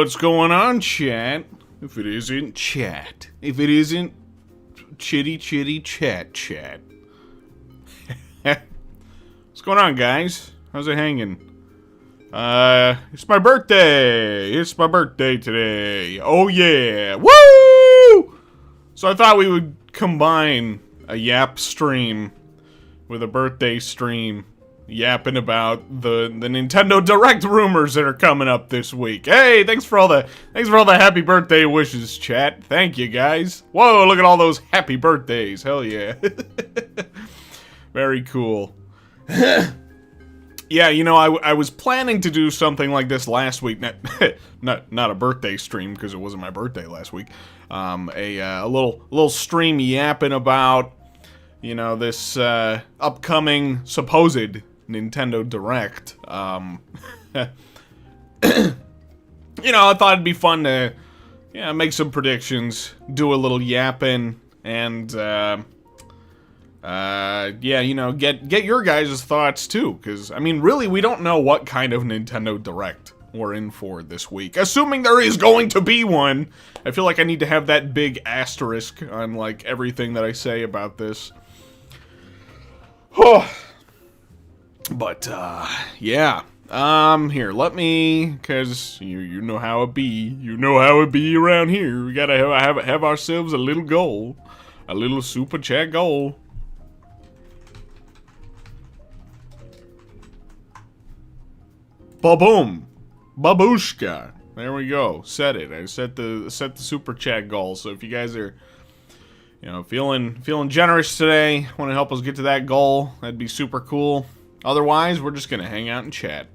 What's going on, chat? If it isn't chat. If it isn't chitty chat. What's going on, guys? How's it hanging? It's my birthday! It's my birthday today. Oh yeah! Woo! So I thought we would combine a yap stream with a birthday stream. Yapping about the Nintendo Direct rumors that are coming up this week. Hey, thanks for all the happy birthday wishes, chat. Thank you, guys. Whoa, look at all those happy birthdays. Hell yeah. Very cool. Yeah, you know, I was planning to do something like this last week. Not a birthday stream because it wasn't my birthday last week. A little stream yapping about, you know, this upcoming supposed Nintendo Direct. You know, I thought it'd be fun to, make some predictions, do a little yapping, and you know, get your guys' thoughts too, because I mean, really, we don't know what kind of Nintendo Direct we're in for this week. Assuming there is going to be one. I feel like I need to have that big asterisk on like everything that I say about this. But, yeah. Here, let me, cause you know how it be. You know how it be around here. We gotta have ourselves a little goal. A little super chat goal. Ba-boom. Babushka. There we go. Set it. I set the super chat goal. So if you guys are, you know, feeling generous today, want to help us get to that goal, that'd be super cool. Otherwise, we're just gonna hang out and chat.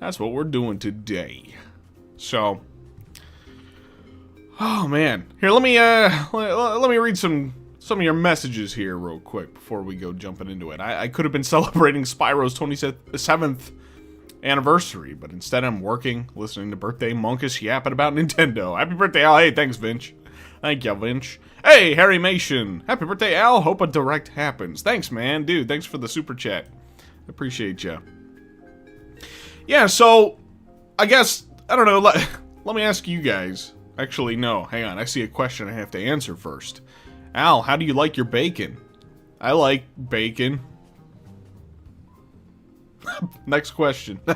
That's what we're doing today. So, oh man, here let me read some of your messages here real quick before we go jumping into it. I could have been celebrating Spyro's 27th anniversary, but instead I'm working, listening to Birthday Monkus yapping about Nintendo. Happy birthday, Al! Hey, thanks, Vince. Thank you, Vince. Hey, Harry Mation. Happy birthday, Al. Hope a direct happens. Thanks, man. Dude, thanks for the super chat. Appreciate you. Yeah, so, I guess, I don't know, let me ask you guys. Actually, no, hang on, I see a question I have to answer first. Al, how do you like your bacon? I like bacon. Next question. I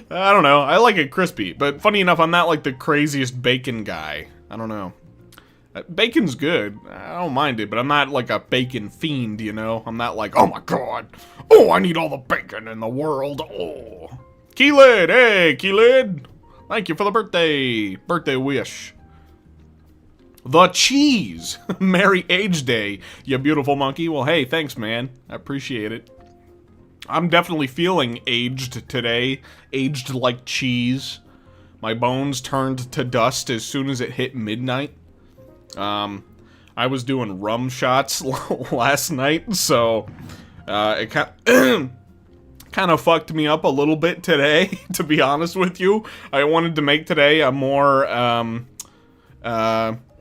don't know, I like it crispy, but funny enough, I'm not like the craziest bacon guy. I don't know. Bacon's good. I don't mind it, but I'm not like a bacon fiend, you know? I'm not like, oh my god. Oh, I need all the bacon in the world. Oh. Keylid! Hey, Keylid! Thank you for the birthday wish. The cheese! Merry Age Day, you beautiful monkey. Well, hey, thanks, man. I appreciate it. I'm definitely feeling aged today. Aged like cheese. My bones turned to dust as soon as it hit midnight. I was doing rum shots last night, so, it kind of fucked me up a little bit today, to be honest with you. I wanted to make today a more,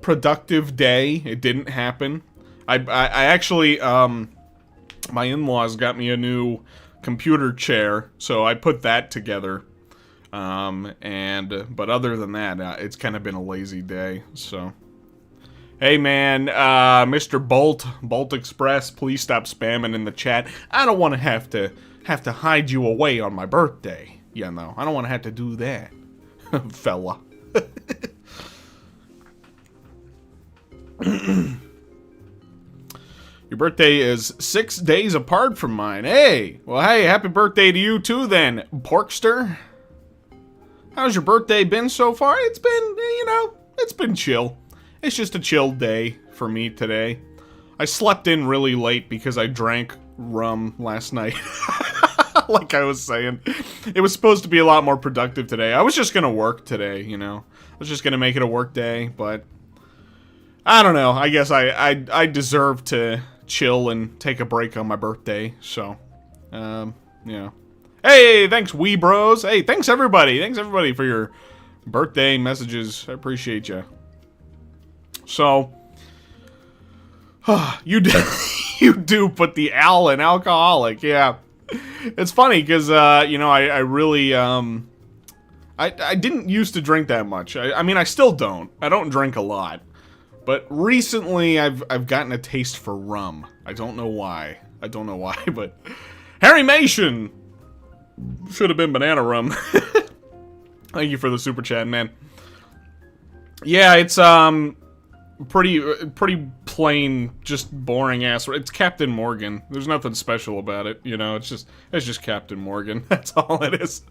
productive day. It didn't happen. I actually, my in-laws got me a new computer chair, so I put that together. But other than that, it's kind of been a lazy day, so. Hey man, Mr. Bolt Express, please stop spamming in the chat. I don't want to have to hide you away on my birthday. You know, I don't want to have to do that, fella. Your birthday is 6 days apart from mine. Hey, well, hey, happy birthday to you too then, Porkster. How's your birthday been so far? It's been, you know, it's been chill. It's just a chill day for me today. I slept in really late because I drank rum last night. Like I was saying. It was supposed to be a lot more productive today. I was just gonna work today, you know. I was just gonna make it a work day, but I don't know. I guess I deserve to chill and take a break on my birthday, so, yeah. Hey, thanks, wee bros. Hey, thanks everybody. Thanks everybody for your birthday messages. I appreciate you. So, you do put the Al in alcoholic, yeah. It's funny, because, you know, I really, I didn't used to drink that much. I mean, I still don't. I don't drink a lot. But recently, I've gotten a taste for rum. I don't know why. But Harry Mason should have been banana rum. Thank you for the super chat, man. Yeah, it's pretty plain, just boring ass. It's Captain Morgan. There's nothing special about it, you know. It's just Captain Morgan. That's all it is.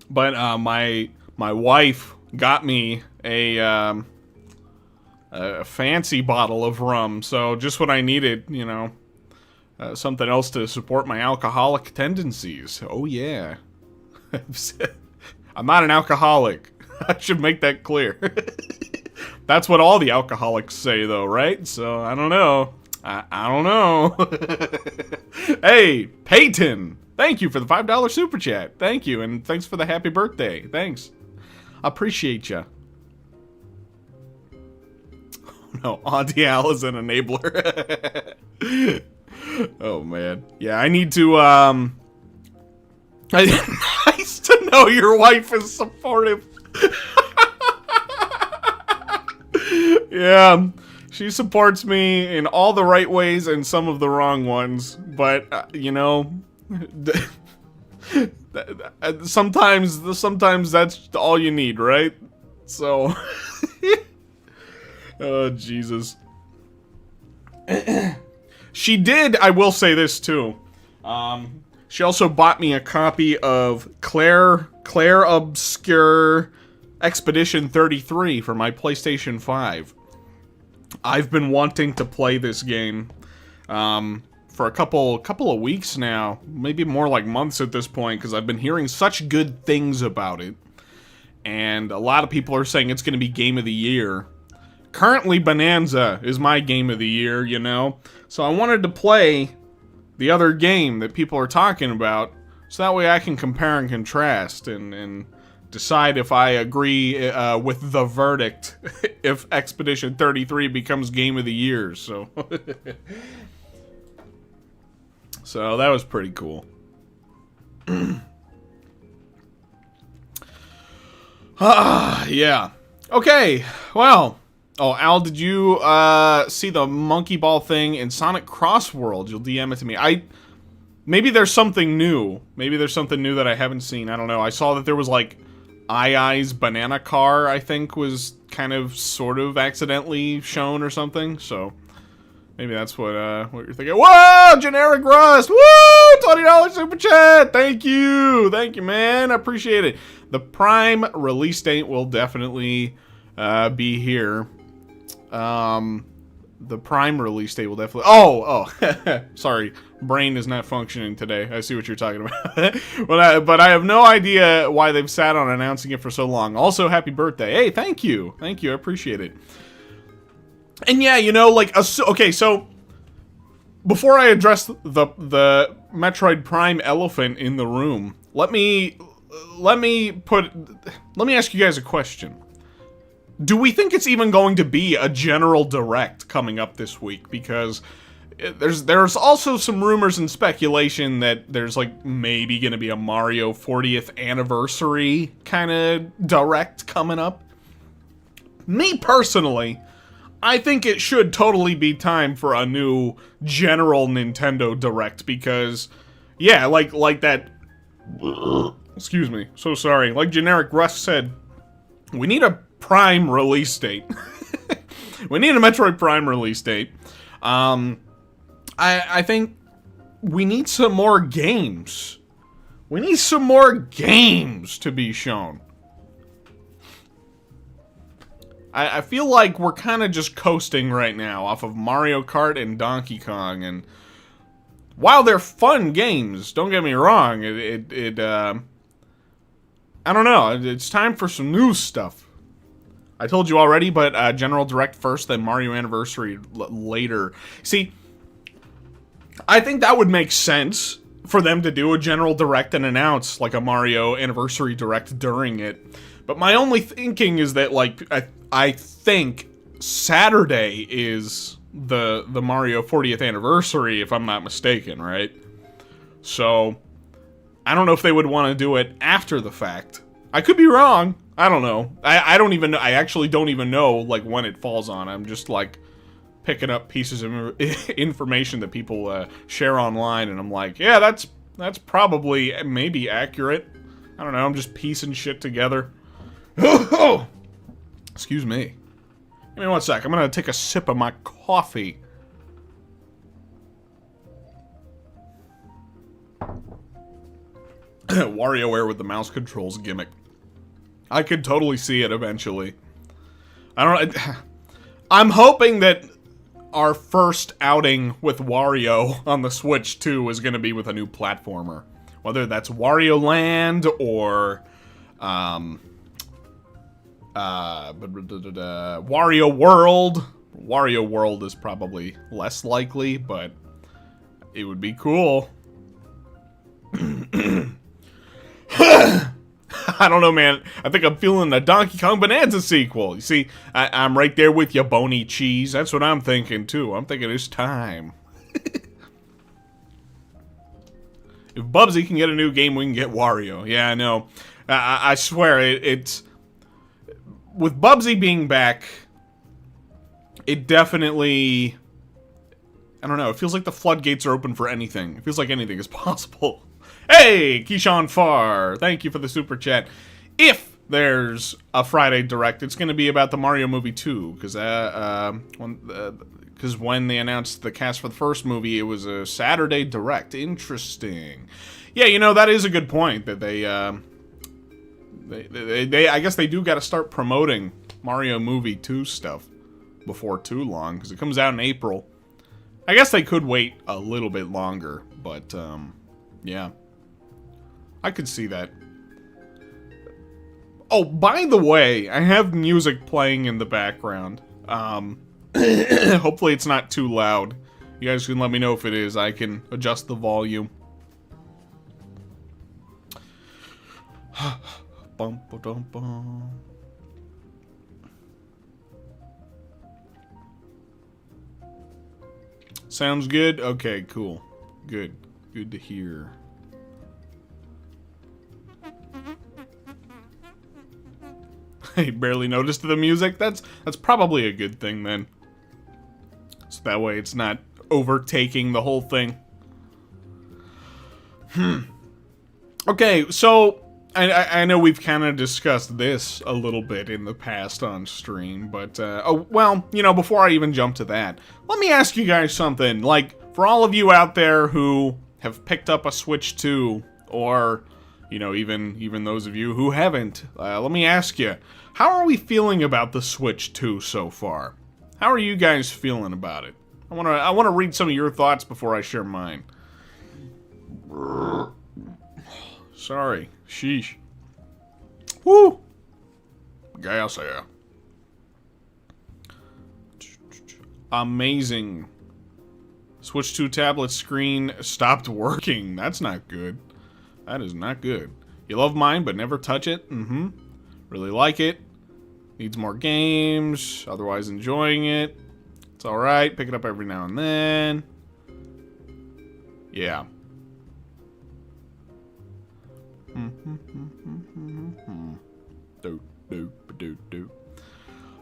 But my wife got me a fancy bottle of rum, so just what I needed, you know. Something else to support my alcoholic tendencies. Oh yeah. I'm not an alcoholic. I should make that clear. That's what all the alcoholics say, though, right? So, I don't know. I don't know. Hey, Peyton! Thank you for the $5 super chat. Thank you, and thanks for the happy birthday. Thanks. Appreciate ya. Oh, no, Auntie Al is an enabler. Oh, man. Yeah, I need to, nice to know your wife is supportive. Yeah, she supports me in all the right ways and some of the wrong ones, but, you know, sometimes that's all you need, right? So, oh, Jesus. She did, I will say this, too. She also bought me a copy of Claire Obscure Expedition 33 for my PlayStation 5. I've been wanting to play this game for a couple of weeks now, maybe more like months at this point, because I've been hearing such good things about it. And a lot of people are saying it's going to be Game of the Year. Currently, Bonanza is my Game of the Year, you know? So I wanted to play the other game that people are talking about, so that way I can compare and contrast and decide if I agree with the verdict if Expedition 33 becomes Game of the Year. So, so that was pretty cool. Yeah. Okay. Well. Oh, Al, did you see the monkey ball thing in Sonic Cross World? You'll DM it to me. Maybe there's something new. Maybe there's something new that I haven't seen. I don't know. I saw that there was like I's banana car, I think, was kind of sort of accidentally shown or something. So maybe that's what you're thinking. Whoa, generic rust. Woo, $20 super chat. Thank you, man. I appreciate it. The Prime release date will definitely be here. The Prime release date will definitely... Oh, sorry. Brain is not functioning today. I see what you're talking about. but I have no idea why they've sat on announcing it for so long. Also, happy birthday. Hey, thank you. Thank you. I appreciate it. And yeah, you know, like... Okay, so... Before I address the Metroid Prime elephant in the room, let me ask you guys a question. Do we think it's even going to be a general direct coming up this week? Because there's also some rumors and speculation that there's like maybe going to be a Mario 40th anniversary kind of direct coming up. Me personally, I think it should totally be time for a new general Nintendo direct because, yeah, like that. Excuse me, so sorry. Like Generic Russ said, we need a Prime release date. We need a Metroid Prime release date. I think we need some more games. We need some more games to be shown. I feel like we're kind of just coasting right now off of Mario Kart and Donkey Kong, and while they're fun games, don't get me wrong, I don't know, it's time for some new stuff. I told you already, but General Direct first, then Mario Anniversary later. See, I think that would make sense for them to do a General Direct and announce, like, a Mario Anniversary Direct during it. But my only thinking is that, like, I think Saturday is the Mario 40th Anniversary, if I'm not mistaken, right? So, I don't know if they would want to do it after the fact. I could be wrong. I don't know. I don't even know. I actually don't even know, like, when it falls on. I'm just, like, picking up pieces of information that people share online, and I'm like, yeah, that's probably maybe accurate. I don't know. I'm just piecing shit together. Oh! Excuse me. Give me 1 sec. I'm gonna take a sip of my coffee. WarioWare with the mouse controls gimmick. I could totally see it eventually. I'm hoping that our first outing with Wario on the Switch 2 is going to be with a new platformer. Whether that's Wario Land or Wario World. Wario World is probably less likely, but it would be cool. I don't know, man. I think I'm feeling a Donkey Kong Bonanza sequel. You see, I'm right there with you, Bony Cheese. That's what I'm thinking, too. I'm thinking it's time. If Bubsy can get a new game, we can get Wario. Yeah, I know. I swear, it's... With Bubsy being back, it definitely... I don't know, it feels like the floodgates are open for anything. It feels like anything is possible. Hey, Keyshawn Farr, thank you for the super chat. If there's a Friday Direct, it's going to be about the Mario movie 2, because when they announced the cast for the first movie, it was a Saturday Direct. Interesting. Yeah, you know, that is a good point, that they I guess they do got to start promoting Mario movie 2 stuff before too long, because it comes out in April. I guess they could wait a little bit longer, but, yeah. I could see that. Oh, by the way, I have music playing in the background. Hopefully it's not too loud. You guys can let me know if it is. I can adjust the volume. Bum, ba-dum, bum. Sounds good? Okay, cool. Good. Good to hear. I barely noticed the music. That's probably a good thing then. So that way it's not overtaking the whole thing. Okay, so I know we've kind of discussed this a little bit in the past on stream, but oh well, you know, before I even jump to that, let me ask you guys something. Like, for all of you out there who have picked up a Switch 2, or you know, even those of you who haven't, let me ask you, how are we feeling about the Switch 2 so far? How are you guys feeling about it? I wanna read some of your thoughts before I share mine. Sorry. Sheesh. Woo! Gas here. Amazing. Switch 2 tablet screen stopped working. That's not good. That is not good. You love mine, but never touch it? Mm-hmm. Really like it. Needs more games. Otherwise enjoying it. It's alright. Pick it up every now and then. Yeah.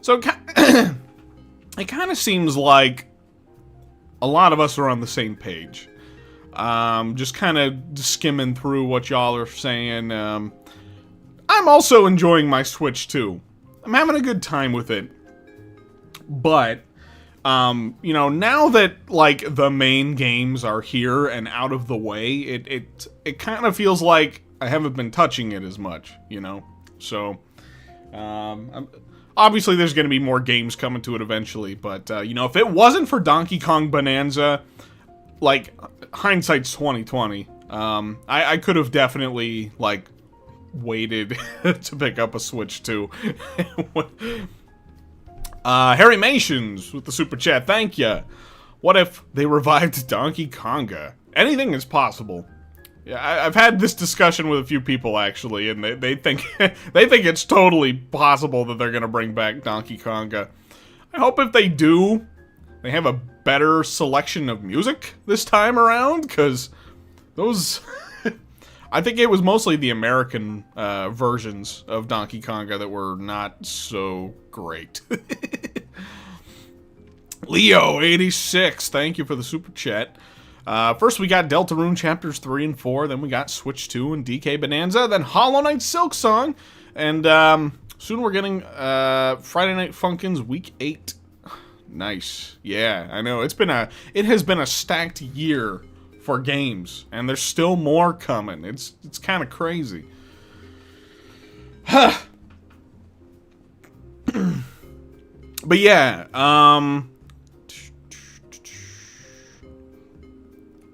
So it kind of seems like a lot of us are on the same page. Just kind of skimming through what y'all are saying. I'm also enjoying my Switch 2. I'm having a good time with it. But, you know, now that, like, the main games are here and out of the way, it kind of feels like I haven't been touching it as much, you know? So, obviously there's going to be more games coming to it eventually, but, you know, if it wasn't for Donkey Kong Bonanza, like, hindsight's 2020, I could have definitely, like, waited to pick up a Switch 2. Harry Mations with the super chat, thank ya. What if they revived Donkey Konga? Anything is possible. Yeah, I've had this discussion with a few people actually, and they think they think it's totally possible that they're gonna bring back Donkey Konga. I hope if they do, they have a better selection of music this time around, because those I think it was mostly the American versions of Donkey Konga that were not so great. Leo86, thank you for the super chat. First we got Deltarune Chapters 3 and 4, then we got Switch 2 and DK Bonanza, then Hollow Knight Silk Song, and soon we're getting Friday Night Funkins Week 8. Nice. Yeah, I know. It has been a stacked year for games, and there's still more coming. It's kind of crazy. But yeah,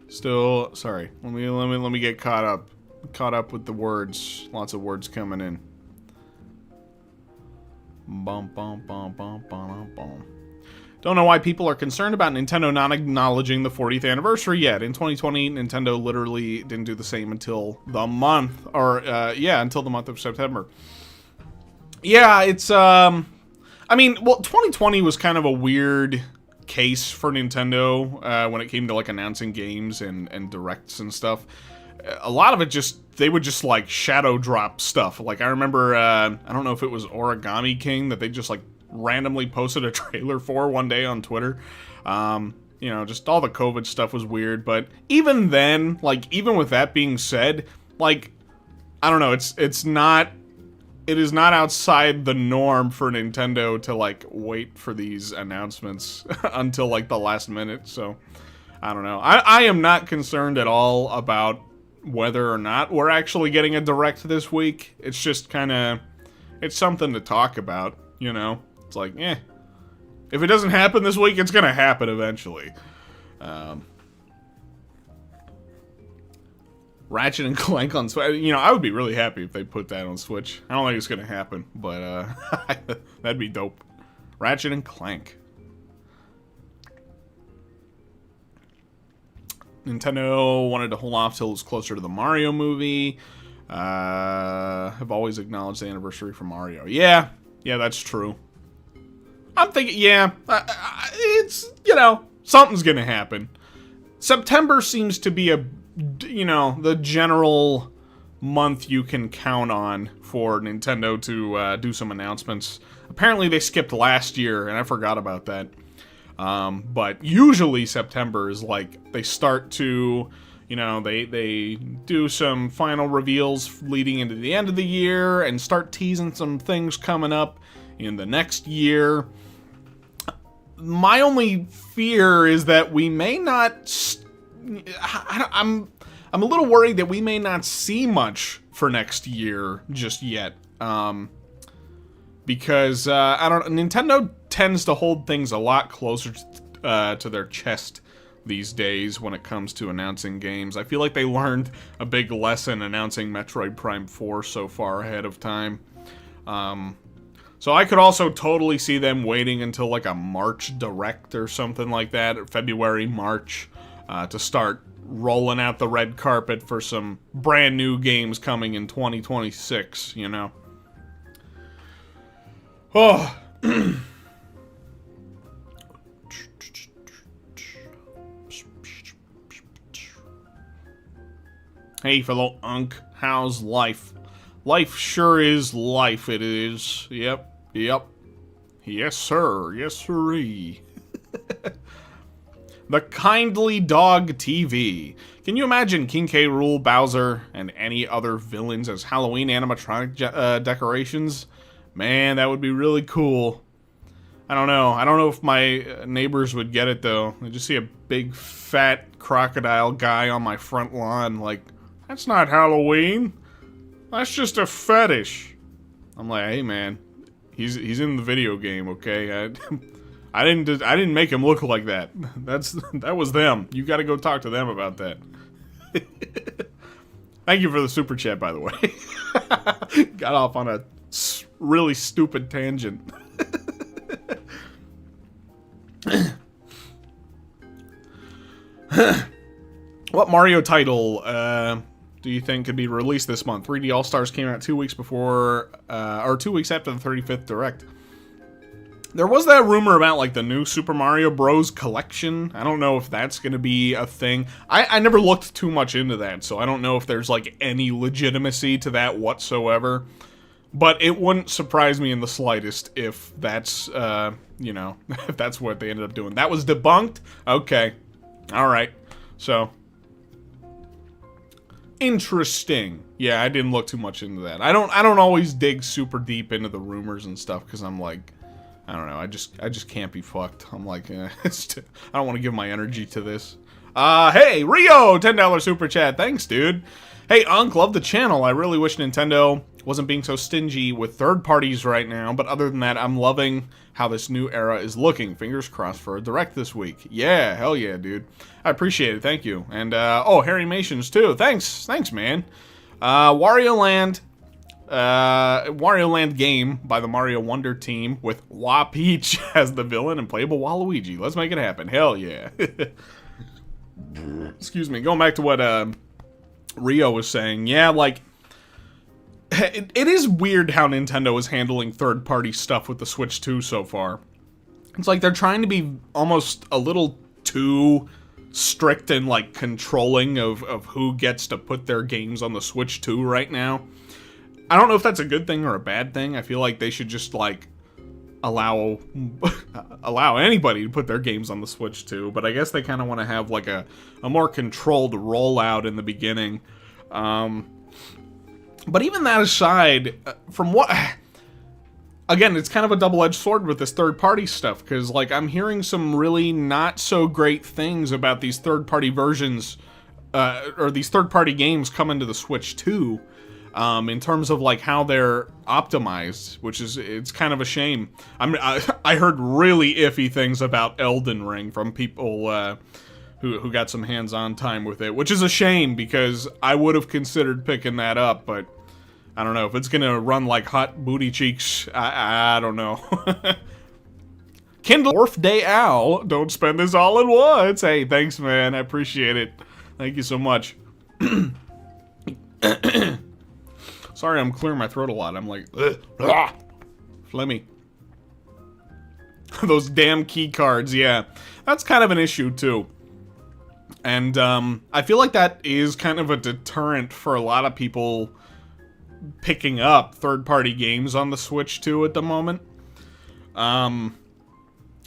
still sorry. Let me get caught up with the words. Lots of words coming in. Bum bum bum bum bum bum. Don't know why people are concerned about Nintendo not acknowledging the 40th anniversary yet. In 2020, Nintendo literally didn't do the same until the month, until the month of September. Yeah, it's, I mean, well, 2020 was kind of a weird case for Nintendo when it came to, like, announcing games and directs and stuff. A lot of it they would just, like, shadow drop stuff. Like, I remember, I don't know if it was Origami King that they just, like, randomly posted a trailer for one day on Twitter. You know, just all the COVID stuff was weird, but even then, like, even with that being said, like, I don't know, it is not outside the norm for Nintendo to, like, wait for these announcements until, like, the last minute, so I don't know. I am not concerned at all about whether or not we're actually getting a direct this week. It's just kind of, it's something to talk about, you know? It's like, if it doesn't happen this week, it's gonna happen eventually. Ratchet and Clank on Switch. You know, I would be really happy if they put that on Switch. I don't think it's gonna happen, but that'd be dope. Ratchet and Clank. Nintendo wanted to hold off till it was closer to the Mario movie. Have always acknowledged the anniversary for Mario. Yeah, that's true. I'm thinking, it's, you know, something's gonna happen. September seems to be the general month you can count on for Nintendo to do some announcements. Apparently they skipped last year, and I forgot about that. But usually September is like, they start to, you know, they do some final reveals leading into the end of the year, and start teasing some things coming up in the next year. My only fear is that we may not. I'm a little worried that we may not see much for next year just yet, because Nintendo tends to hold things a lot closer to their chest these days when it comes to announcing games. I feel like they learned a big lesson announcing Metroid Prime 4 so far ahead of time. So I could also totally see them waiting until like a March Direct or something like that, or February, March, to start rolling out the red carpet for some brand new games coming in 2026, you know? Oh. Hey, fellow Unk, how's life? Life sure is life, it is. Yep. Yes, sir. Yes, sirree. The Kindly Dog TV. Can you imagine King K. Rool, Bowser, and any other villains as Halloween animatronic decorations? Man, that would be really cool. I don't know. I don't know if my neighbors would get it, though. I just see a big, fat crocodile guy on my front lawn, like, that's not Halloween. That's just a fetish. I'm like, hey, man, he's in the video game, okay? I didn't make him look like that. That was them. You got to go talk to them about that. Thank you for the super chat, by the way. Got off on a really stupid tangent. What Mario title do you think could be released this month? 3D All-Stars came out 2 weeks before, or 2 weeks after the 35th Direct. There was that rumor about, like, the new Super Mario Bros. Collection. I don't know if that's going to be a thing. I never looked too much into that, so I don't know if there's, like, any legitimacy to that whatsoever. But it wouldn't surprise me in the slightest if that's, you know, if that's what they ended up doing. That was debunked? Okay. Alright. So. Interesting. Yeah, I didn't look too much into that. I don't always dig super deep into the rumors and stuff, because I'm like, I don't know, I just can't be fucked. I'm like, I don't want to give my energy to this. Hey, Rio, $10 super chat. Thanks, dude. Hey, Unc, love the channel. I really wish Nintendo wasn't being so stingy with third parties right now, but other than that, I'm loving how this new era is looking. Fingers crossed for a Direct this week. Yeah, hell yeah, dude. I appreciate it, thank you. And, oh, Harry Mations, too. Thanks, man. Wario Land game by the Mario Wonder team with Wa Peach as the villain and playable Waluigi. Let's make it happen. Hell yeah. Excuse me. Going back to what Rio was saying. Yeah, like, it is weird how Nintendo is handling third-party stuff with the Switch 2 so far. It's like they're trying to be almost a little too strict and, like, controlling of who gets to put their games on the Switch 2 right now. I don't know if that's a good thing or a bad thing. I feel like they should just, like, allow anybody to put their games on the Switch 2, but I guess they kind of want to have, like, a more controlled rollout in the beginning. But even that aside, from what... Again, it's kind of a double-edged sword with this third-party stuff, because, like, I'm hearing some really not-so-great things about these third-party versions, or these third-party games coming to the Switch 2, in terms of, like, how they're optimized, which is, it's kind of a shame. I heard really iffy things about Elden Ring from people, who got some hands-on time with it, which is a shame, because I would have considered picking that up, but I don't know, if it's gonna run like hot booty cheeks, I don't know. Kindle Dwarf Day Owl, don't spend this all at once. Hey, thanks, man, I appreciate it. Thank you so much. Sorry, I'm clearing my throat a lot. I'm like, phlegmy. Those damn key cards, yeah. That's kind of an issue, too. And, I feel like that is kind of a deterrent for a lot of people picking up third-party games on the Switch 2 at the moment. You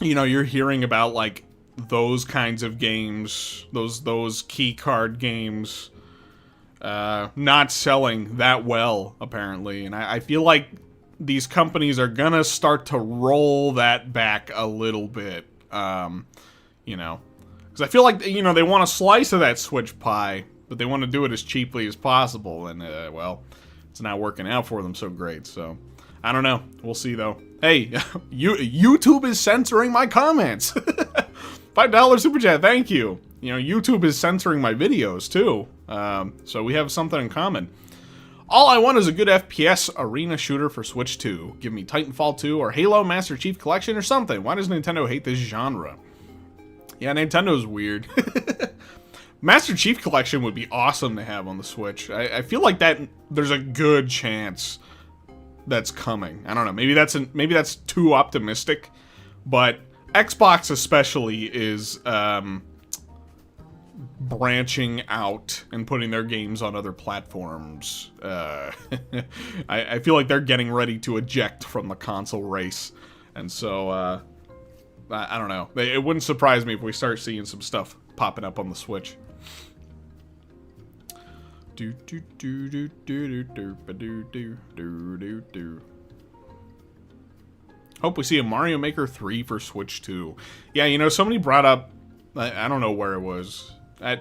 know, you're hearing about, like, those kinds of games, those key card games, not selling that well, apparently. And I feel like these companies are gonna start to roll that back a little bit, you know. Because I feel like, you know, they want a slice of that Switch pie, but they want to do it as cheaply as possible, and, well, it's not working out for them so great, so I don't know. We'll see, though. Hey, YouTube is censoring my comments. $5 super chat, thank you. You know, YouTube is censoring my videos, too. So we have something in common. All I want is a good FPS arena shooter for Switch 2. Give me Titanfall 2 or Halo Master Chief Collection or something. Why does Nintendo hate this genre? Yeah, Nintendo's weird. Master Chief Collection would be awesome to have on the Switch. I feel like that there's a good chance that's coming. I don't know. Maybe that's too optimistic, but Xbox especially is branching out and putting their games on other platforms. I feel like they're getting ready to eject from the console race, and so I don't know. It wouldn't surprise me if we start seeing some stuff popping up on the Switch. Hope we see a Mario Maker 3 for Switch 2. Yeah, you know, somebody brought up, I don't know where it was. I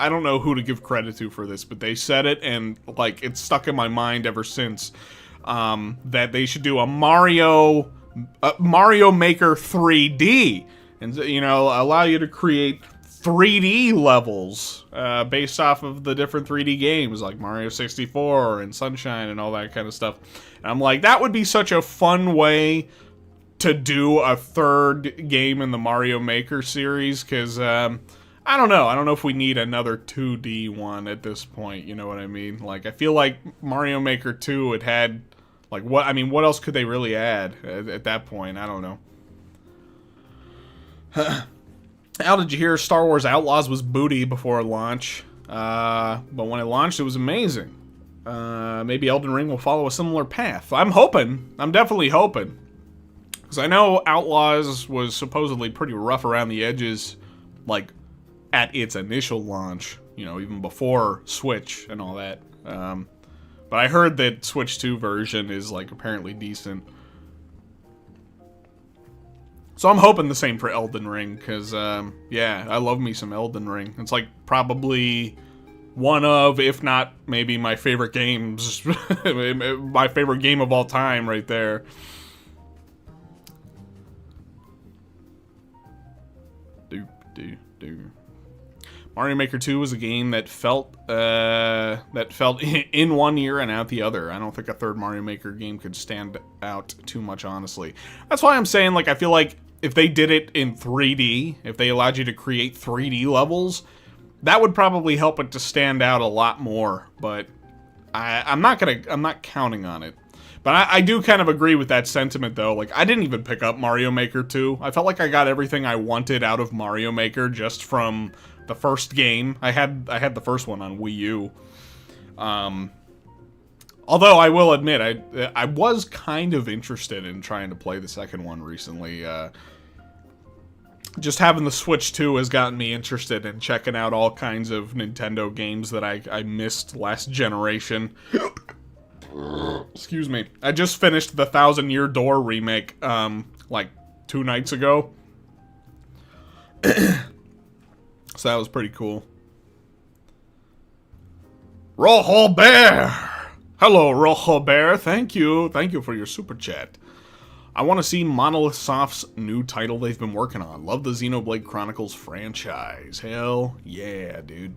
don't know who to give credit to for this, but they said it, and, like, it's stuck in my mind ever since, that they should do a Mario Maker 3D, and, you know, allow you to create 3D levels based off of the different 3D games, like Mario 64 and Sunshine and all that kind of stuff. And I'm like, that would be such a fun way to do a third game in the Mario Maker series, because, I don't know. I don't know if we need another 2D one at this point, you know what I mean? Like, I feel like Mario Maker 2, it had, Like, what, I mean, what else could they really add at that point? I don't know. Al, did you hear Star Wars Outlaws was booty before launch? But when it launched, it was amazing. Maybe Elden Ring will follow a similar path. I'm hoping. I'm definitely hoping. Because I know Outlaws was supposedly pretty rough around the edges, like, at its initial launch. You know, even before Switch and all that. But I heard that Switch 2 version is, like, apparently decent. So I'm hoping the same for Elden Ring, because, yeah, I love me some Elden Ring. It's, like, probably one of, if not, maybe my favorite games. My favorite game of all time right there. Mario Maker 2 was a game that felt in one year and out the other. I don't think a third Mario Maker game could stand out too much, honestly. That's why I'm saying, like, I feel like if they did it in 3D, if they allowed you to create 3D levels, that would probably help it to stand out a lot more. But I'm not counting on it. But I do kind of agree with that sentiment, though. Like, I didn't even pick up Mario Maker 2. I felt like I got everything I wanted out of Mario Maker just from the first game. I had the first one on Wii U. Although I will admit, I was kind of interested in trying to play the second one recently. Just having the Switch 2 has gotten me interested in checking out all kinds of Nintendo games that I missed last generation. Excuse me. I just finished the Thousand Year Door remake, like 2 nights ago. So that was pretty cool. Rojo Bear! Hello, Rojo Bear. Thank you. Thank you for your super chat. I want to see Monolith Soft's new title they've been working on. Love the Xenoblade Chronicles franchise. Hell yeah, dude.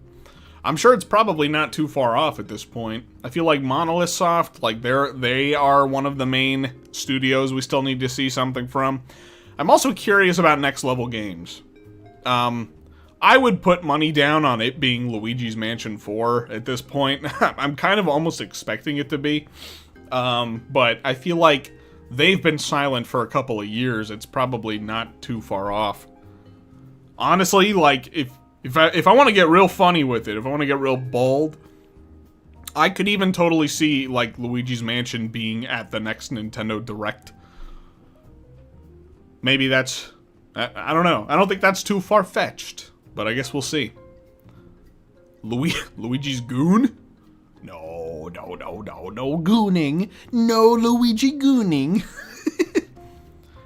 I'm sure it's probably not too far off at this point. I feel like Monolith Soft, like they are one of the main studios we still need to see something from. I'm also curious about Next Level Games. I would put money down on it being Luigi's Mansion 4 at this point. I'm kind of almost expecting it to be. But I feel like they've been silent for a couple of years. It's probably not too far off. Honestly, like, if I want to get real funny with it, if I want to get real bold, I could even totally see, like, Luigi's Mansion being at the next Nintendo Direct. Maybe that's... I don't know. I don't think that's too far-fetched, but I guess we'll see. Luigi's Goon? No gooning. No Luigi gooning.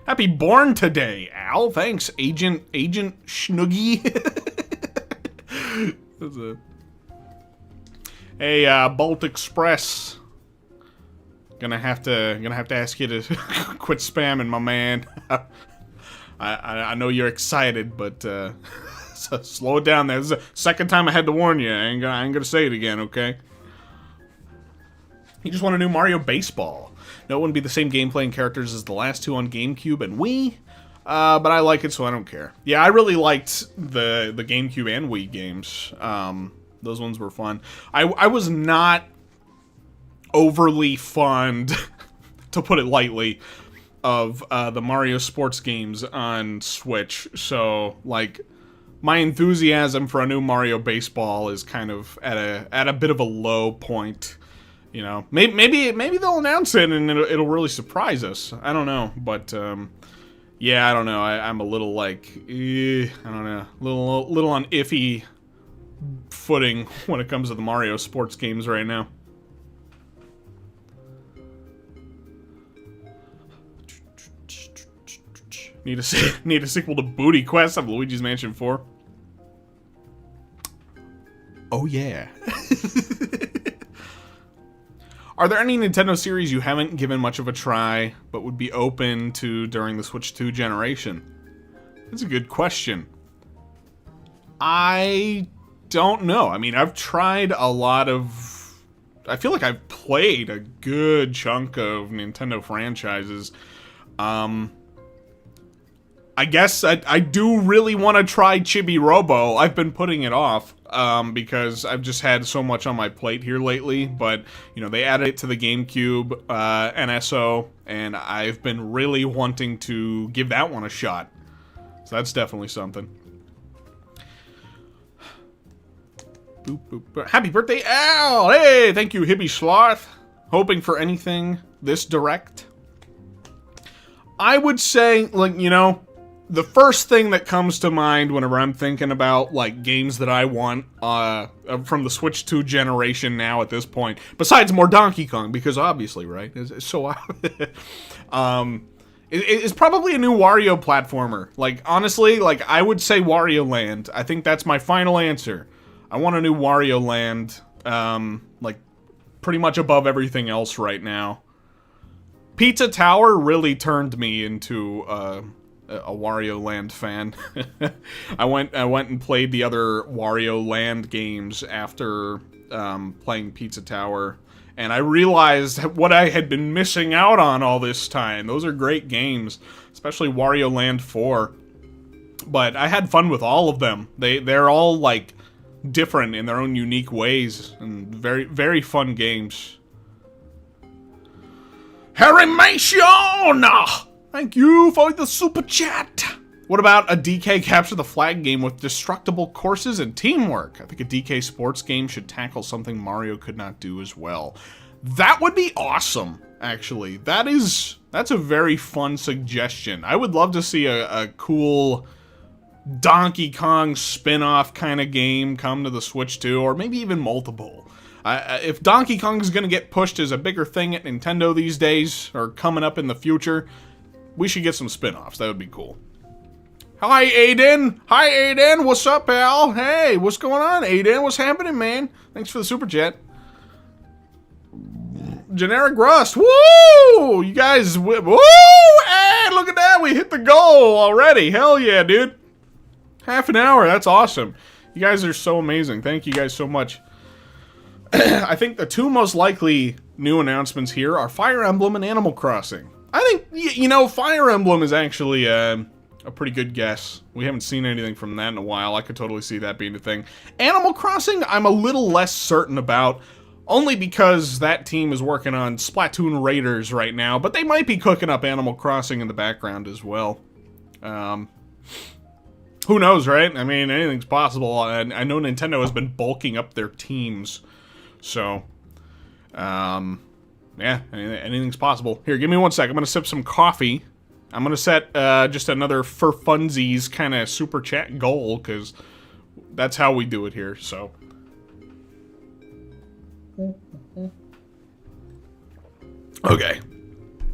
Happy born today, Al. Thanks, Agent Schnoogie. That's a... Hey, Bolt Express. Gonna have to ask you to quit spamming, my man. I know you're excited, but so slow it down. There's the second time I had to warn you. I ain't gonna say it again, okay? You just want a new Mario Baseball. No, it wouldn't be the same gameplay and characters as the last two on GameCube and Wii, but I like it, so I don't care. Yeah, I really liked the GameCube and Wii games. Those ones were fun. I was not overly fond, to put it lightly, of the Mario sports games on Switch, so, like, my enthusiasm for a new Mario Baseball is kind of at a bit of a low point. You know, maybe they'll announce it and it'll really surprise us. I don't know, but yeah, I don't know. I'm a little like, I don't know, little on iffy footing when it comes to the Mario sports games right now. Need a sequel to Booty Quest of Luigi's Mansion 4. Oh yeah. Are there any Nintendo series you haven't given much of a try, but would be open to during the Switch 2 generation? That's a good question. I don't know. I mean, I've tried a lot of... I feel like I've played a good chunk of Nintendo franchises. I guess I do really want to try Chibi Robo. I've been putting it off. because I've just had so much on my plate here lately, but, you know, they added it to the GameCube NSO, and I've been really wanting to give that one a shot. So that's definitely something. Boop, boop, boop. Happy birthday, Al! Hey, thank you, Hippie Sloth. Hoping for anything this direct? I would say, like, you know, the first thing that comes to mind whenever I'm thinking about, like, games that I want from the Switch 2 generation now at this point, besides more Donkey Kong, because obviously, right? It's so it's probably a new Wario platformer. Like, honestly, like, I would say Wario Land. I think that's my final answer. I want a new Wario Land, like, pretty much above everything else right now. Pizza Tower really turned me into a Wario Land fan. I went and played the other Wario Land games after playing Pizza Tower, and I realized what I had been missing out on all this time. Those are great games, especially Wario Land 4. But I had fun with all of them. They're all, like, different in their own unique ways, and very, very fun games. Harimation! Thank you for the super chat! What about a DK Capture the Flag game with destructible courses and teamwork? I think a DK sports game should tackle something Mario could not do as well. That would be awesome, actually. That's a very fun suggestion. I would love to see a cool Donkey Kong spin-off kind of game come to the Switch 2, or maybe even multiple. If Donkey Kong is going to get pushed as a bigger thing at Nintendo these days, or coming up in the future, we should get some spin-offs. That would be cool. Hi, Aiden! Hi, Aiden! What's up, pal? Hey, what's going on, Aiden? What's happening, man? Thanks for the super chat. Generic Rust. Woo! You guys, woo! Hey, look at that! We hit the goal already. Hell yeah, dude. Half an hour. That's awesome. You guys are so amazing. Thank you guys so much. I think the two most likely new announcements here are Fire Emblem and Animal Crossing. I think, you know, Fire Emblem is actually a pretty good guess. We haven't seen anything from that in a while. I could totally see that being a thing. Animal Crossing, I'm a little less certain about, only because that team is working on Splatoon Raiders right now, but they might be cooking up Animal Crossing in the background as well. Who knows, right? I mean, anything's possible. I know Nintendo has been bulking up their teams, so, yeah, anything's possible. Here, give me 1 sec. I'm gonna sip some coffee. I'm gonna set just another for funsies kind of super chat goal, because that's how we do it here, so. Okay.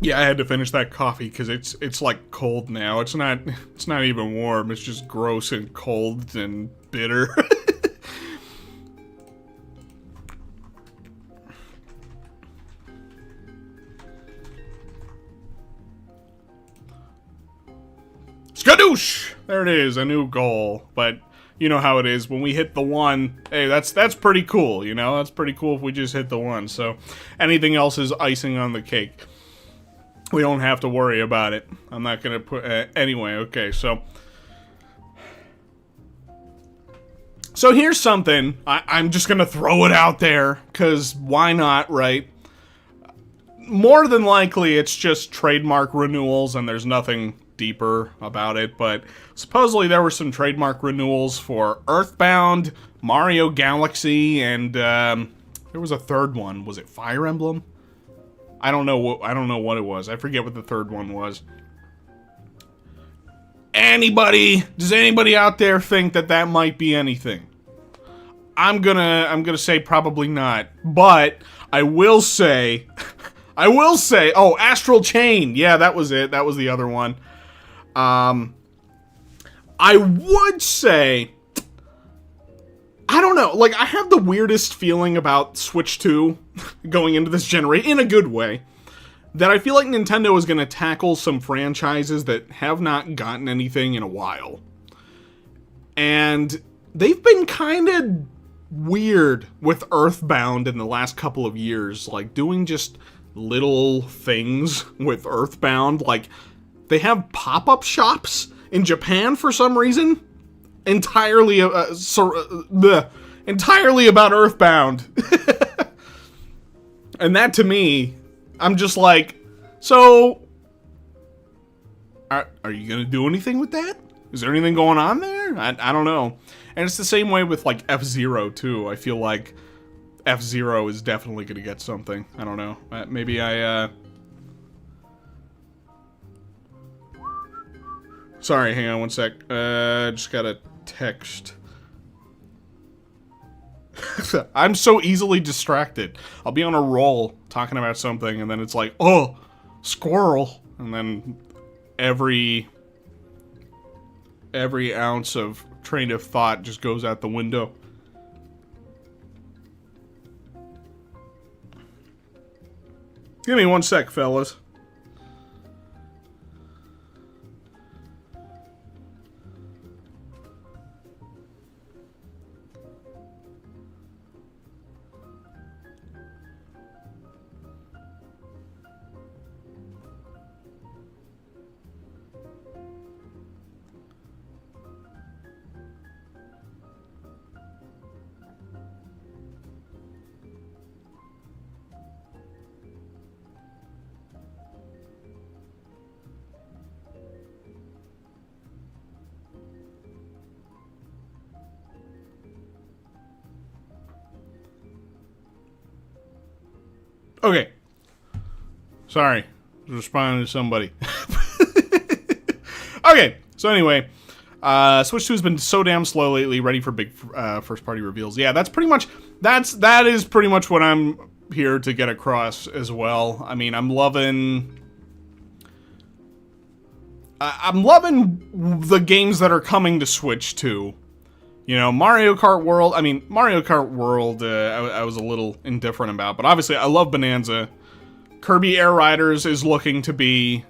Yeah, I had to finish that coffee because it's like cold now. It's not even warm. It's just gross and cold and bitter. Skadoosh! There it is, a new goal. But you know how it is. When we hit the one, hey, that's pretty cool, you know? That's pretty cool if we just hit the one. So anything else is icing on the cake. We don't have to worry about it. I'm not gonna put... anyway, okay, so here's something. I'm just gonna throw it out there, because why not, right? More than likely, it's just trademark renewals, and there's nothing deeper about it, but supposedly there were some trademark renewals for Earthbound, Mario Galaxy, and there was a third one. Was it Fire Emblem? I don't know what it was. I forget what the third one was. Does anybody out there think that might be anything? I'm gonna say probably not. But I will say oh, Astral Chain. Yeah, that was it. That was the other one. I would say, I don't know, like, I have the weirdest feeling about Switch 2 going into this generation, in a good way, that I feel like Nintendo is going to tackle some franchises that have not gotten anything in a while. And they've been kind of weird with Earthbound in the last couple of years, like, doing just little things with Earthbound, like, they have pop-up shops in Japan for some reason. Entirely, entirely about Earthbound. And that, to me, I'm just like, so, are you going to do anything with that? Is there anything going on there? I don't know. And it's the same way with, like, F-Zero, too. I feel like F-Zero is definitely going to get something. I don't know. Maybe I, Sorry, hang on one sec. Just got a text. I'm so easily distracted. I'll be on a roll talking about something, and then it's like, oh, squirrel. And then every ounce of train of thought just goes out the window. Give me one sec, fellas. Okay. Sorry. I was responding to somebody. Okay. So anyway, Switch 2 has been so damn slow lately, ready for big first-party reveals. Yeah, that is pretty much what I'm here to get across as well. I mean, I'm loving the games that are coming to Switch 2. You know, Mario Kart World, I was a little indifferent about, but obviously I love Bonanza. Kirby Air Riders is looking to be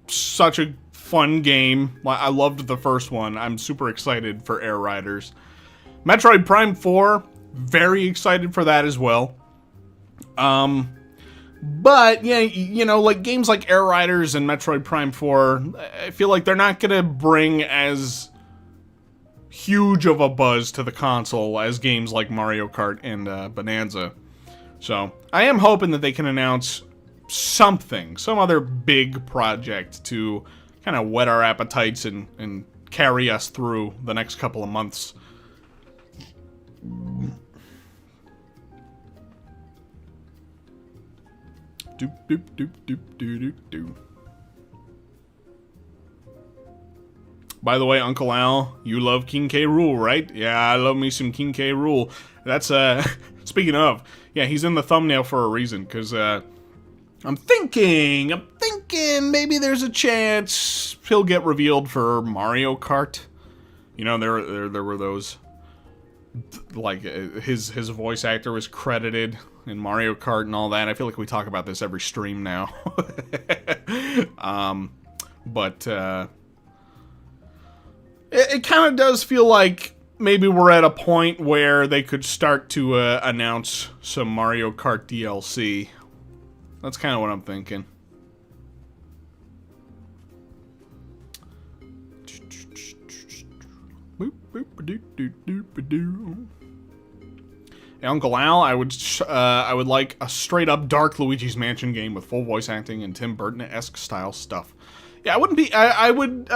such a fun game. I loved the first one. I'm super excited for Air Riders. Metroid Prime 4, very excited for that as well. But, yeah, you know, like games like Air Riders and Metroid Prime 4, I feel like they're not gonna bring as huge of a buzz to the console as games like Mario Kart and Bonanza. So, I am hoping that they can announce something, some other big project to kind of whet our appetites and carry us through the next couple of months. Doop, doop, doop, doop, doop, doop, doop. By the way, Uncle Al, you love King K. Rool, right? Yeah, I love me some King K. Rool. That's, speaking of, yeah, he's in the thumbnail for a reason, because, I'm thinking maybe there's a chance he'll get revealed for Mario Kart. You know, there were those, like, his voice actor was credited in Mario Kart and all that. I feel like we talk about this every stream now. It kind of does feel like maybe we're at a point where they could start to announce some Mario Kart DLC. That's kind of what I'm thinking. Hey, Uncle Al, I would like a straight up dark Luigi's Mansion game with full voice acting and Tim Burton-esque style stuff. Yeah, I would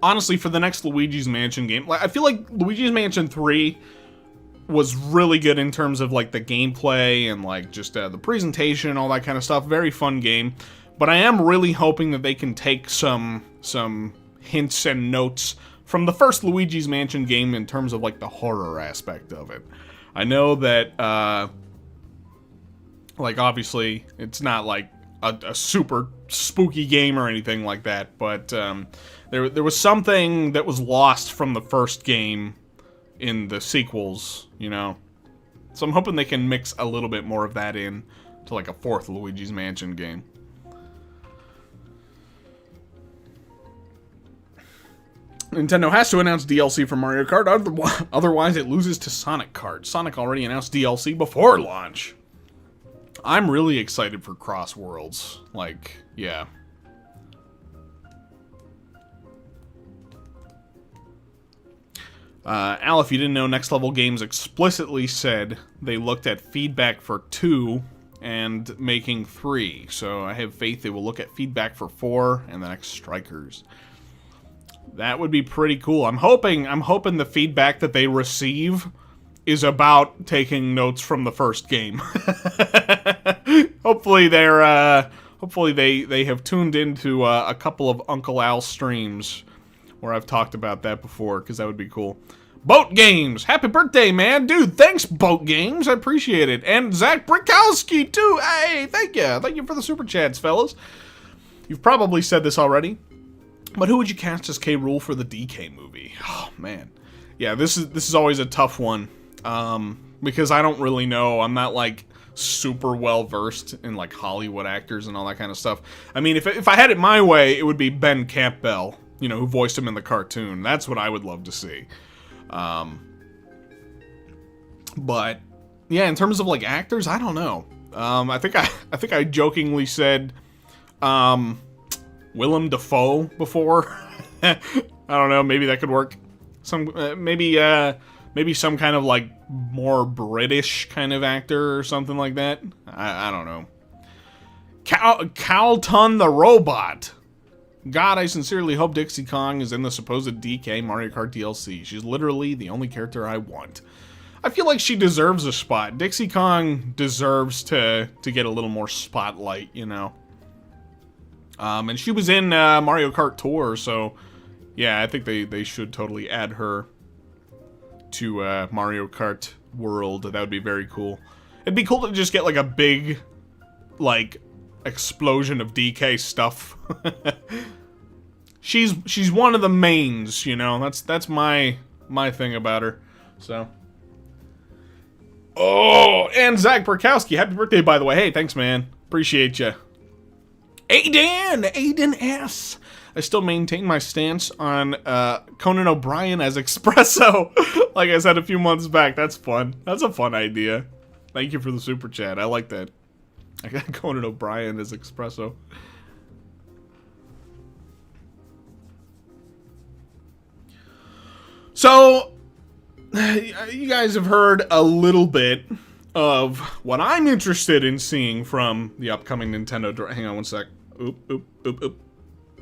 honestly, for the next Luigi's Mansion game, I feel like Luigi's Mansion 3 was really good in terms of, like, the gameplay and, like, just the presentation and all that kind of stuff. Very fun game. But I am really hoping that they can take some hints and notes from the first Luigi's Mansion game in terms of, like, the horror aspect of it. I know that, like, obviously, it's not, like, a super spooky game or anything like that, but there was something that was lost from the first game in the sequels, you know? So I'm hoping they can mix a little bit more of that in to, like, a fourth Luigi's Mansion game. Nintendo has to announce DLC for Mario Kart, otherwise it loses to Sonic Kart. Sonic already announced DLC before launch. I'm really excited for Cross Worlds. Like, yeah. Al, if you didn't know, Next Level Games explicitly said they looked at feedback for 2 and making 3. So I have faith they will look at feedback for 4 and the next Strikers. That would be pretty cool. I'm hoping the feedback that they receive is about taking notes from the first game. Hopefully they have tuned into a couple of Uncle Al streams where I've talked about that before, because that would be cool. Boat Games! Happy birthday, man! Dude, thanks, Boat Games! I appreciate it. And Zach Brikowski, too! Hey, thank you! Thank you for the super chats, fellas. You've probably said this already, but who would you cast as K. Rool for the DK movie? Oh, man. Yeah, this is always a tough one, because I don't really know. I'm not, like, super well-versed in, like, Hollywood actors and all that kind of stuff. I mean, if I had it my way, it would be Ben Campbell, you know, who voiced him in the cartoon. That's what I would love to see. But yeah, in terms of like actors, I don't know. I think I jokingly said Willem Dafoe before. I don't know, maybe that could work. Maybe some kind of like more British kind of actor or something like that. I don't know. Calton the Robot. God, I sincerely hope Dixie Kong is in the supposed DK Mario Kart DLC. She's literally the only character I want. I feel like she deserves a spot. Dixie Kong deserves to get a little more spotlight, you know. And she was in Mario Kart Tour, so yeah, I think they should totally add her to Mario Kart World. That would be very cool. It'd be cool to just get like a big, like, explosion of DK stuff. She's one of the mains, you know. That's my thing about her. So, oh, and Zach Burkowski, happy birthday, by the way. Hey, thanks, man. Appreciate you. Aiden S. I still maintain my stance on Conan O'Brien as Espresso. Like I said a few months back. That's fun. That's a fun idea. Thank you for the super chat. I like that. I got Conan O'Brien as Espresso. So, you guys have heard a little bit of what I'm interested in seeing from the upcoming Nintendo Direct. Hang on one sec. Oop.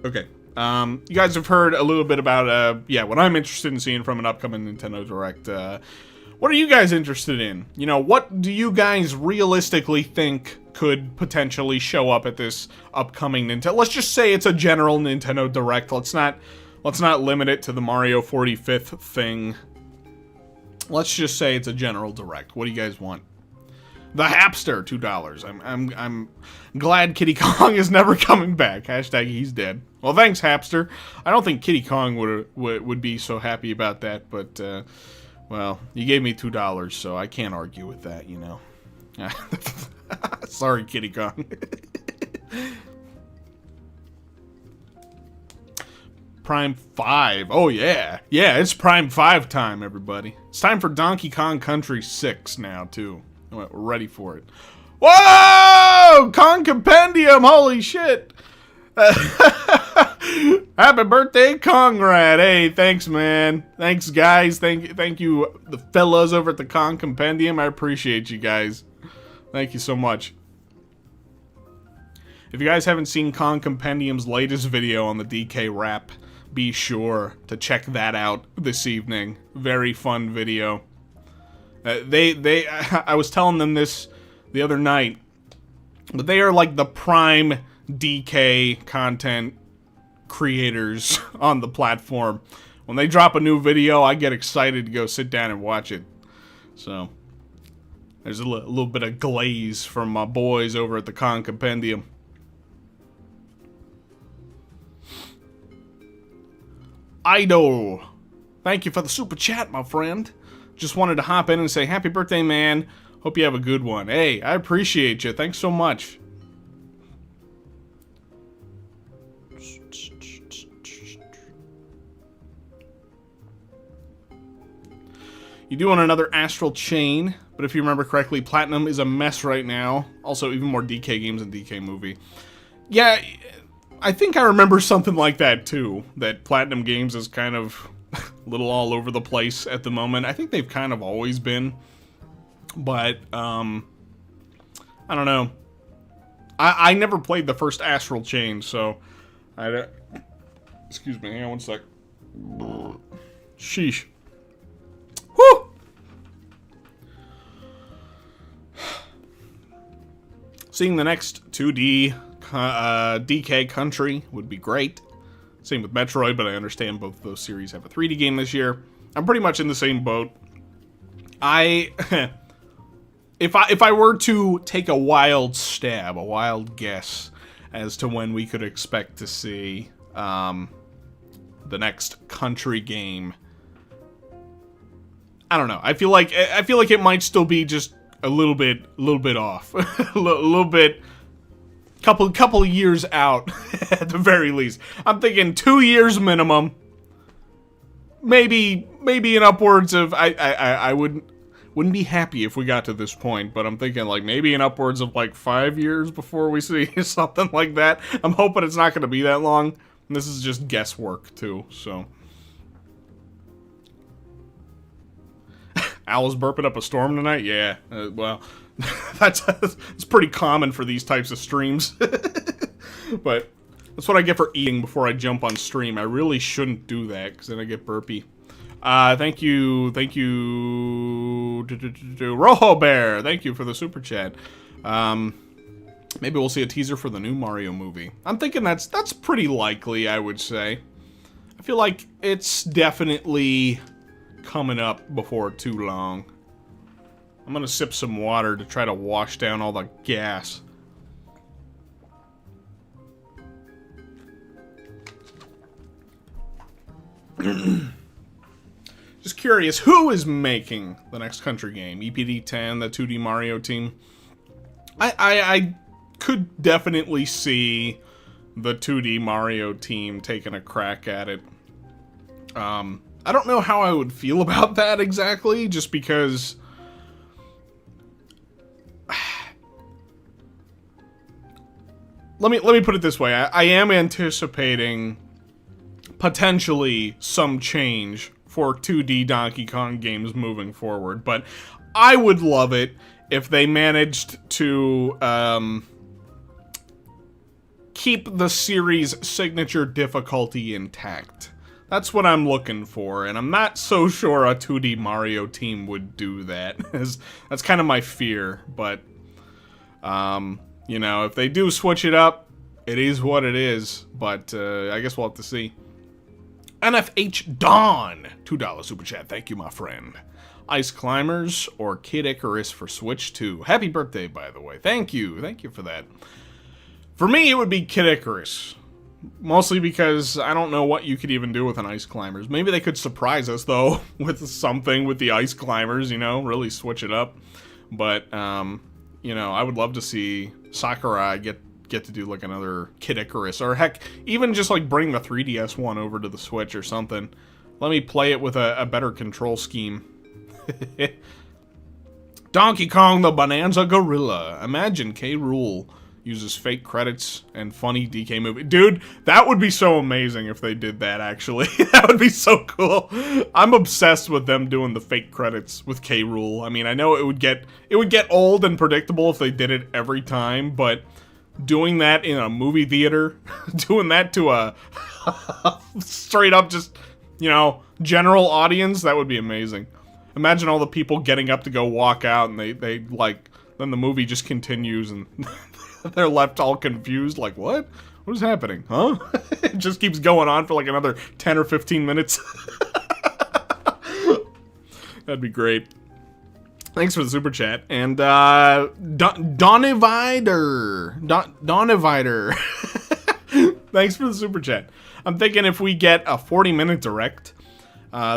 Okay. You guys have heard a little bit about, what I'm interested in seeing from an upcoming Nintendo Direct. What are you guys interested in? You know, what do you guys realistically think could potentially show up at this upcoming Nintendo? Let's just say it's a general Nintendo Direct. Let's not limit it to the Mario 45th thing. Let's just say it's a general Direct. What do you guys want? The Hapster, $2. I'm glad Kiddy Kong is never coming back. Hashtag he's dead. Well, thanks, Hapster. I don't think Kiddy Kong would be so happy about that, but well, you gave me $2, so I can't argue with that, you know. Sorry, Kiddy Kong. Prime 5. Oh, yeah. Yeah, it's Prime 5 time, everybody. It's time for Donkey Kong Country 6 now, too. We're ready for it. Whoa! Kong Compendium! Holy shit! Happy birthday, Kongrad! Hey, thanks, man. Thanks, guys. Thank you, the fellas over at the Kong Compendium. I appreciate you guys. Thank you so much. If you guys haven't seen Kong Compendium's latest video on the DK rap, be sure to check that out this evening. Very fun video. I was telling them this the other night, but they are like the prime DK content creators on the platform. When they drop a new video, I get excited to go sit down and watch it. So, there's a little bit of glaze from my boys over at the Kong Compendium. Idol, thank you for the super chat, my friend. Just wanted to hop in and say happy birthday, man. Hope you have a good one. Hey, I appreciate you. Thanks so much. You do want another Astral Chain, but if you remember correctly, Platinum is a mess right now. Also, even more DK games and DK movie. Yeah, I think I remember something like that too. That Platinum Games is kind of a little all over the place at the moment. I think they've kind of always been. But, I don't know. I never played the first Astral Chain, so... Excuse me, hang on one sec. Sheesh. Whew! Seeing the next 2D DK country would be great. Same with Metroid, but I understand both of those series have a 3D game this year. I'm pretty much in the same boat. If I were to take a wild stab, a wild guess as to when we could expect to see the next country game, I don't know. I feel like it might still be just a little bit off, a little bit, couple years out at the very least. I'm thinking 2 years minimum, maybe in upwards of I wouldn't be happy if we got to this point, but I'm thinking like maybe in upwards of like 5 years before we see something like that. I'm hoping it's not going to be that long. And this is just guesswork too, so. Owl's burping up a storm tonight? Yeah, well, that's pretty common for these types of streams. But that's what I get for eating before I jump on stream. I really shouldn't do that, because then I get burpy. Thank you, Rojo Bear, thank you for the super chat. Maybe we'll see a teaser for the new Mario movie. I'm thinking that's pretty likely, I would say. I feel like it's definitely coming up before too long. I'm gonna sip some water to try to wash down all the gas. Just curious, who is making the next country game? EPD10, the 2D Mario team? I could definitely see the 2D Mario team taking a crack at it. I don't know how I would feel about that exactly, just because... Let me put it this way. I am anticipating potentially some change for 2D Donkey Kong games moving forward, but I would love it if they managed to keep the series' signature difficulty intact. That's what I'm looking for, and I'm not so sure a 2D Mario team would do that. That's kind of my fear, but, you know, if they do switch it up, it is what it is, but I guess we'll have to see. NFH Dawn, $2 super chat, thank you, my friend. Ice Climbers or Kid Icarus for Switch 2. Happy birthday, by the way. Thank you for that. For me, it would be Kid Icarus. Mostly because I don't know what you could even do with an Ice Climbers. Maybe they could surprise us, though, with something with the Ice Climbers, you know, really switch it up. But, you know, I would love to see Sakurai get to do, like, another Kid Icarus. Or, heck, even just, like, bring the 3DS one over to the Switch or something. Let me play it with a better control scheme. Donkey Kong the Bonanza Gorilla. Imagine K. Rool uses fake credits and funny DK movie. Dude, that would be so amazing if they did that, actually. That would be so cool. I'm obsessed with them doing the fake credits with K. Rool. I mean, I know it would get old and predictable if they did it every time, but doing that in a movie theater, doing that to a straight up just, you know, general audience, that would be amazing. Imagine all the people getting up to go walk out and they like, then the movie just continues and they're left all confused, like, what? What is happening? Huh? It just keeps going on for like another 10 or 15 minutes. That'd be great. Thanks for the super chat. And, Donivider. Thanks for the super chat. I'm thinking if we get a 40-minute direct,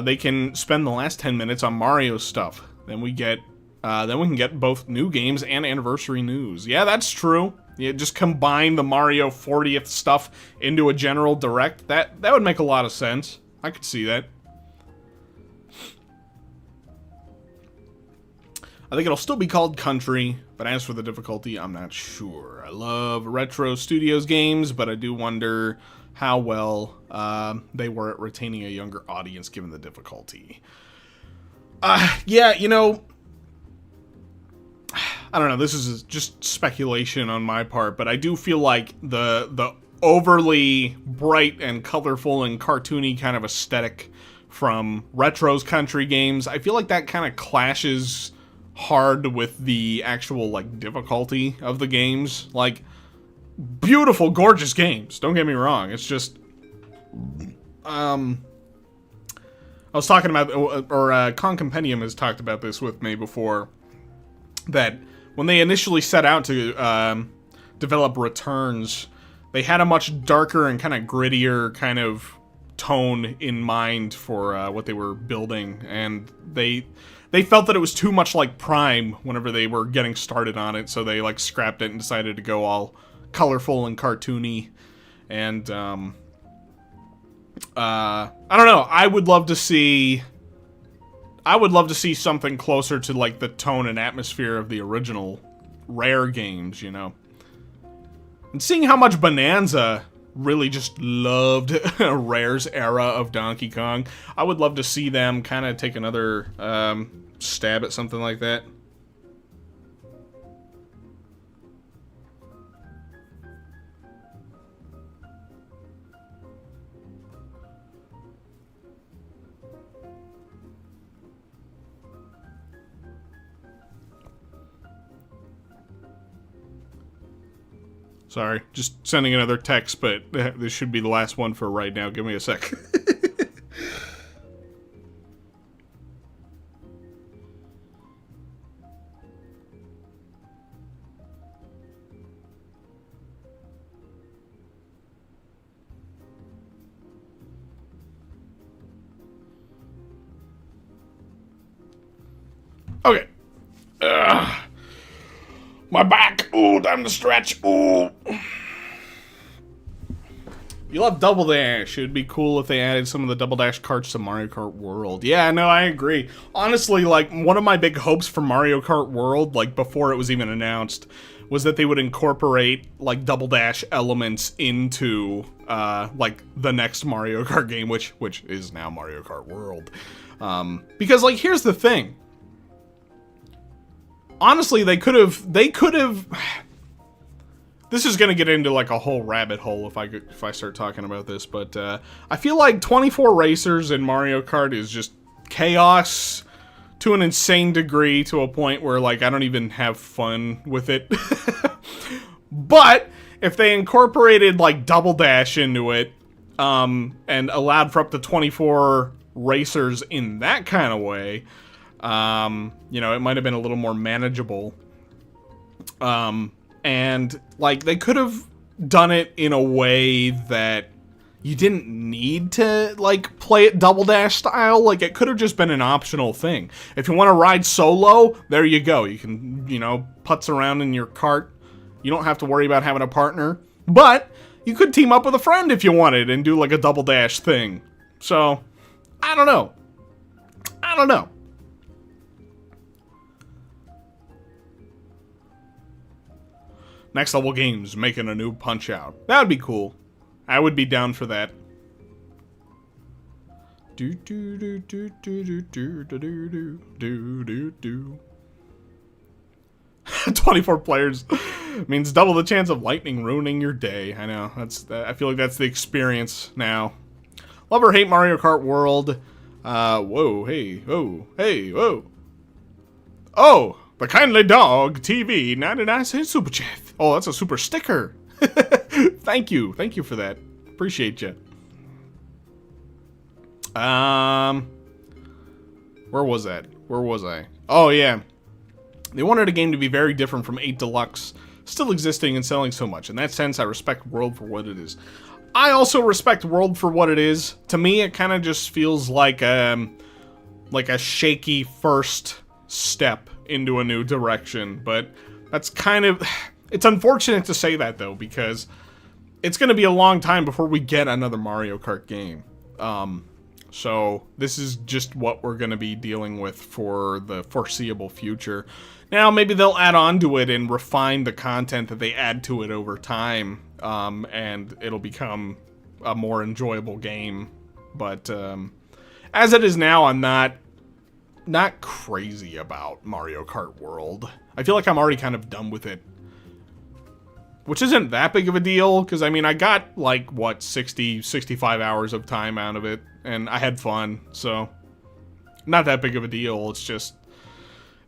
they can spend the last 10 minutes on Mario stuff. Then we can get both new games and anniversary news. Yeah, that's true. Yeah, just combine the Mario 40th stuff into a general direct. That would make a lot of sense. I could see that. I think it'll still be called Country, but as for the difficulty, I'm not sure. I love Retro Studios games, but I do wonder how well they were at retaining a younger audience given the difficulty. Yeah, you know, I don't know, this is just speculation on my part, but I do feel like the overly bright and colorful and cartoony kind of aesthetic from Retro's country games, I feel like that kind of clashes hard with the actual, like, difficulty of the games. Like, beautiful, gorgeous games, don't get me wrong, it's just, I was talking about, or Con Compendium has talked about this with me before, that when they initially set out to develop Returns, they had a much darker and kind of grittier kind of tone in mind for what they were building, and they felt that it was too much like Prime whenever they were getting started on it, so they like scrapped it and decided to go all colorful and cartoony. And I don't know, I would love to see something closer to like the tone and atmosphere of the original Rare games, you know. And seeing how much Bonanza really just loved Rare's era of Donkey Kong, I would love to see them kind of take another stab at something like that. Sorry, just sending another text, but this should be the last one for right now. Give me a sec. Okay. My back. Ooh, time to stretch. Ooh. You love Double Dash. It would be cool if they added some of the Double Dash carts to Mario Kart World. Yeah, no, I agree. Honestly, like, one of my big hopes for Mario Kart World, like, before it was even announced, was that they would incorporate, like, Double Dash elements into, like, the next Mario Kart game, which is now Mario Kart World. Because, like, here's the thing. Honestly, they could have, this is gonna get into like a whole rabbit hole if I start talking about this, but I feel like 24 racers in Mario Kart is just chaos to an insane degree, to a point where like I don't even have fun with it. But if they incorporated like Double Dash into it, and allowed for up to 24 racers in that kind of way, you know, it might have been a little more manageable. And, like, they could have done it in a way that you didn't need to, like, play it Double Dash style. Like, it could have just been an optional thing. If you want to ride solo, there you go. You can, you know, putz around in your cart. You don't have to worry about having a partner. But you could team up with a friend if you wanted and do, like, a Double Dash thing. So, I don't know. Next Level Games making a new Punch-Out. That would be cool. I would be down for that. 24 players means double the chance of lightning ruining your day. I know. I feel like that's the experience now. Love or hate Mario Kart World. Whoa, hey, whoa, hey, whoa. Oh, the Kindly Dog TV 99-cent super chat. Oh, that's a super sticker. Thank you for that. Appreciate you. Where was that? Where was I? Oh yeah, they wanted a game to be very different from 8 Deluxe, still existing and selling so much. In that sense, I respect World for what it is. I also respect World for what it is. To me, it kind of just feels like a shaky first step into a new direction, but that's kind of... It's unfortunate to say that, though, because it's going to be a long time before we get another Mario Kart game. So this is just what we're going to be dealing with for the foreseeable future. Now, maybe they'll add on to it and refine the content that they add to it over time, and it'll become a more enjoyable game. But as it is now, I'm not crazy about Mario Kart World. I feel like I'm already kind of done with it. Which isn't that big of a deal, because, I mean, I got, like, what, 60, 65 hours of time out of it, and I had fun, so not that big of a deal. It's just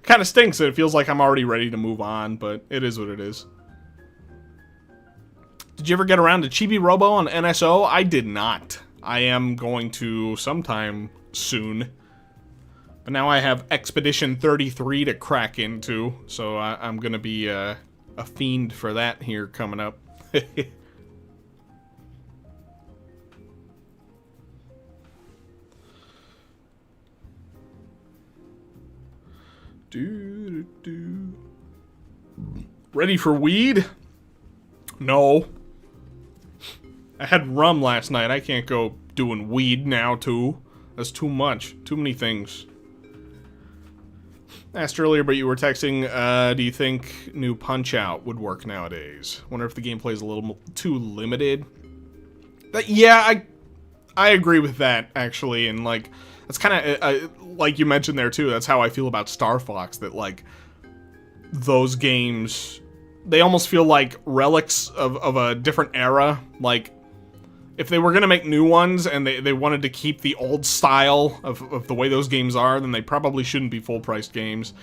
kind of stinks that it feels like I'm already ready to move on, but it is what it is. Did you ever get around to Chibi Robo on NSO? I did not. I am going to sometime soon. But now I have Expedition 33 to crack into, so I'm going to be a fiend for that here coming up. Ready for weed? No. I had rum last night. I can't go doing weed now, too. That's too much. Too many things. Asked earlier, but you were texting, do you think new Punch-Out would work nowadays? Wonder if the gameplay is a little too limited. Yeah, I agree with that, actually, and, like, that's kind of, like you mentioned there, too, that's how I feel about Star Fox, that, like, those games, they almost feel like relics of a different era. Like, if they were going to make new ones and they wanted to keep the old style of the way those games are, then they probably shouldn't be full-priced games.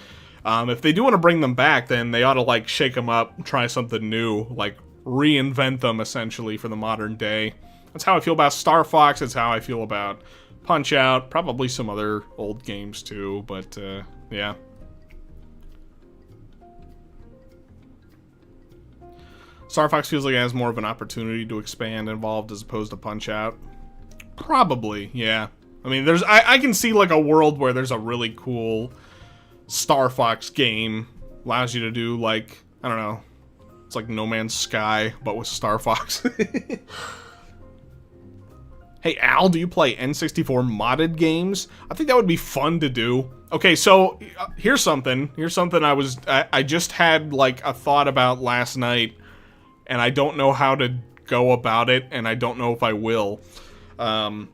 If they do want to bring them back, then they ought to, like, shake them up, try something new, like, reinvent them, essentially, for the modern day. That's how I feel about Star Fox, that's how I feel about Punch-Out, probably some other old games, too, but, yeah. Star Fox feels like it has more of an opportunity to expand involved as opposed to Punch-Out. Probably, yeah. I mean, I can see, like, a world where there's a really cool Star Fox game. Allows you to do, like, I don't know. It's like No Man's Sky, but with Star Fox. Hey, Al, do you play N64 modded games? I think that would be fun to do. Okay, so, here's something. Here's something I just had, like, a thought about last night. And I don't know how to go about it, and I don't know if I will. But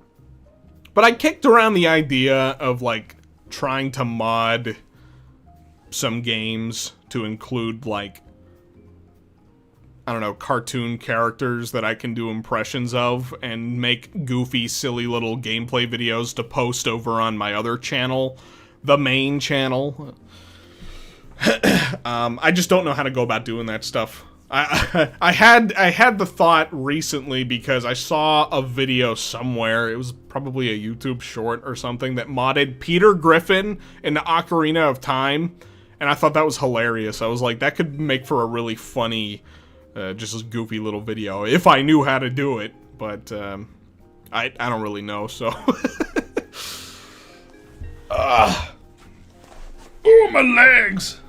I kicked around the idea of, like, trying to mod some games to include, like, I don't know, cartoon characters that I can do impressions of, and make goofy, silly little gameplay videos to post over on my other channel, the main channel. I just don't know how to go about doing that stuff. I had the thought recently because I saw a video somewhere, it was probably a YouTube short or something, that modded Peter Griffin into Ocarina of Time, and I thought that was hilarious. I was like, that could make for a really funny, just a goofy little video, if I knew how to do it, but I don't really know, so... Oh, my legs!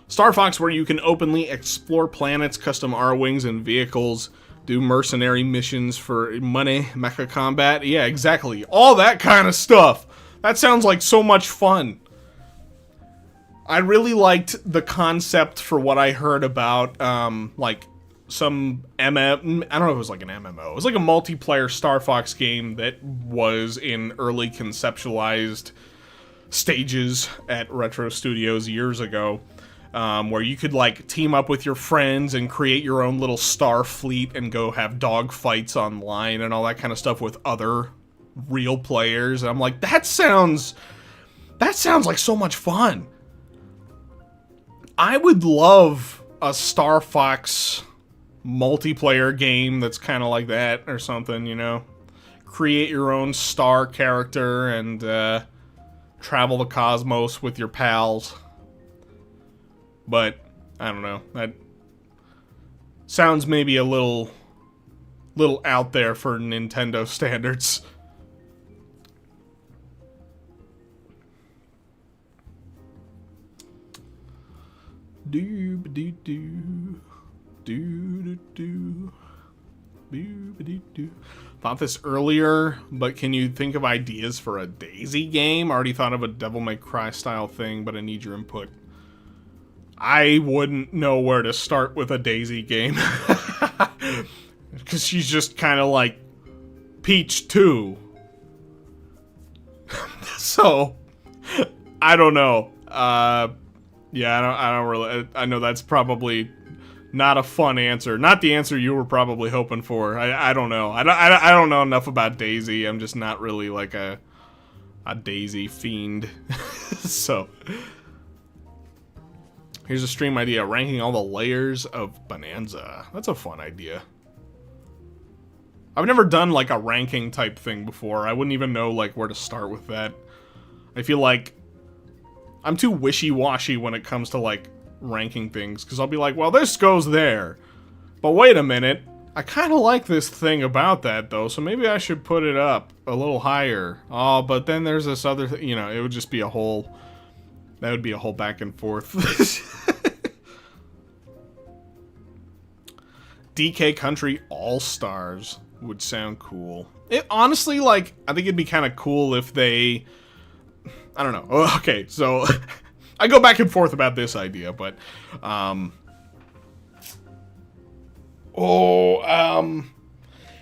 Star Fox, where you can openly explore planets, custom R-Wings and vehicles, do mercenary missions for money, mecha combat. Yeah, exactly. All that kind of stuff. That sounds like so much fun. I really liked the concept for what I heard about, like, some I don't know if it was like an MMO. It was like a multiplayer Star Fox game that was in early conceptualized stages at Retro Studios years ago. Where you could, like, team up with your friends and create your own little star fleet and go have dog fights online and all that kind of stuff with other real players. And I'm like, that sounds like so much fun. I would love a Star Fox multiplayer game that's kind of like that or something, you know? Create your own star character and travel the cosmos with your pals. But, I don't know, that sounds maybe a little out there for Nintendo standards. Thought this earlier, but can you think of ideas for a Daisy game? Already thought of a Devil May Cry style thing, but I need your input. I wouldn't know where to start with a Daisy game. Because she's just kind of like Peach too. So, I don't know. Yeah, I don't really. I know that's probably not a fun answer. Not the answer you were probably hoping for. I don't know. I don't know enough about Daisy. I'm just not really like a Daisy fiend. So, here's a stream idea: ranking all the layers of Bonanza. That's a fun idea. I've never done like a ranking type thing before. I wouldn't even know like where to start with that. I feel like I'm too wishy-washy when it comes to like ranking things, because I'll be like, well, this goes there. But wait a minute, I kind of like this thing about that though, so maybe I should put it up a little higher. Oh, but then there's this other thing, you know, it would just be a whole, that would be a whole back and forth. DK Country All-Stars would sound cool. It honestly, like, I think it'd be kind of cool if they, I don't know. Okay, so I go back and forth about this idea, but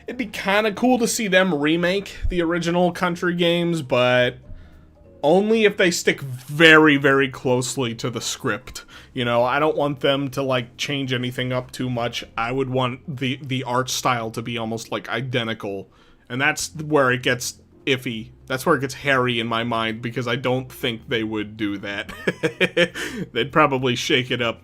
it'd be kind of cool to see them remake the original country games, but only if they stick very, very closely to the script. You know, I don't want them to, like, change anything up too much. I would want the art style to be almost, like, identical. And that's where it gets iffy. That's where it gets hairy in my mind, because I don't think they would do that. They'd probably shake it up.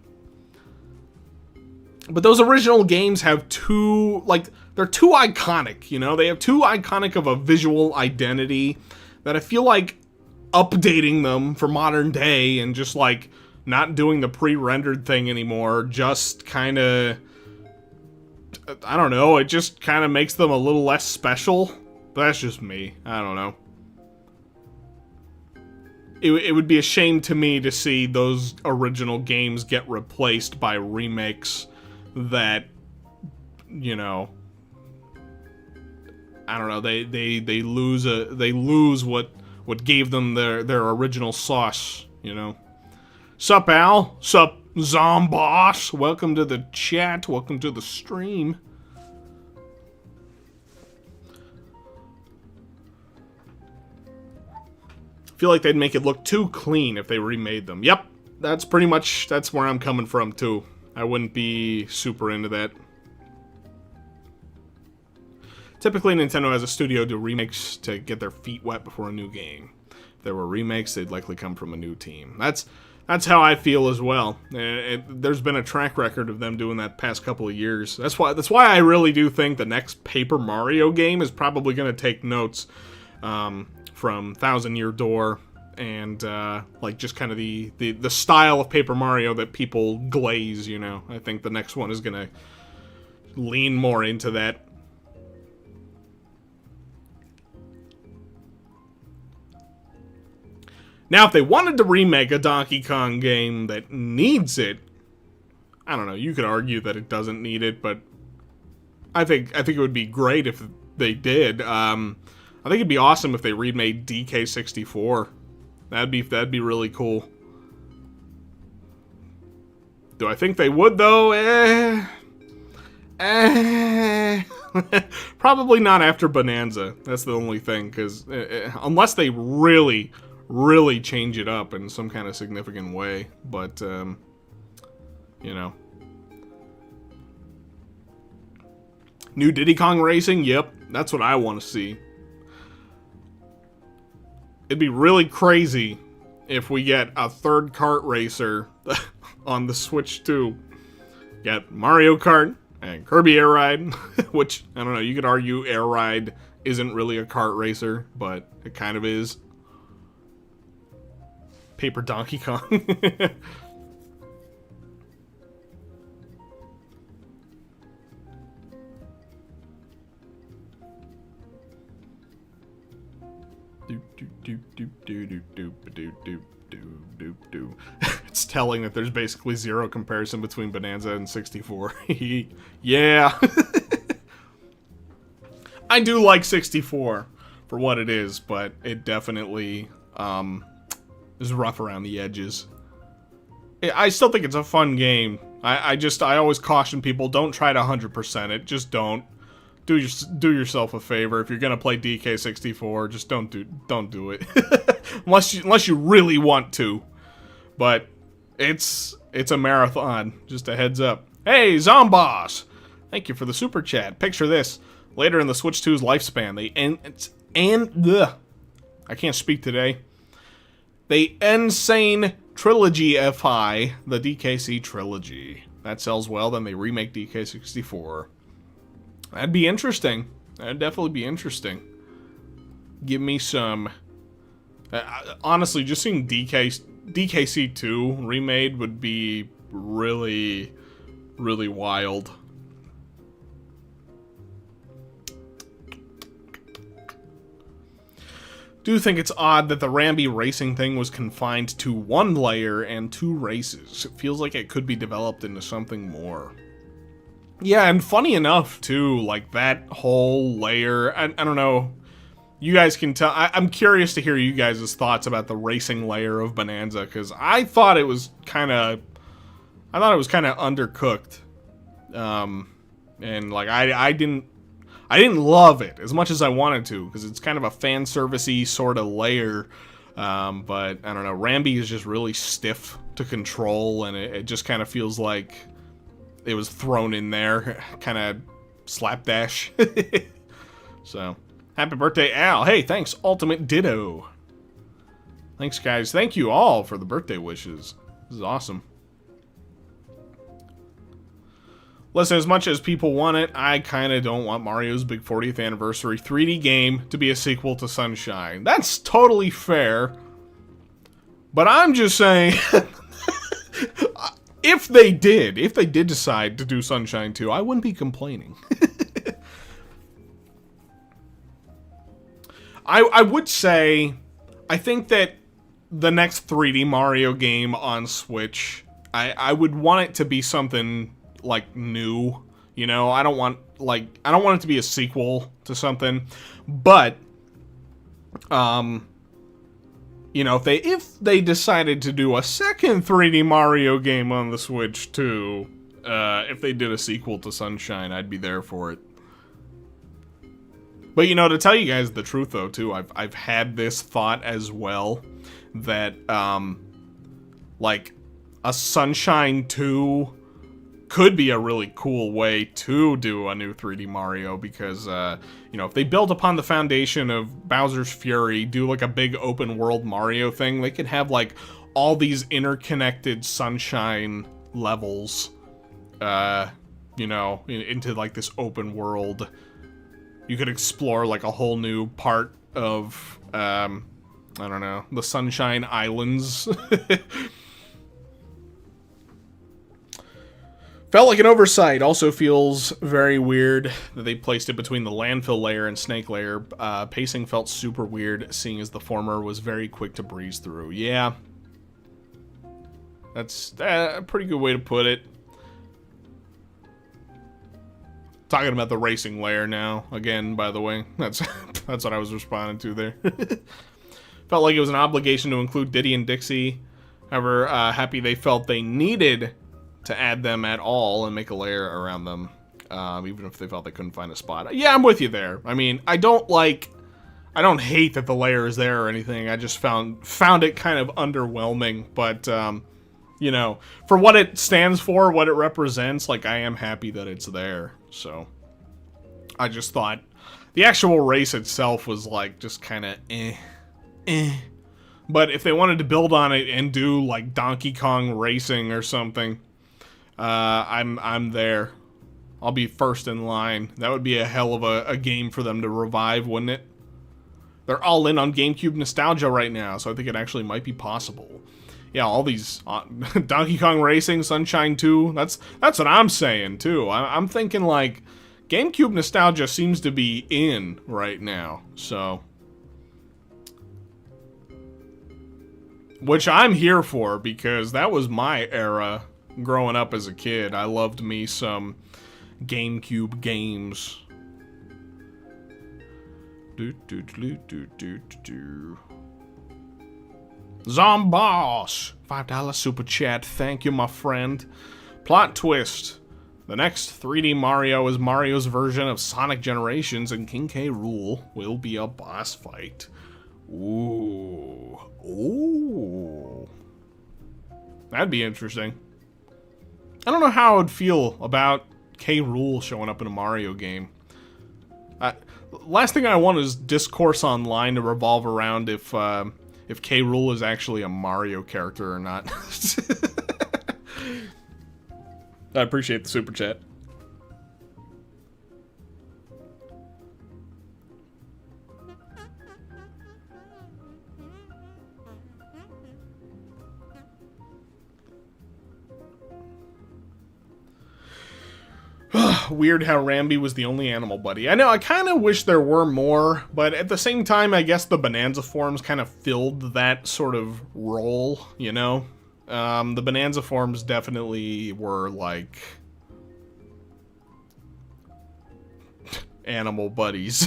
But those original games have too, like, they're too iconic, you know? They have too iconic of a visual identity that I feel like updating them for modern day and just, like, not doing the pre-rendered thing anymore just kind of, I don't know, it just kind of makes them a little less special. But that's just me. I don't know. It would be a shame to me to see those original games get replaced by remakes that, you know, I don't know, they lose what gave them their original sauce, you know. Sup, Al? Sup, Zomboss? Welcome to the chat. Welcome to the stream. Feel like they'd make it look too clean if they remade them. Yep, that's pretty much, that's where I'm coming from, too. I wouldn't be super into that. Typically, Nintendo has a studio do remakes to get their feet wet before a new game. If there were remakes, they'd likely come from a new team. That's how I feel as well. There's been a track record of them doing that past couple of years. That's why I really do think the next Paper Mario game is probably going to take notes from Thousand Year Door and like just kind of the style of Paper Mario that people glaze. You know, I think the next one is going to lean more into that. Now, if they wanted to remake a Donkey Kong game that needs it, I don't know, you could argue that it doesn't need it, but I think it would be great if they did. I think it'd be awesome if they remade DK64. That'd be really cool. Do I think they would, though? Probably not after Bonanza. That's the only thing, because unless they really change it up in some kind of significant way, but, you know. New Diddy Kong Racing? Yep, that's what I want to see. It'd be really crazy if we get a third kart racer on the Switch 2. Get Mario Kart and Kirby Air Ride, which, I don't know, you could argue Air Ride isn't really a kart racer, but it kind of is. Paper Donkey Kong. It's telling that there's basically zero comparison between Bonanza and 64. Yeah. I do like 64 for what it is, but it definitely is rough around the edges. I still think it's a fun game, I always caution people, don't try to 100% it. Just don't. Do yourself a favor. If you're gonna play DK64, just don't do it. unless you really want to. But it's a marathon. Just a heads up. Hey, Zomboss! Thank you for the super chat. Picture this. Later in the Switch 2's lifespan, I can't speak today. The Insane Trilogy FI, the DKC Trilogy. That sells well, then they remake DK64. That'd be interesting. That'd definitely be interesting. Give me some... honestly, just seeing DKC2 remade would be really, really wild. Do think it's odd that the Rambi racing thing was confined to one layer and 2 races. It feels like it could be developed into something more. Yeah, and funny enough, too, like, that whole layer, I don't know, you guys can tell, I'm curious to hear you guys' thoughts about the racing layer of Bonanza, because I thought it was kind of undercooked, and, like, I didn't love it as much as I wanted to, because it's kind of a fan servicey sort of layer, but, I don't know, Rambi is just really stiff to control, and it just kind of feels like it was thrown in there, kind of slapdash. So, happy birthday, Al. Hey, thanks, Ultimate Ditto. Thanks, guys. Thank you all for the birthday wishes. This is awesome. Listen, as much as people want it, I kind of don't want Mario's Big 40th Anniversary 3D game to be a sequel to Sunshine. That's totally fair. But I'm just saying... If they did decide to do Sunshine 2, I wouldn't be complaining. I would say, I think that the next 3D Mario game on Switch, I would want it to be something, like, new. You know, I don't want it to be a sequel to something. But, you know, if they decided to do a second 3D Mario game on the Switch too, if they did a sequel to Sunshine, I'd be there for it. But, you know, to tell you guys the truth though too, I've had this thought as well, that, like, a Sunshine 2 could be a really cool way to do a new 3D Mario, because, you know, if they build upon the foundation of Bowser's Fury, do like a big open world Mario thing, they could have like all these interconnected Sunshine levels, you know, into like this open world. You could explore like a whole new part of, I don't know, the Sunshine Islands. Felt like an oversight. Also feels very weird that they placed it between the landfill layer and snake layer. Pacing felt super weird, seeing as the former was very quick to breeze through. Yeah. That's a pretty good way to put it. Talking about the racing layer now, again, by the way. That's what I was responding to there. Felt like it was an obligation to include Diddy and Dixie. However, happy they felt they needed to add them at all and make a layer around them, even if they felt they couldn't find a spot. Yeah, I'm with you there. I mean, I don't hate that the layer is there or anything. I just found it kind of underwhelming, but, you know, for what it stands for, what it represents, like, I am happy that it's there, so. I just thought the actual race itself was, like, just kind of But if they wanted to build on it and do, like, Donkey Kong Racing or something, I'm there. I'll be first in line. That would be a hell of a game for them to revive, wouldn't it? They're all in on GameCube nostalgia right now, so I think it actually might be possible. Yeah, all these Donkey Kong Racing, Sunshine 2, that's what I'm saying, too. I'm thinking, like, GameCube nostalgia seems to be in right now, so. Which I'm here for, because that was my era. Growing up as a kid, I loved me some GameCube games. Zomboss! $5 super chat. Thank you, my friend. Plot twist. The next 3D Mario is Mario's version of Sonic Generations, and King K. Rool will be a boss fight. Ooh. Ooh. That'd be interesting. I don't know how I would feel about K. Rool showing up in a Mario game. Last thing I want is discourse online to revolve around if K. Rool is actually a Mario character or not. I appreciate the super chat. Weird how Rambi was the only animal buddy. I know, I kind of wish there were more, but at the same time, I guess the Bonanza forms kind of filled that sort of role, you know? The Bonanza forms definitely were, like, animal buddies.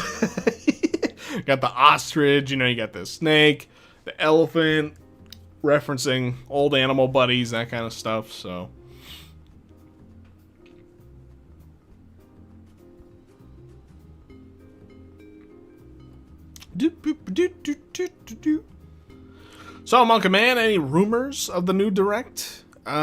Got the ostrich, you know, you got the snake, the elephant, referencing old animal buddies, that kind of stuff, so... So, Monkey Man, any rumors of the new Direct? There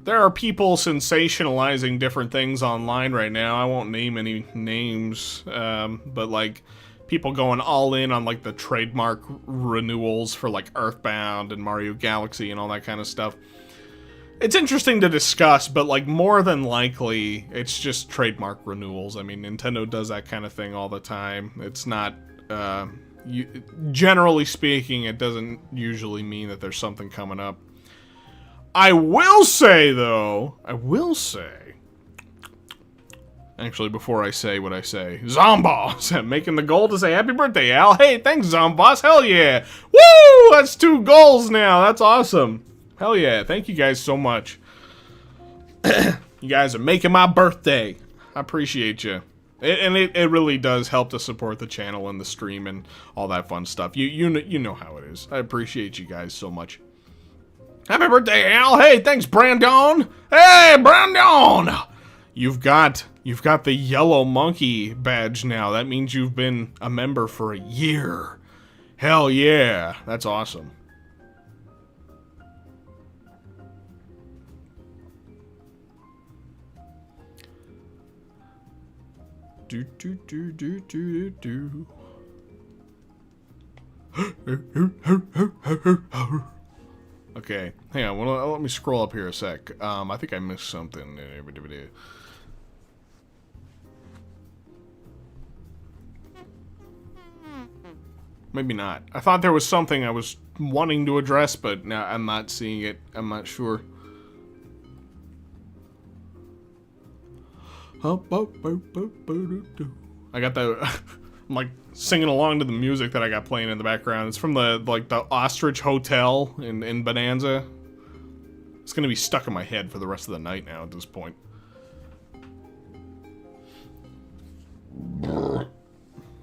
are people sensationalizing different things online right now. I won't name any names, but like people going all in on like the trademark renewals for like Earthbound and Mario Galaxy and all that kind of stuff. It's interesting to discuss, but like more than likely, it's just trademark renewals. I mean, Nintendo does that kind of thing all the time. It's not, generally speaking, it doesn't usually mean that there's something coming up. I will say, though, actually, before I say what I say, Zomboss making the goal to say happy birthday, Al. Hey, thanks, Zomboss. Hell yeah. Woo! That's 2 goals now. That's awesome. Hell yeah, thank you guys so much. You guys are making my birthday. I appreciate you. It really does help to support the channel and the stream and all that fun stuff. You know how it is. I appreciate you guys so much. Happy birthday, Al. Hey, thanks, Brandon. Hey, Brandon. You've got the yellow monkey badge now. That means you've been a member for a year. Hell yeah. That's awesome. Do do do do do do. Okay, hang on. Well, let me scroll up here a sec. I think I missed something. Maybe not. I thought there was something I was wanting to address, but now I'm not seeing it. I'm not sure. I got the I'm like singing along to the music that I got playing in the background. It's from the Ostrich Hotel in Bonanza. It's gonna be stuck in my head for the rest of the night now at this point.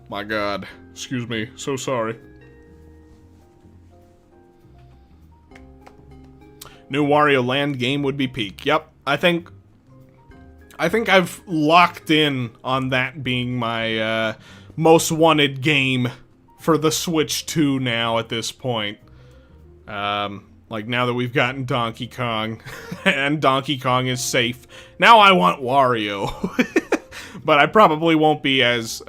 My God, excuse me, so sorry. New Wario Land game would be peak. Yep, I think I've locked in on that being my most wanted game for the Switch 2 now at this point. Like now that we've gotten Donkey Kong and Donkey Kong is safe, now I want Wario. But I probably won't be as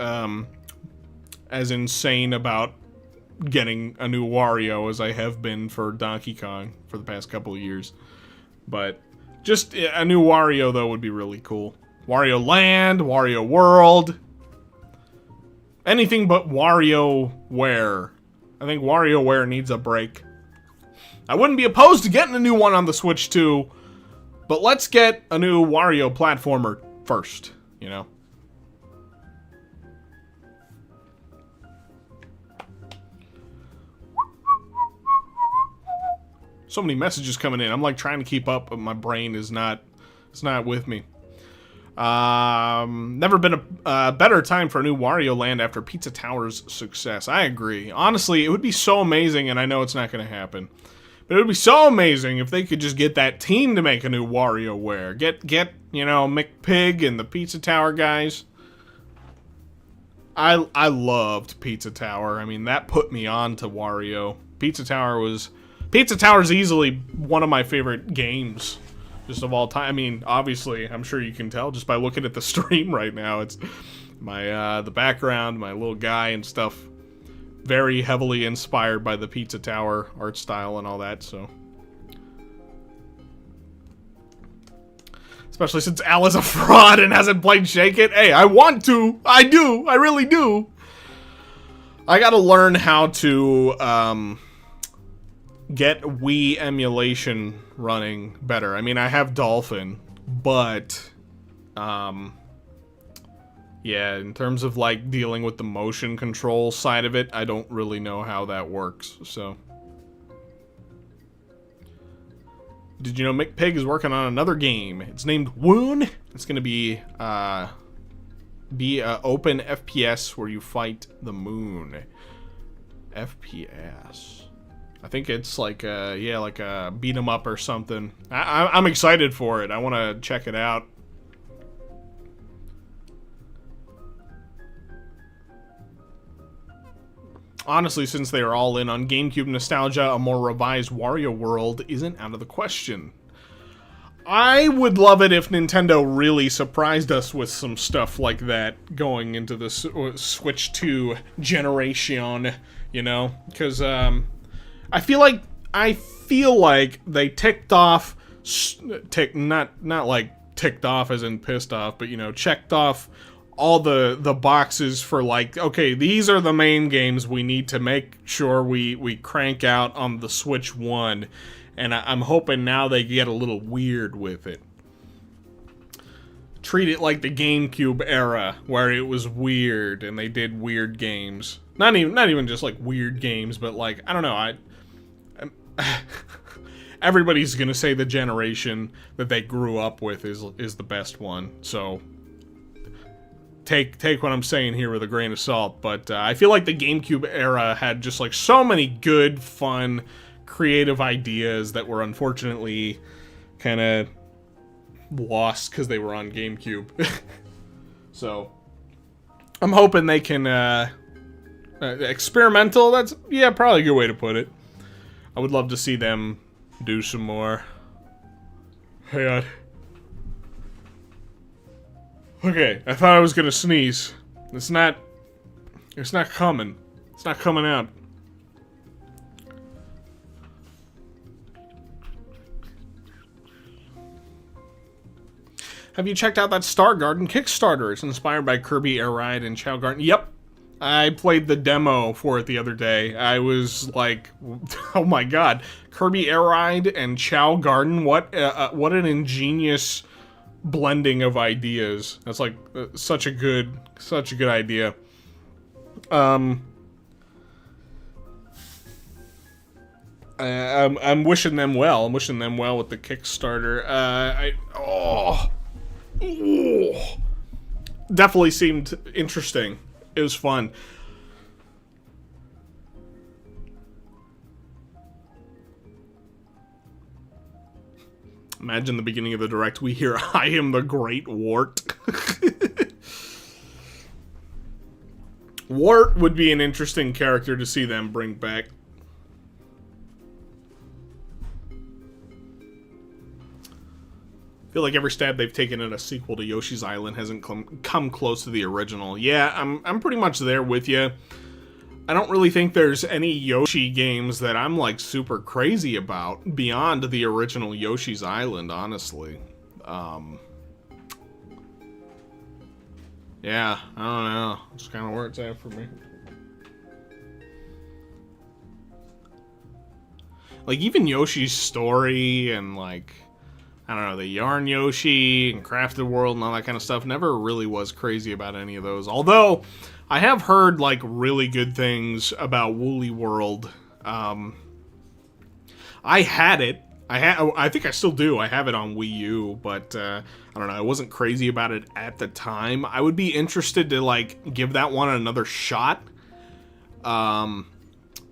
insane about getting a new Wario as I have been for Donkey Kong for the past couple of years. But just a new Wario, though, would be really cool. Wario Land, Wario World. Anything but WarioWare. I think WarioWare needs a break. I wouldn't be opposed to getting a new one on the Switch 2, but let's get a new Wario platformer first, you know? So many messages coming in. I'm like trying to keep up, but my brain is not, it's not with me. Never been a better time for a new Wario Land after Pizza Tower's success. I agree. Honestly, it would be so amazing, and I know it's not going to happen. But it would be so amazing if they could just get that team to make a new WarioWare. Get you know, McPig and the Pizza Tower guys. I loved Pizza Tower. I mean, that put me on to Wario. Pizza Tower's easily one of my favorite games just of all time. I mean, obviously, I'm sure you can tell just by looking at the stream right now. It's my the background, my little guy and stuff, very heavily inspired by the Pizza Tower art style and all that, so. Especially since Al is a fraud and hasn't played Shake It. Hey, I want to. I do. I really do. I gotta learn how to get Wii emulation running better. I mean, I have Dolphin, but yeah, in terms of like dealing with the motion control side of it, I don't really know how that works, so. Did you know McPig is working on another game? It's named Woon. It's gonna be a open FPS where you fight the moon. FPS. I think it's like yeah, like a beat 'em up or something. I'm excited for it. I want to check it out. Honestly, since they are all in on GameCube nostalgia, a more revised Wario World isn't out of the question. I would love it if Nintendo really surprised us with some stuff like that going into the Switch 2 generation, you know? Because I feel like they ticked off, not like ticked off as in pissed off, but, you know, checked off all the boxes for like, okay, these are the main games we need to make sure we crank out on the Switch 1, and I'm hoping now they get a little weird with it. Treat it like the GameCube era, where it was weird and they did weird games. Not even just like weird games, but like, I don't know, everybody's gonna say the generation that they grew up with is the best one, so take what I'm saying here with a grain of salt, but I feel like the GameCube era had just like so many good, fun, creative ideas that were unfortunately kind of lost because they were on GameCube. So I'm hoping they can experimental. That's, yeah, probably a good way to put it. I would love to see them do some more. Hang on. Okay, I thought I was gonna sneeze. It's not coming. It's not coming out. Have you checked out that Star Garden Kickstarter? It's inspired by Kirby Air Ride and Chao Garden. Yep. I played the demo for it the other day. I was like, oh my god. Kirby Air Ride and Chao Garden? What an ingenious blending of ideas. That's like such a good idea. I'm wishing them well. I'm wishing them well with the Kickstarter. Definitely seemed interesting. It was fun. Imagine the beginning of the direct, we hear, "I am the Great Wart." Wart would be an interesting character to see them bring back. I feel like every stab they've taken at a sequel to Yoshi's Island hasn't come close to the original. Yeah, I'm pretty much there with you. I don't really think there's any Yoshi games that I'm like super crazy about beyond the original Yoshi's Island, honestly. Yeah, I don't know. It's kind of where it's at for me. Like, even Yoshi's Story and, like, I don't know, the Yarn Yoshi and Crafted World and all that kind of stuff, never really was crazy about any of those. Although, I have heard, like, really good things about Woolly World. I had it. I think I still do. I have it on Wii U, but, I don't know, I wasn't crazy about it at the time. I would be interested to, like, give that one another shot.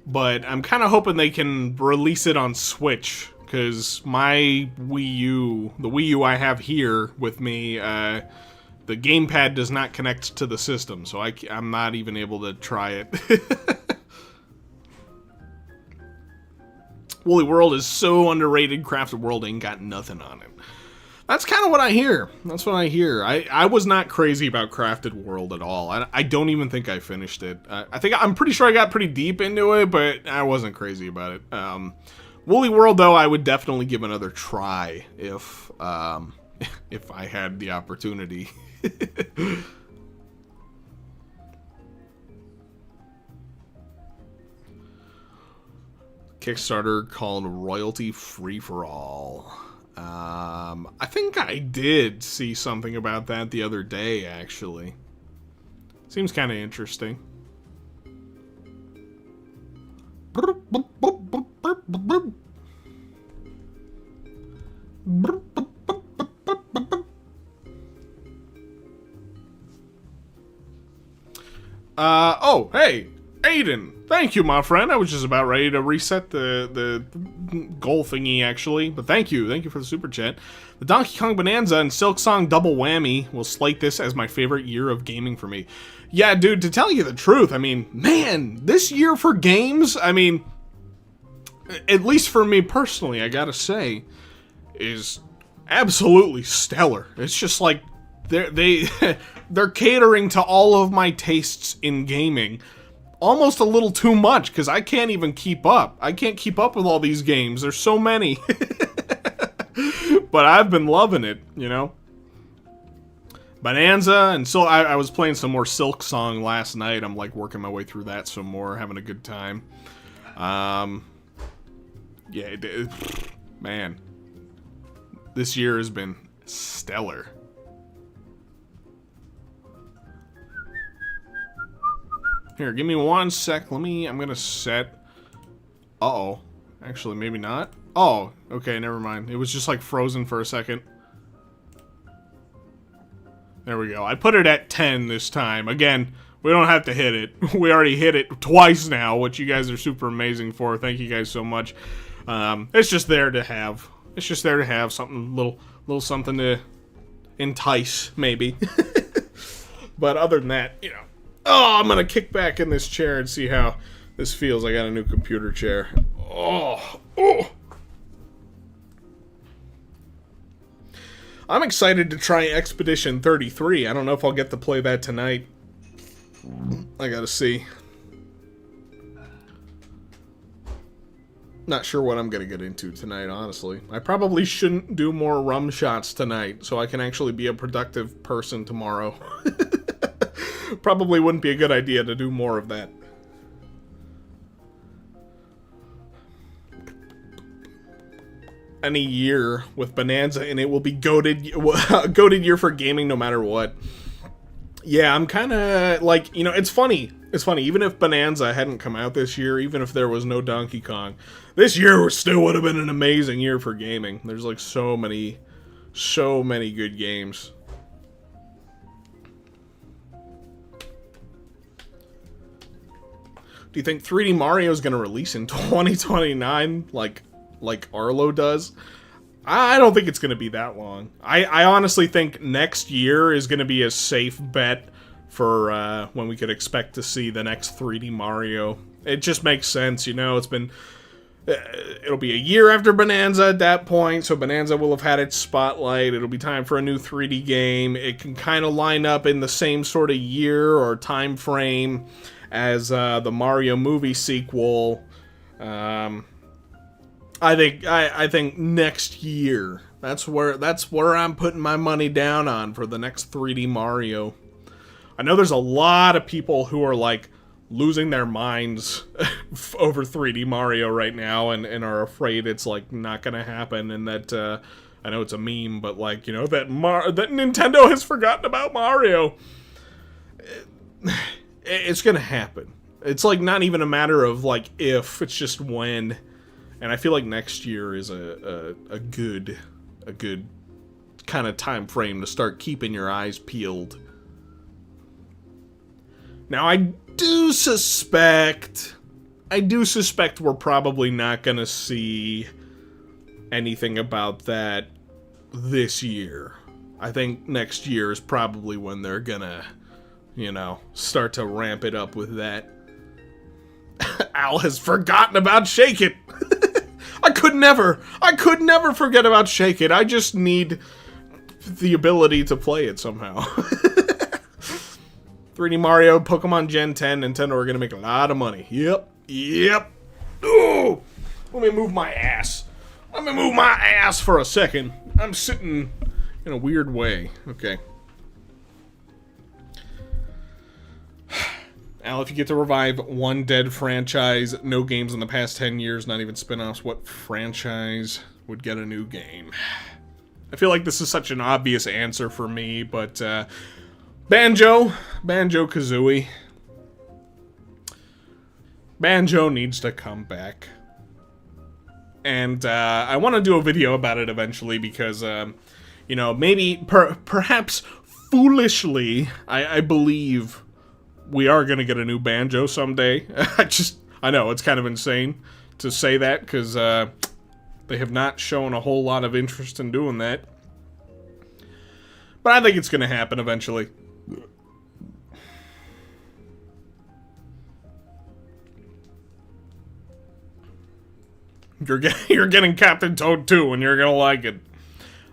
but I'm kind of hoping they can release it on Switch, because my Wii U, the Wii U I have here with me, the gamepad does not connect to the system, so I'm not even able to try it. Woolly World is so underrated, Crafted World ain't got nothing on it. That's kind of what I hear. That's what I hear. I was not crazy about Crafted World at all. I don't even think I finished it. I'm pretty sure I got pretty deep into it, but I wasn't crazy about it. Woolly World, though, I would definitely give another try if I had the opportunity. Kickstarter called Royalty Free for All. I think I did see something about that the other day, actually. Seems kind of interesting. Oh, hey, Aiden. Thank you, my friend. I was just about ready to reset the goal thingy, actually. But thank you. Thank you for the super chat. The Donkey Kong Bonanza and Silk Song Double Whammy will slate this as my favorite year of gaming for me. Yeah, dude, to tell you the truth, I mean, man, this year for games, I mean, at least for me personally, I gotta say, is absolutely stellar. It's just like, they're catering to all of my tastes in gaming. Almost a little too much, because I can't even keep up. I can't keep up with all these games. There's so many. But I've been loving it, you know? Bonanza, and so I was playing some more Silk Song last night. I'm, like, working my way through that some more, having a good time. Yeah, man. This year has been stellar. Here, give me 1 sec. I'm gonna set... Uh-oh. Actually, maybe not. Oh, okay, never mind. It was just, like, frozen for a second. There we go. I put it at 10 this time. Again, we don't have to hit it. We already hit it twice now, which you guys are super amazing for. Thank you guys so much. It's just there to have. It's just there to have something, little something to entice, maybe. But other than that, you know. Oh, I'm gonna kick back in this chair and see how this feels. I got a new computer chair. Oh. I'm excited to try Expedition 33. I don't know if I'll get to play that tonight. I gotta see. Not sure what I'm gonna get into tonight, honestly. I probably shouldn't do more rum shots tonight, so I can actually be a productive person tomorrow. Probably wouldn't be a good idea to do more of that. Any year with Bonanza, and it will be goated year for gaming no matter what. Yeah, I'm kind of like, you know, it's funny. It's funny, even if Bonanza hadn't come out this year, even if there was no Donkey Kong, this year still would have been an amazing year for gaming. There's like so many good games. Do you think 3D Mario is going to release in 2029 like Arlo does? I don't think it's going to be that long. I honestly think next year is going to be a safe bet for when we could expect to see the next 3D Mario. It just makes sense, you know. It's been... it'll be a year after Bonanza at that point, so Bonanza will have had its spotlight. It'll be time for a new 3D game. It can kind of line up in the same sort of year or time frame as the Mario movie sequel. I think next year. That's where I'm putting my money down on for the next 3D Mario. I know there's a lot of people who are like losing their minds over 3D Mario right now and are afraid it's like not gonna happen, and that I know it's a meme, but like, you know, that Nintendo has forgotten about Mario. It's gonna happen. It's like not even a matter of like if, it's just when. And I feel like next year is a good kind of time frame to start keeping your eyes peeled. Now I do suspect I do suspect we're probably not gonna see anything about that this year. I think next year is probably when they're gonna, you know, start to ramp it up with that. Al has forgotten about Shake It! I could never forget about Shake It. I just need the ability to play it somehow. 3D Mario, Pokemon Gen 10, Nintendo are gonna make a lot of money. Yep. Ooh! Let me move my ass. Let me move my ass for a second. I'm sitting in a weird way. Okay. Al, if you get to revive one dead franchise, no games in the past 10 years, not even spin-offs, what franchise would get a new game? I feel like this is such an obvious answer for me, but Banjo-Kazooie. Banjo needs to come back. And I want to do a video about it eventually because, you know, maybe, perhaps foolishly, I believe we are going to get a new Banjo someday. I know, it's kind of insane to say that because they have not shown a whole lot of interest in doing that. But I think it's going to happen eventually. You're getting Captain Toad too, and you're gonna like it.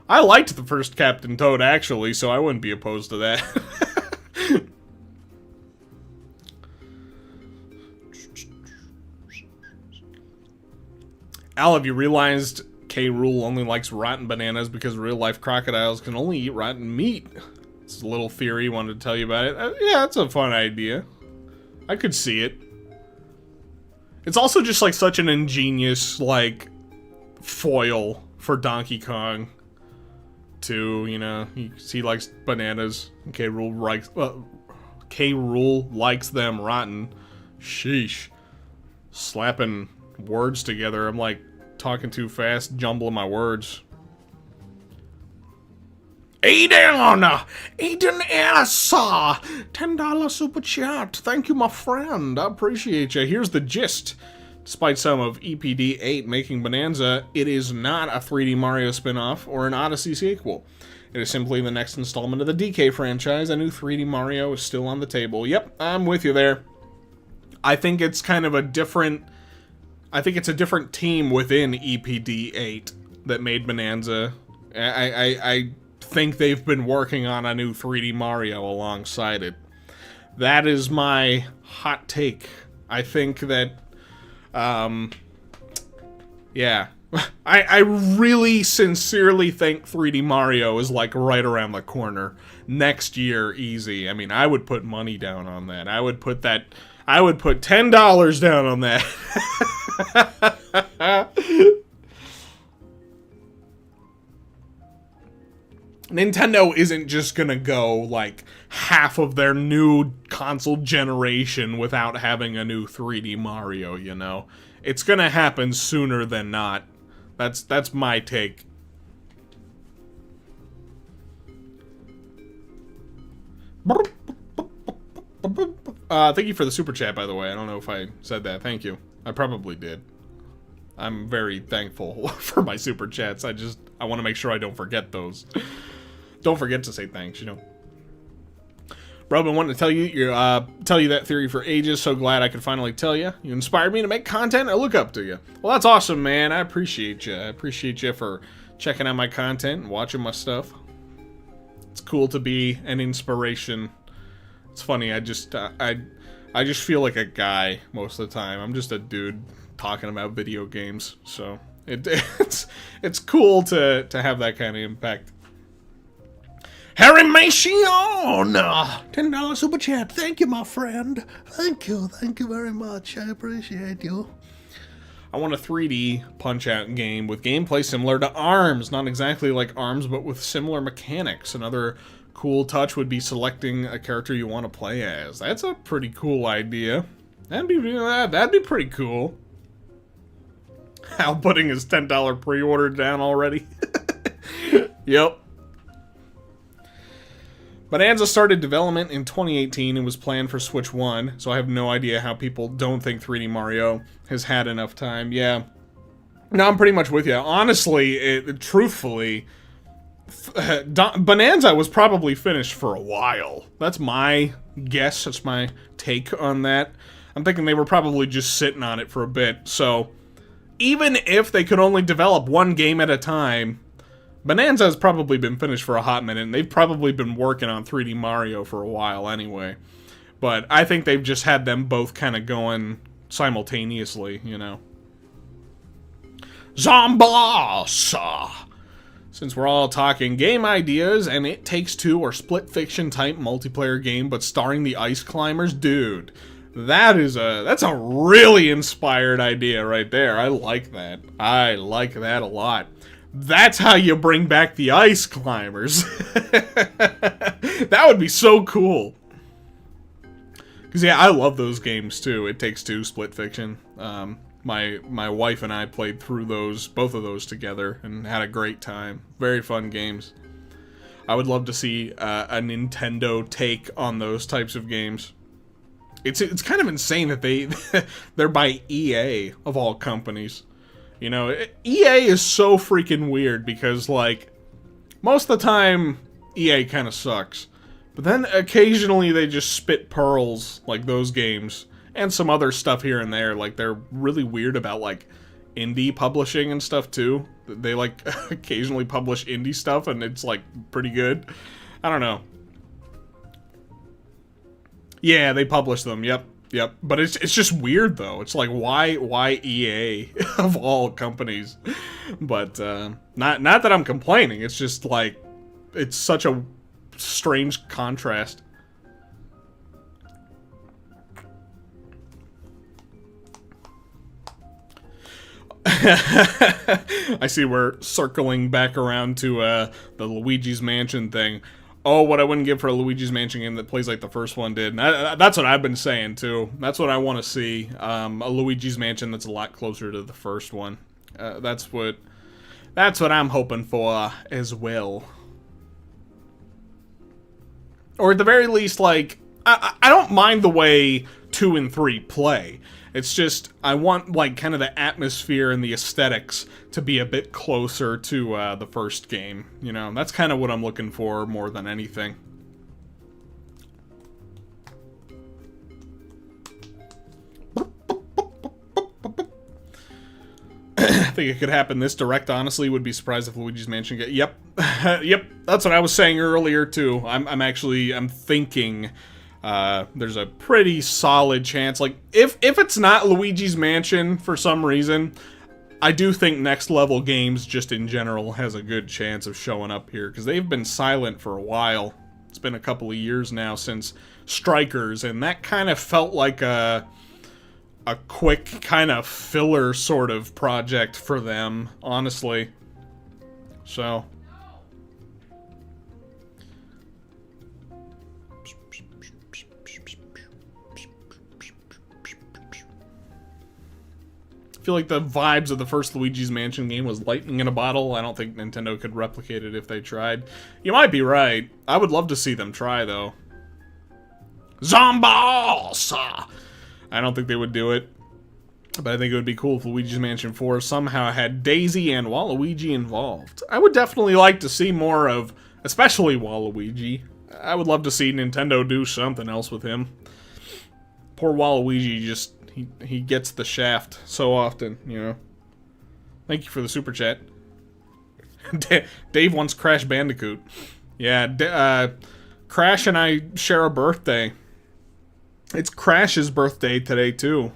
I liked the first Captain Toad, actually, so I wouldn't be opposed to that. Al, have you realized K. Rool only likes rotten bananas because real-life crocodiles can only eat rotten meat? It's a little theory, wanted to tell you about it. Yeah, it's a fun idea. I could see it. It's also just, like, such an ingenious, like, foil for Donkey Kong. To, you know, he likes bananas. K. Rool likes them rotten. Sheesh. Slapping words together. I'm, like, talking too fast, jumbling my words. Aiden Asa! $10 super chat. Thank you, my friend. I appreciate you. Here's the gist. Despite some of EPD 8 making Bonanza, it is not a 3D Mario spin-off or an Odyssey sequel. It is simply the next installment of the DK franchise. A new 3D Mario is still on the table. Yep, I'm with you there. I think it's kind of a different... I think it's a different team within EPD 8 that made Bonanza. I think they've been working on a new 3D Mario alongside it. That is my hot take. I think that, yeah. I really sincerely think 3D Mario is, like, right around the corner. Next year, easy. I mean, I would put money down on that. I would put $10 down on that. Nintendo isn't just gonna go, like, half of their new console generation without having a new 3D Mario, you know? It's gonna happen sooner than not. That's my take. Thank you for the super chat, by the way. I don't know if I said that. Thank you. I probably did. I'm very thankful for my super chats. I want to make sure I don't forget those. Don't forget to say thanks, you know. Bro, I've been wanting to tell you that theory for ages. So glad I could finally tell you. You inspired me to make content. I look up to you. Well, that's awesome, man. I appreciate you. I appreciate you for checking out my content and watching my stuff. It's cool to be an inspiration. It's funny. I just feel like a guy most of the time. I'm just a dude talking about video games. So it's cool to have that kind of impact. Harry Mason! $10 super chat. Thank you, my friend. Thank you very much. I appreciate you. I want a 3D Punch-Out game with gameplay similar to ARMS. Not exactly like ARMS, but with similar mechanics. Another cool touch would be selecting a character you want to play as. That's a pretty cool idea. That'd be pretty cool. Al putting his $10 pre-order down already. Yep. Bonanza started development in 2018 and was planned for Switch 1, so I have no idea how people don't think 3D Mario has had enough time. Yeah. No, I'm pretty much with you. Honestly, truthfully, Bonanza was probably finished for a while. That's my guess. That's my take on that. I'm thinking they were probably just sitting on it for a bit. So, even if they could only develop one game at a time, Bonanza has probably been finished for a hot minute, and they've probably been working on 3D Mario for a while anyway. But I think they've just had them both kind of going simultaneously, you know. Zomboss! Since we're all talking game ideas, and It Takes Two or split fiction type multiplayer game, but starring the Ice Climbers, dude, that's a really inspired idea right there. I like that. I like that a lot. That's how you bring back the Ice Climbers. That would be so cool. Because, yeah, I love those games, too. It Takes Two, Split Fiction. My wife and I played through both of those together, and had a great time. Very fun games. I would love to see a Nintendo take on those types of games. It's kind of insane that they're by EA, of all companies. You know, EA is so freaking weird because, like, most of the time, EA kind of sucks. But then occasionally they just spit pearls, like those games, and some other stuff here and there. Like, they're really weird about, like, indie publishing and stuff, too. They, like, occasionally publish indie stuff, and it's, like, pretty good. I don't know. Yeah, they publish them, yep. Yep, but it's just weird though. It's like why EA of all companies? But not that I'm complaining. It's just like it's such a strange contrast. I see we're circling back around to the Luigi's Mansion thing. Oh, what I wouldn't give for a Luigi's Mansion game that plays like the first one did. That's what I've been saying, too. That's what I want to see. A Luigi's Mansion that's a lot closer to the first one. That's what I'm hoping for as well. Or at the very least, like, I don't mind the way 2 and 3 play. It's just, I want, like, kind of the atmosphere and the aesthetics to be a bit closer to the first game. You know, that's kind of what I'm looking for more than anything. I think it could happen this direct, honestly. Would be surprised if Luigi's Mansion Yep. Yep, that's what I was saying earlier, too. I'm thinking... there's a pretty solid chance, like, if it's not Luigi's Mansion for some reason, I do think Next Level Games, just in general, has a good chance of showing up here, because they've been silent for a while. It's been a couple of years now since Strikers, and that kind of felt like a quick, kind of filler sort of project for them, honestly. So... I feel like the vibes of the first Luigi's Mansion game was lightning in a bottle. I don't think Nintendo could replicate it if they tried. You might be right. I would love to see them try, though. Zomboss! I don't think they would do it. But I think it would be cool if Luigi's Mansion 4 somehow had Daisy and Waluigi involved. I would definitely like to see more of, especially Waluigi. I would love to see Nintendo do something else with him. Poor Waluigi just... He gets the shaft so often, you know. Thank you for the super chat. Dave wants Crash Bandicoot. Yeah, Crash and I share a birthday. It's Crash's birthday today, too.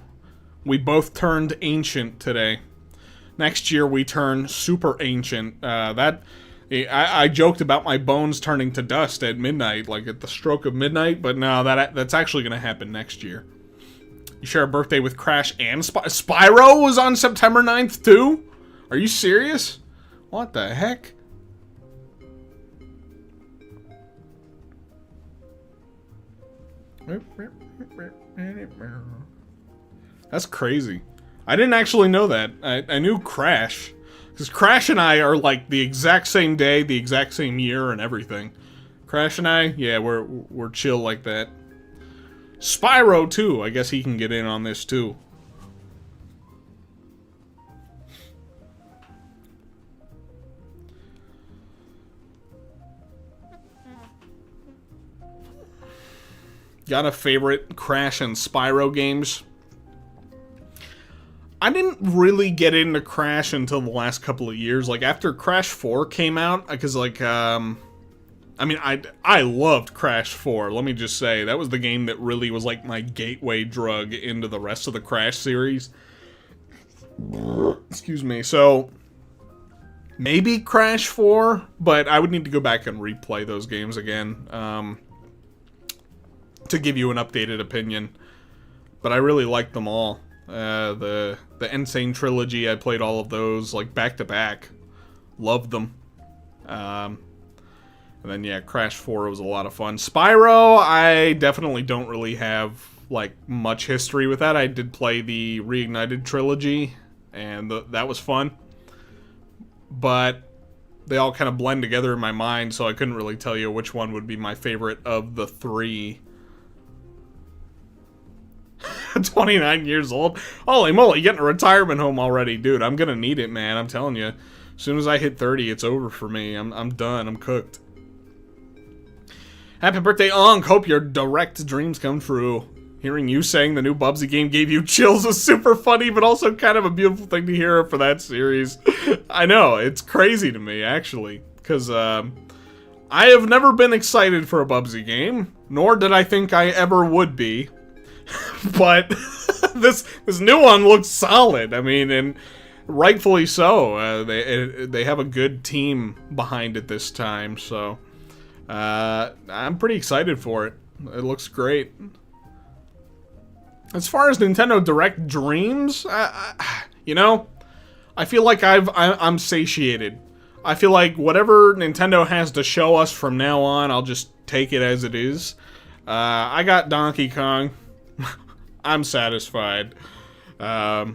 We both turned ancient today. Next year, we turn super ancient. I joked about my bones turning to dust at midnight, like at the stroke of midnight, but no, that's actually going to happen next year. You share a birthday with Crash and Spyro was on September 9th, too? Are you serious? What the heck? That's crazy. I didn't actually know that. I knew Crash. Because Crash and I are like the exact same day, the exact same year, and everything. Crash and I, yeah, we're chill like that. Spyro too. I guess he can get in on this too. Got a favorite Crash and Spyro games? I didn't really get into Crash until the last couple of years. Like, after Crash 4 came out, because, like, I mean, I loved Crash 4, let me just say. That was the game that really was, like, my gateway drug into the rest of the Crash series. Excuse me. So, maybe Crash 4, but I would need to go back and replay those games again. To give you an updated opinion, but I really liked them all. The Insane Trilogy, I played all of those like back to back, loved them. And then yeah, Crash 4 was a lot of fun. Spyro, I definitely don't really have like much history with that. I did play the Reignited Trilogy, and that was fun, but they all kind of blend together in my mind, so I couldn't really tell you which one would be my favorite of the three. 29 years old. Holy moly, getting a retirement home already. Dude, I'm gonna need it, man. I'm telling you. As soon as I hit 30, it's over for me. I'm done. I'm cooked. Happy birthday, Unk. Hope your direct dreams come true. Hearing you saying the new Bubsy game gave you chills is super funny, but also kind of a beautiful thing to hear for that series. I know. It's crazy to me, actually. Because, I have never been excited for a Bubsy game, nor did I think I ever would be. But this new one looks solid. I mean, and rightfully so. They have a good team behind it this time, so I'm pretty excited for it. It looks great. As far as Nintendo Direct dreams, you know, I feel like I'm satiated. I feel like whatever Nintendo has to show us from now on, I'll just take it as it is. I got Donkey Kong. I'm satisfied. Now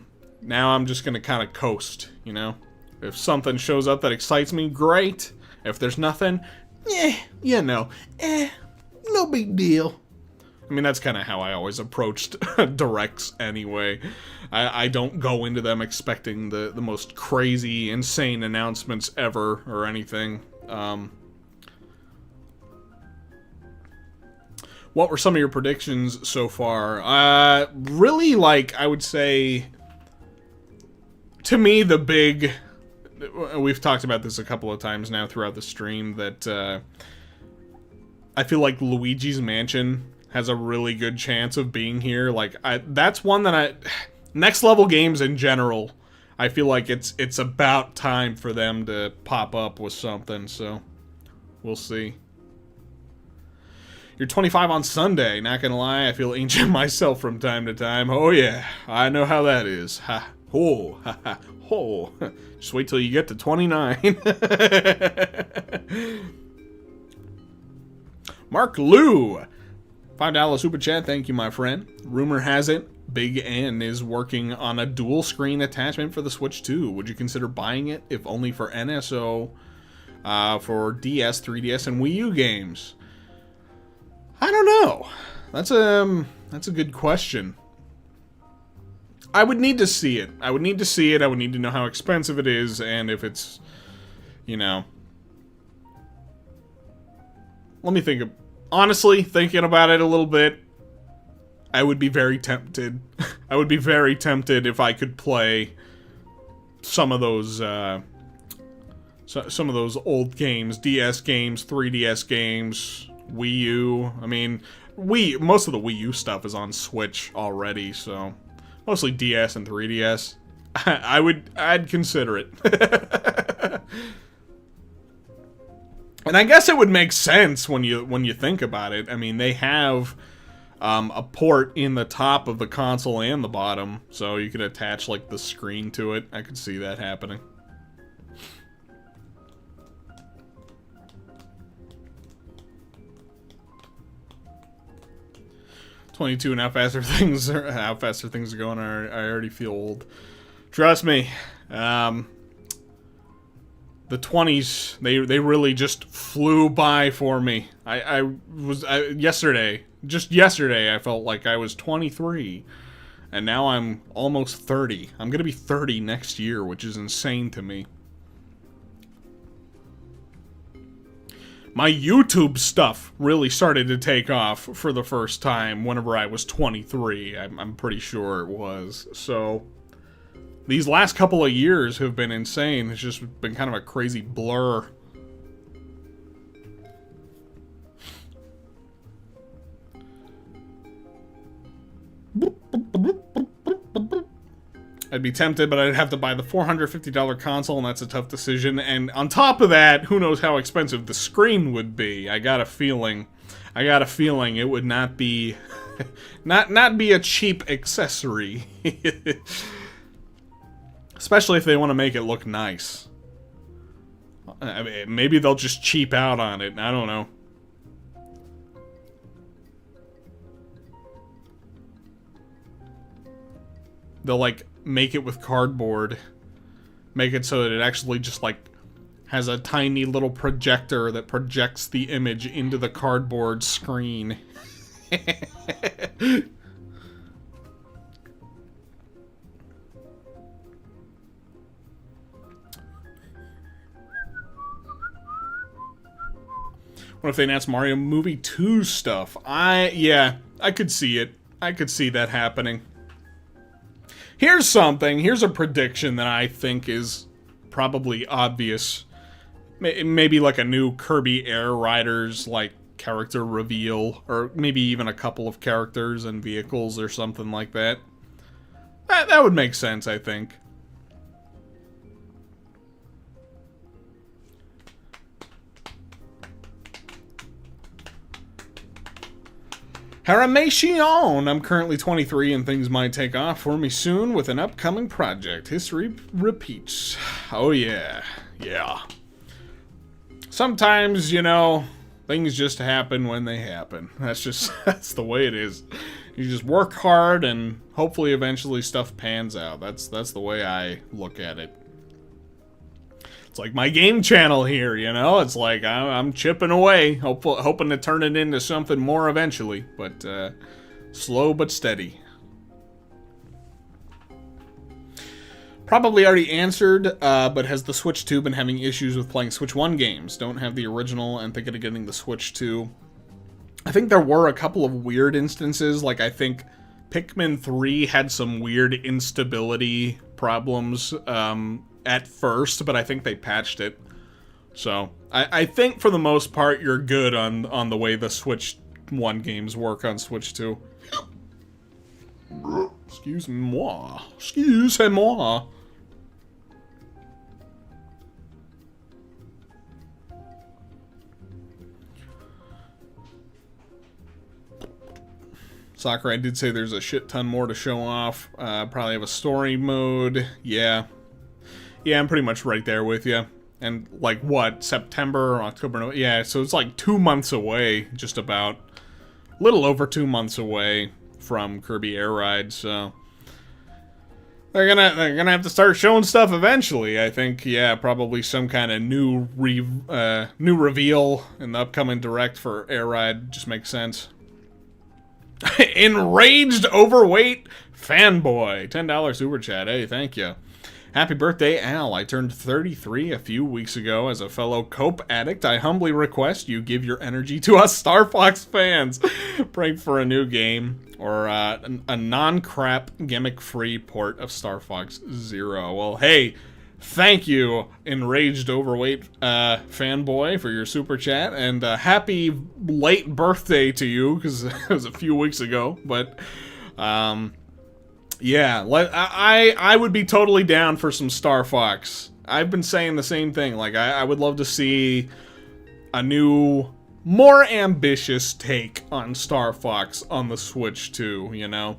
I'm just gonna kind of coast, you know? If something shows up that excites me, great. If there's nothing, you know, no big deal. I mean, that's kind of how I always approached Directs anyway. I don't go into them expecting the most crazy, insane announcements ever or anything. What were some of your predictions so far? Really, like, I would say, to me, the big... We've talked about this a couple of times now throughout the stream, that I feel like Luigi's Mansion has a really good chance of being here. Like, that's one that next level games in general, I feel like it's about time for them to pop up with something, so we'll see. You're 25 on Sunday, not gonna lie, I feel ancient myself from time to time. Oh yeah, I know how that is. Ha, ho, ha, ha, ho. Just wait till you get to 29. Mark Lou, $5 super chat, thank you my friend. Rumor has it, Big N is working on a dual screen attachment for the Switch 2. Would you consider buying it, if only for NSO, for DS, 3DS, and Wii U games? I don't know. That's a good question. I would need to see it. I would need to know how expensive it is, and if it's, you know... Let me think of... Honestly, thinking about it a little bit, I would be very tempted. I would be very tempted if I could play some of those, some of those old games. DS games, 3DS games... Wii U. I mean, most of the Wii U stuff is on Switch already, so mostly DS and 3DS. I'd consider it. And I guess it would make sense when you think about it. I mean, they have a port in the top of the console and the bottom, so you could attach like the screen to it. I could see that happening. 22 and how fast are things going. I already feel old. Trust me. The the 20s, they really just flew by for me. Just yesterday, I felt like I was 23, and now I'm almost 30. I'm gonna be 30 next year, which is insane to me. My YouTube stuff really started to take off for the first time whenever I was 23. I'm pretty sure it was. So these last couple of years have been insane. It's just been kind of a crazy blur. I'd be tempted, but I'd have to buy the $450 console, and that's a tough decision. And on top of that, who knows how expensive the screen would be. I got a feeling it would not be not be a cheap accessory. Especially if they want to make it look nice. I mean, maybe they'll just cheap out on it. I don't know. They'll, like, make it with cardboard. Make it so that it actually just, like, has a tiny little projector that projects the image into the cardboard screen. What if they announce Mario Movie 2 stuff? Yeah, I could see it. I could see that happening. Here's a prediction that I think is probably obvious. Maybe like a new Kirby Air Riders, like, character reveal, or maybe even a couple of characters and vehicles or something like that. That would make sense, I think. Haramation! I'm currently 23 and things might take off for me soon with an upcoming project. History repeats. Oh yeah. Yeah. Sometimes, you know, things just happen when they happen. That's the way it is. You just work hard and hopefully eventually stuff pans out. That's the way I look at it. It's like my game channel here, you know? It's like I'm chipping away, hoping to turn it into something more eventually, but slow but steady. Probably already answered, but has the Switch 2 been having issues with playing Switch 1 games? Don't have the original and thinking of getting the Switch 2. I think there were a couple of weird instances, like I think Pikmin 3 had some weird instability problems, at first, but I think they patched it. So, I think for the most part, you're good on the way the Switch 1 games work on Switch 2. Excuse-moi. Excuse-moi. Sakurai did say there's a shit ton more to show off. Probably have a story mode. Yeah. Yeah, I'm pretty much right there with you. And, like, what? September, October? Yeah, so it's like 2 months away, just about. A little over 2 months away from Kirby Air Ride, so... They're gonna have to start showing stuff eventually, I think. Yeah, probably some kind of new reveal in the upcoming Direct for Air Ride just makes sense. Enraged Overweight Fanboy. $10 super chat. Hey, thank you. Happy birthday, Al. I turned 33 a few weeks ago. As a fellow cope addict, I humbly request you give your energy to us Star Fox fans. Pray for a new game or a non-crap, gimmick-free port of Star Fox Zero. Well, hey, thank you, Enraged Overweight Fanboy, for your super chat, and happy late birthday to you, because it was a few weeks ago, but... yeah, I would be totally down for some Star Fox. I've been saying the same thing. Like, I would love to see a new, more ambitious take on Star Fox on the Switch 2, you know?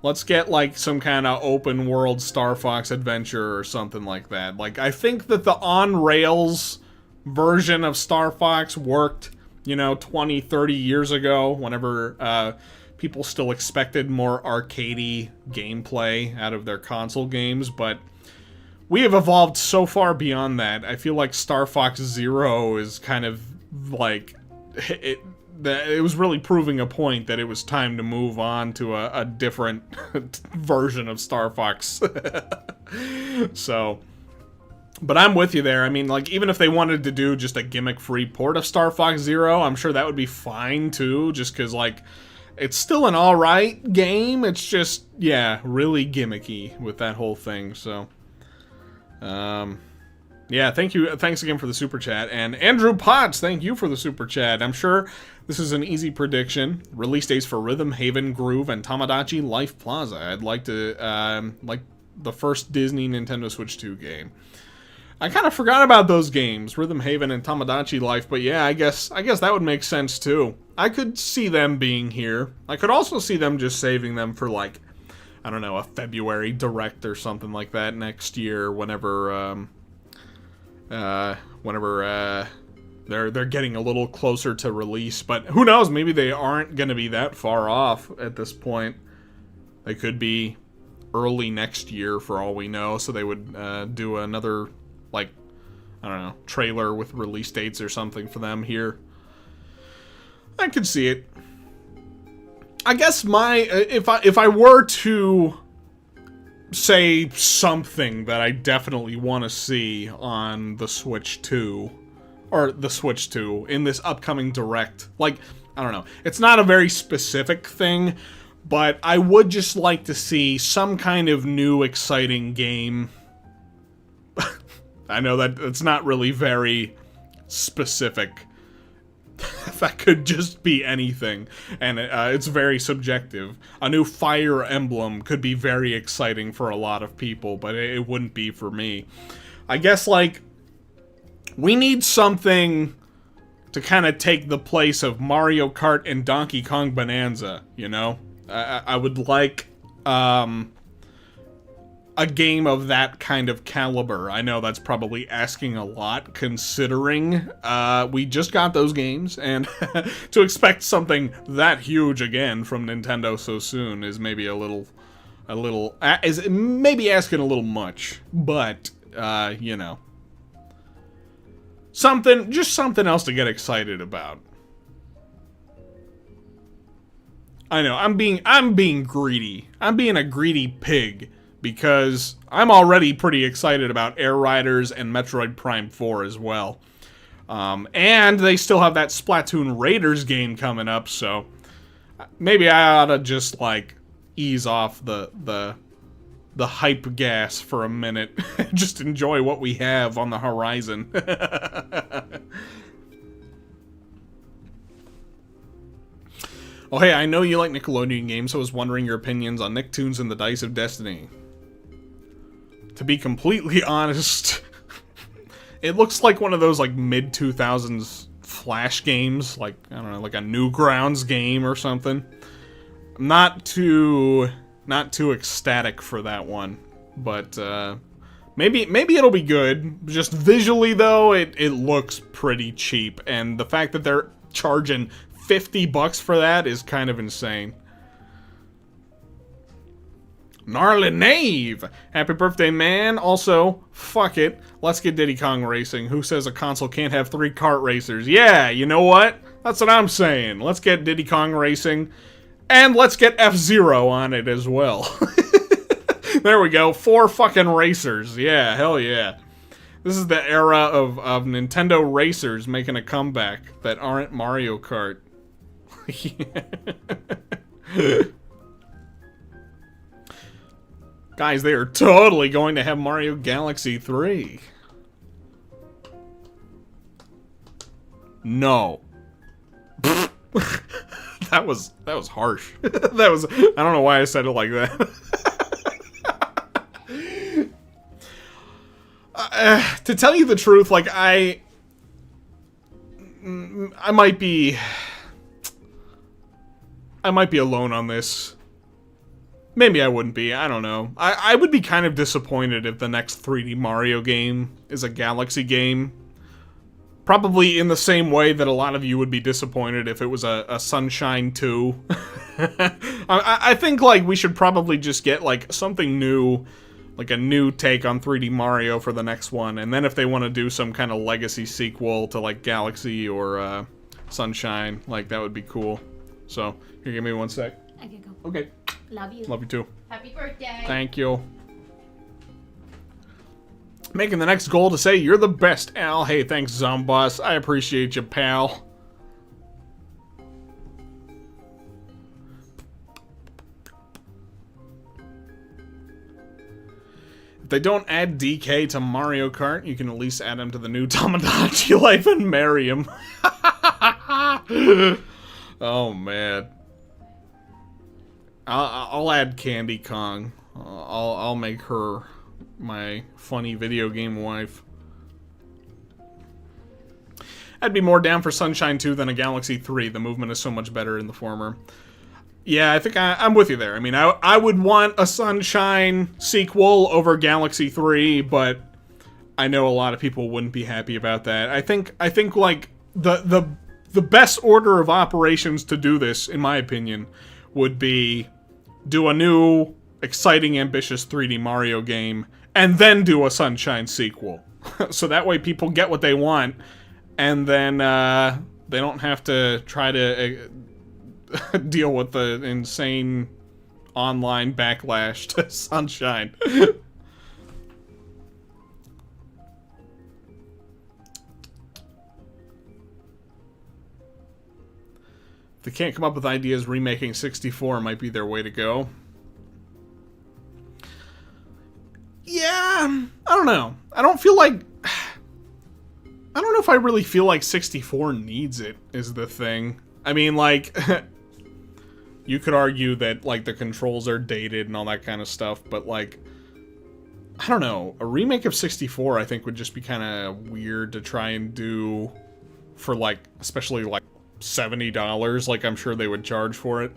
Let's get, like, some kind of open-world Star Fox adventure or something like that. Like, I think that the on-rails version of Star Fox worked, you know, 20, 30 years ago, whenever, people still expected more arcadey gameplay out of their console games, but we have evolved so far beyond that. I feel like Star Fox Zero is kind of like it was really proving a point that it was time to move on to a different version of Star Fox. So, but I'm with you there. I mean, like, even if they wanted to do just a gimmick-free port of Star Fox Zero, I'm sure that would be fine too, just because, like, it's still an alright game. It's just, yeah, really gimmicky with that whole thing, so. Yeah, thank you. Thanks again for the super chat. And Andrew Potts, thank you for the super chat. I'm sure this is an easy prediction. Release dates for Rhythm Haven, Groove, and Tamagotchi Life Plaza. I'd like to, like the first Disney Nintendo Switch 2 game. I kind of forgot about those games, Rhythm Haven and Tamagotchi Life, but yeah, I guess that would make sense too. I could see them being here. I could also see them just saving them for, like, I don't know, a February Direct or something like that next year, whenever they're getting a little closer to release. But who knows, maybe they aren't going to be that far off at this point. They could be early next year for all we know, so they would do another, like, I don't know, trailer with release dates or something for them here. I could see it. I guess if I were to say something that I definitely want to see on the Switch 2, or the Switch 2 in this upcoming Direct, like, I don't know, it's not a very specific thing, but I would just like to see some kind of new exciting game. I know that it's not really very specific. That could just be anything, and it's very subjective. A new Fire Emblem could be very exciting for a lot of people, but it wouldn't be for me. I guess, like, we need something to kind of take the place of Mario Kart and Donkey Kong Bonanza, you know? I would like, a game of that kind of caliber. I know that's probably asking a lot, considering we just got those games, and to expect something that huge again from Nintendo so soon is maybe is maybe asking a little much. But you know, just something else to get excited about. I know I'm being greedy. I'm being a greedy pig. Because I'm already pretty excited about Air Riders and Metroid Prime 4 as well. And they still have that Splatoon Raiders game coming up, so maybe I ought to just, like, ease off the hype gas for a minute. Just enjoy what we have on the horizon. Oh, hey, I know you like Nickelodeon games, so I was wondering your opinions on Nicktoons and the Dice of Destiny. To be completely honest, it looks like one of those, like, mid-2000s Flash games, like, I don't know, like a Newgrounds game or something. I'm not too ecstatic for that one, but maybe it'll be good. Just visually, though, it looks pretty cheap, and the fact that they're charging $50 for that is kind of insane. Gnarly Knave! Happy birthday, man. Also, fuck it. Let's get Diddy Kong Racing. Who says a console can't have 3 kart racers? Yeah, you know what? That's what I'm saying. Let's get Diddy Kong Racing. And let's get F-Zero on it as well. There we go. 4 fucking racers. Yeah, hell yeah. This is the era of Nintendo racers making a comeback that aren't Mario Kart. Guys, they are totally going to have Mario Galaxy 3. No. That was harsh. I don't know why I said it like that. To tell you the truth, like, I might be alone on this. Maybe I wouldn't be, I don't know. I would be kind of disappointed if the next 3D Mario game is a Galaxy game. Probably in the same way that a lot of you would be disappointed if it was a Sunshine 2. I think, like, we should probably just get, like, something new like a new take on 3D Mario for the next one. And then if they want to do some kind of legacy sequel to like Galaxy or Sunshine, like that would be cool. So, here, give me 1 sec. I can go. Okay. Love you. Love you too. Happy birthday. Thank you. Making the next goal to say you're the best, Al. Hey, thanks, Zomboss. I appreciate you, pal. If they don't add DK to Mario Kart, you can at least add him to the new Tamagotchi life and marry him. Oh, man. I'll add Candy Kong. I'll make her my funny video game wife. I'd be more down for Sunshine 2 than a Galaxy 3. The movement is so much better in the former. Yeah, I think I'm with you there. I mean, I would want a Sunshine sequel over Galaxy 3, but I know a lot of people wouldn't be happy about that. I think like the best order of operations to do this, in my opinion, would be do a new, exciting, ambitious 3D Mario game, and then do a Sunshine sequel. So that way people get what they want, and then they don't have to try to deal with the insane online backlash to Sunshine. If they can't come up with ideas, remaking 64 might be their way to go. Yeah, I don't know. I don't know if I really feel like 64 needs it, is the thing. I mean, like, you could argue that, like, the controls are dated and all that kind of stuff, but, like, I don't know. A remake of 64, I think, would just be kind of weird to try and do for, like, especially, like, $70, like I'm sure they would charge for it.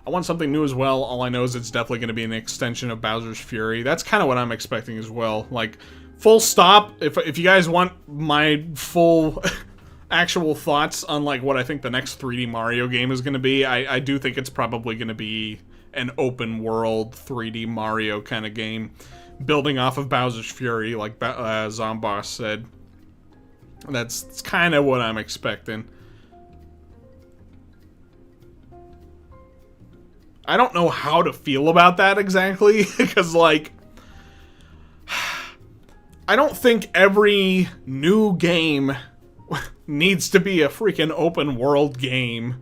I want something new as well. All I know is it's definitely going to be an extension of Bowser's Fury. That's kind of what I'm expecting as well. Like, full stop. If you guys want my full actual thoughts on, like, what I think the next 3D Mario game is going to be, I do think it's probably going to be an open world 3D Mario kind of game, building off of Bowser's Fury, like Zomboss said. That's kind of what I'm expecting. I don't know how to feel about that exactly, because, like, I don't think every new game needs to be a freaking open world game,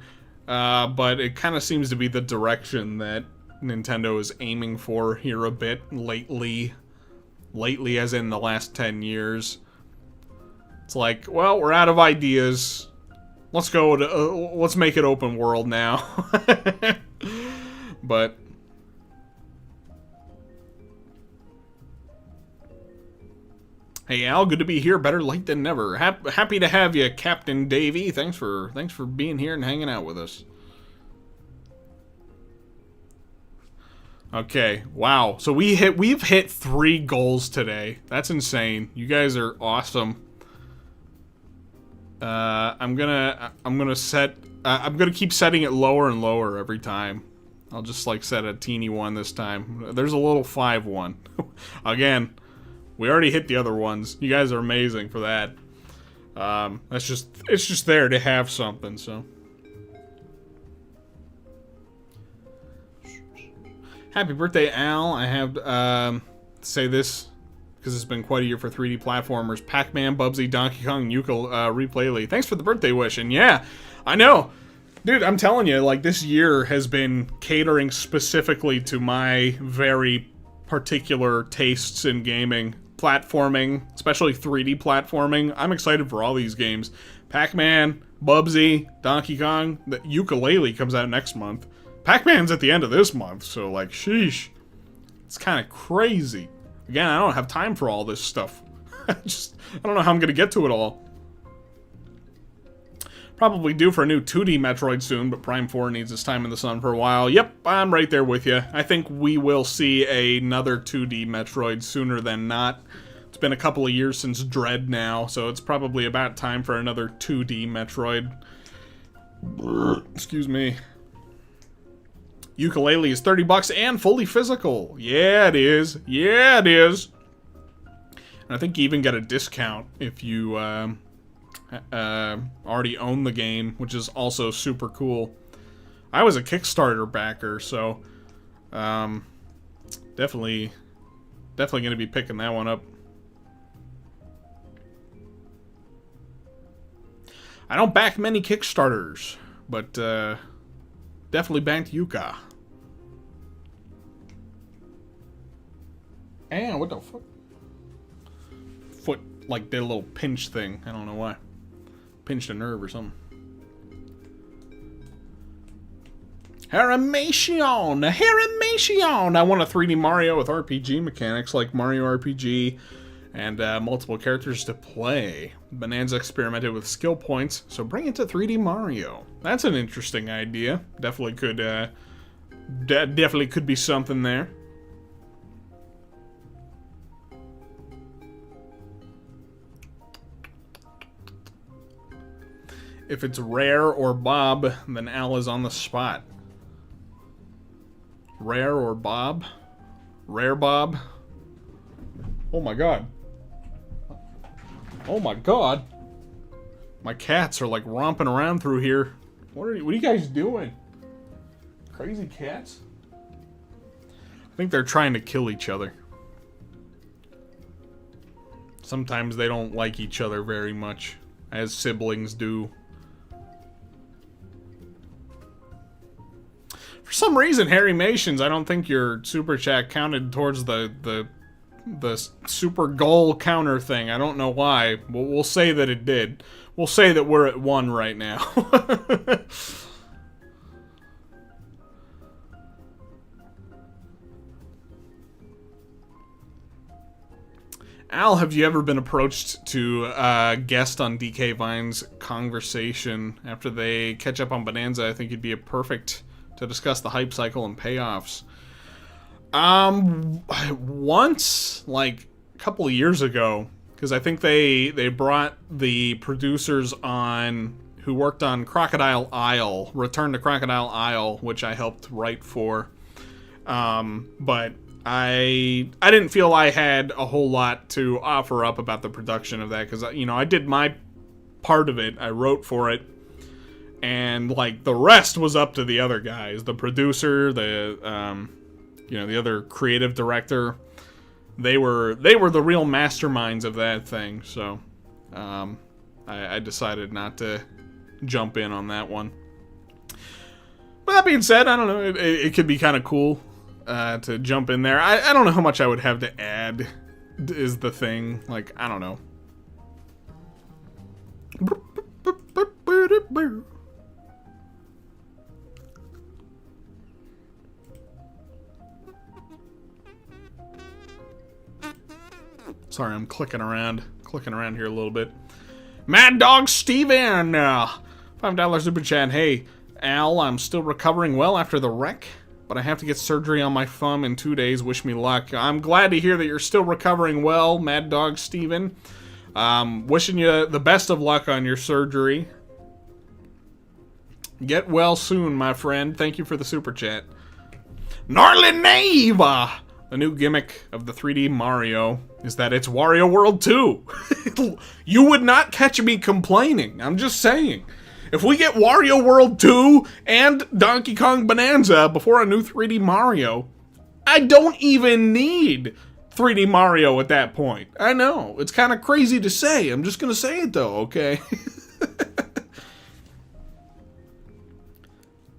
but it kind of seems to be the direction that Nintendo is aiming for here a bit lately. Lately, as in the last 10 years. It's like, well, we're out of ideas. Let's go to, let's make it open world now. But hey, Al, good to be here. Better late than never. Happy to have you, Captain Davey. Thanks for being here and hanging out with us. Okay, wow. So we've hit 3 goals today. That's insane. You guys are awesome. I'm gonna keep setting it lower and lower every time. I'll just, like, set a teeny one this time. There's a little 5 one. Again, we already hit the other ones. You guys are amazing for that. It's just there to have something, so. Happy birthday, Al. I have to say this because it's been quite a year for 3D platformers. Pac-Man, Bubsy, Donkey Kong, Replay. Thanks for the birthday wish. And yeah, I know. Dude, I'm telling you, like, this year has been catering specifically to my very particular tastes in gaming. Platforming, especially 3D platforming. I'm excited for all these games. Pac-Man, Bubsy, Donkey Kong. The Yooka-Laylee comes out next month. Pac-Man's at the end of this month, so, like, sheesh. It's kind of crazy. Again, I don't have time for all this stuff. I don't know how I'm going to get to it all. Probably due for a new 2D Metroid soon, but Prime 4 needs its time in the sun for a while. Yep, I'm right there with you. I think we will see another 2D Metroid sooner than not. It's been a couple of years since Dread now, so it's probably about time for another 2D Metroid. Excuse me. Ukulele is $30 and fully physical. Yeah, it is. Yeah, it is. And I think you even get a discount if you already own the game, which is also super cool. I was a Kickstarter backer, so definitely going to be picking that one up. I don't back many Kickstarters, but definitely backed Yuka. And what the fuck? Foot, like, did a little pinch thing. I don't know why. Pinched a nerve or something. Haramation! Haramation! I want a 3D Mario with RPG mechanics like Mario RPG and multiple characters to play. Bonanza experimented with skill points, so bring it to 3D Mario. That's an interesting idea. Definitely could be something there. If it's Rare or Bob, then Al is on the spot. Rare or Bob? Rare Bob? Oh my god. Oh my god. My cats are like romping around through here. What are you guys doing? Crazy cats? I think they're trying to kill each other. Sometimes they don't like each other very much, as siblings do. For some reason, Harry Mations, I don't think your super chat counted towards the super goal counter thing. I don't know why. We'll say that it did. We'll say that we're at 1 right now. Al, have you ever been approached to guest on DK Vine's conversation after they catch up on Bonanza? I think you'd be a perfect to discuss the hype cycle and payoffs. Once, like a couple of years ago, because I think they brought the producers on who worked on Crocodile Isle, Return to Crocodile Isle, which I helped write for. But I didn't feel I had a whole lot to offer up about the production of that, because, you know, I did my part of it. I wrote for it. And, like, the rest was up to the other guys. The producer, the other creative director. They were the real masterminds of that thing. So, I decided not to jump in on that one. But that being said, I don't know. It could be kind of cool to jump in there. I don't know how much I would have to add, is the thing. Like, I don't know. Sorry, I'm clicking around here a little bit. Mad Dog Steven, $5 super chat. Hey, Al, I'm still recovering well after the wreck, but I have to get surgery on my thumb in 2 days. Wish me luck. I'm glad to hear that you're still recovering well, Mad Dog Steven. Wishing you the best of luck on your surgery. Get well soon, my friend. Thank you for the super chat. Gnarly Knave! The new gimmick of the 3D Mario is that it's Wario World 2. You would not catch me complaining. I'm just saying. If we get Wario World 2 and Donkey Kong Bonanza before a new 3D Mario, I don't even need 3D Mario at that point. I know. It's kind of crazy to say. I'm just going to say it, though, okay?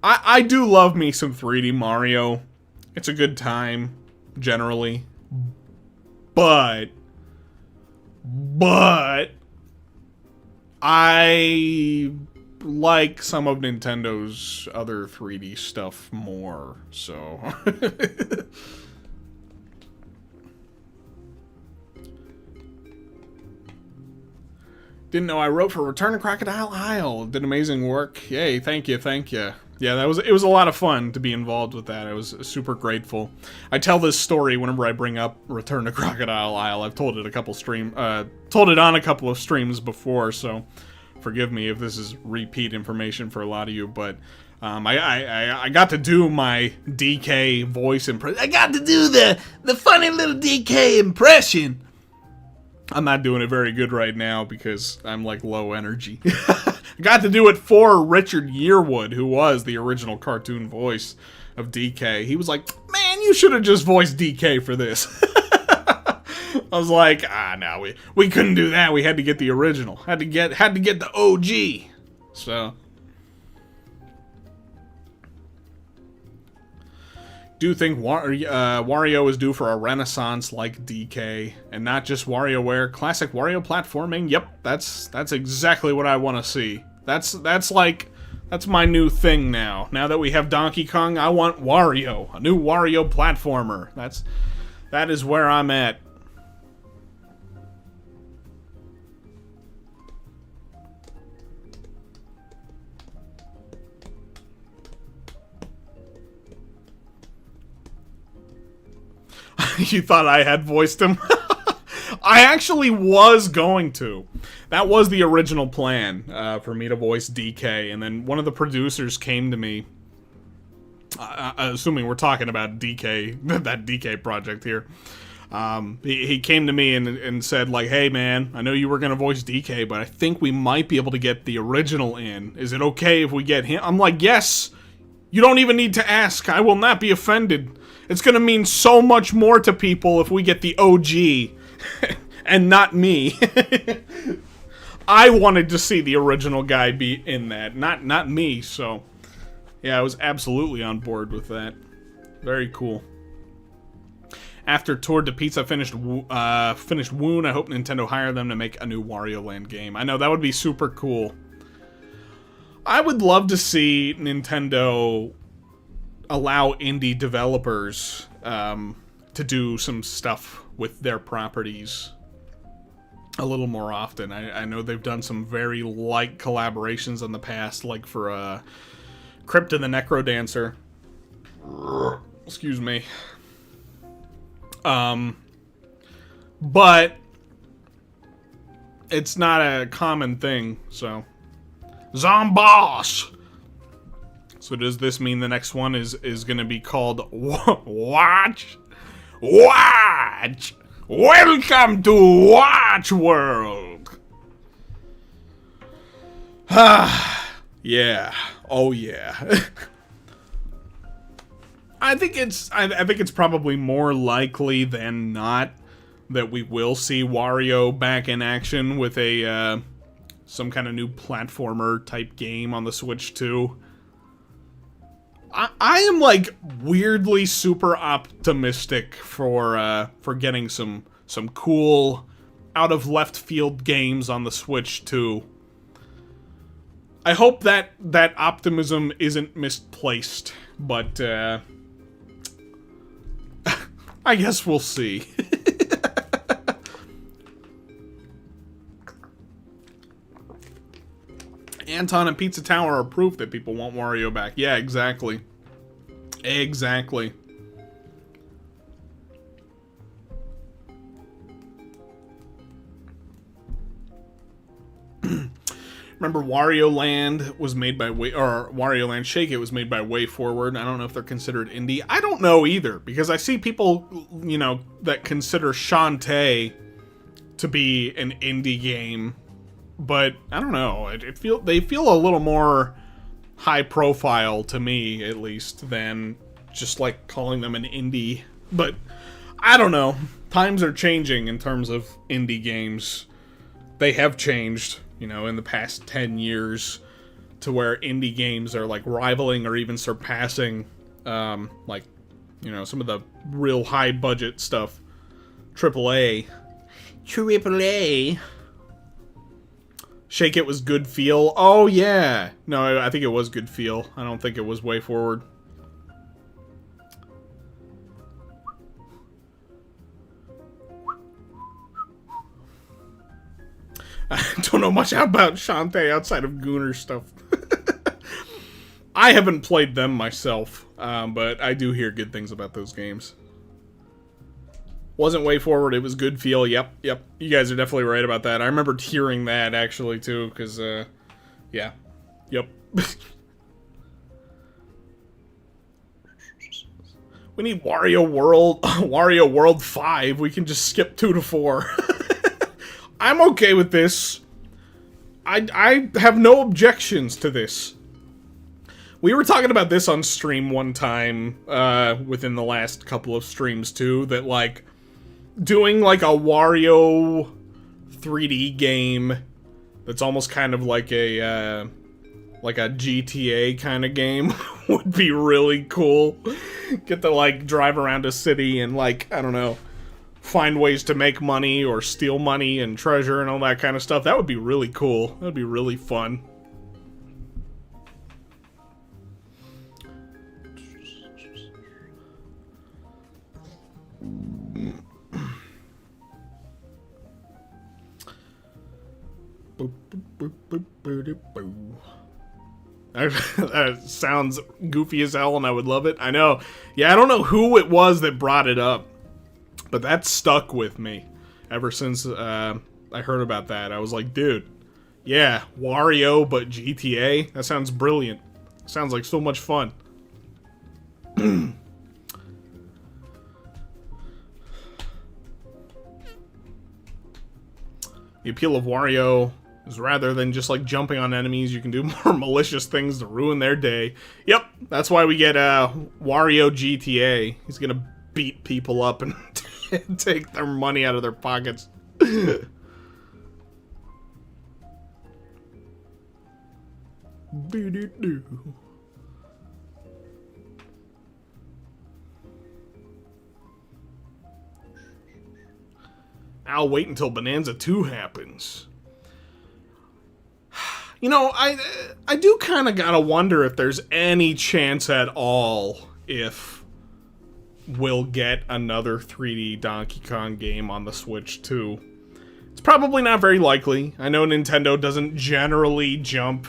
I do love me some 3D Mario. It's a good time, generally. But I like some of Nintendo's other 3D stuff more, so... Didn't know I wrote for Return to Crocodile Isle. Did amazing work. Yay, thank you, thank you. Yeah, it was a lot of fun to be involved with that. I was super grateful. I tell this story whenever I bring up Return to Crocodile Isle. I've told it on a couple of streams before, so forgive me if this is repeat information for a lot of you, but I got to do my DK voice impression. I got to do the funny little DK impression. I'm not doing it very good right now because I'm like low energy. I got to do it for Richard Yearwood, who was the original cartoon voice of DK. He was like, man, you should have just voiced DK for this. I was like, no, we couldn't do that. We had to get the original. Had to get the OG. So, do you think Wario is due for a renaissance like DK, and not just WarioWare? Classic Wario platforming? Yep, that's exactly what I want to see. That's my new thing now. Now that we have Donkey Kong, I want Wario, a new Wario platformer. That is where I'm at. You thought I had voiced him? I actually was going to. That was the original plan, for me to voice DK, and then one of the producers came to me, assuming we're talking about DK, that DK project here. He came to me and said, like, hey man, I know you were going to voice DK, but I think we might be able to get the original in. Is it okay if we get him? I'm like, yes! You don't even need to ask. I will not be offended. It's gonna mean so much more to people if we get the OG and not me. I wanted to see the original guy be in that, not me, so yeah, I was absolutely on board with that. Very cool. After Tour de Pizza finished Woon, I hope Nintendo hire them to make a new Wario Land game. I know, that would be super cool. I would love to see Nintendo allow indie developers to do some stuff with their properties a little more often. I know they've done some very light collaborations in the past, like for Crypt and the Necrodancer. Excuse me. But it's not a common thing, so. Zomboss! So does this mean the next one is going to be called Watch? Watch! Welcome to Watch World! Yeah. Oh yeah. I think it's probably more likely than not that we will see Wario back in action with a some kind of new platformer type game on the Switch 2. I am, like, weirdly super optimistic for getting some cool, out-of-left-field games on the Switch 2. I hope that optimism isn't misplaced, but, I guess we'll see. Anton and Pizza Tower are proof that people want Wario back. Yeah, exactly. Exactly. Remember Wario Land was made by Wario Land Shake It was made by Way Forward. I don't know if they're considered indie. I don't know either, because I see people, you know, that consider Shantae to be an indie game. But I don't know. They feel a little more high profile to me, at least, than just like calling them an indie. But I don't know. Times are changing in terms of indie games. They have changed, you know, in the past 10 years to where indie games are like rivaling or even surpassing, like, you know, some of the real high budget stuff. AAA. Shake It was Good Feel. Oh, yeah. No, I think it was Good Feel. I don't think it was Way Forward. I don't know much about Shantae outside of Gooner stuff. I haven't played them myself, but I do hear good things about those games. Wasn't way forward, it was good feel. Yep. You guys are definitely right about that. I remember hearing that, actually, too, because, yeah. Yep. We need Wario World, Wario World 5. We can just skip 2 to 4. I'm okay with this. I have no objections to this. We were talking about this on stream one time, within the last couple of streams too, that like, doing like a Wario 3D game that's almost kind of like a GTA kind of game would be really cool. Get to like drive around a city and like, I don't know, find ways to make money or steal money and treasure and all that kind of stuff. That would be really cool. That would be really fun. That sounds goofy as hell and I would love it. I know. Yeah, I don't know who it was that brought it up, but that stuck with me ever since I heard about that. I was like, dude, yeah, Wario, but GTA? That sounds brilliant. Sounds like so much fun. The appeal of Wario is rather than just like jumping on enemies, you can do more malicious things to ruin their day. Yep, that's why we get Wario GTA. He's gonna beat people up and take their money out of their pockets. I'll wait until Bonanza 2 happens. You know, I do kind of gotta wonder if there's any chance at all if we'll get another 3D Donkey Kong game on the Switch too. It's probably not very likely. I know Nintendo doesn't generally jump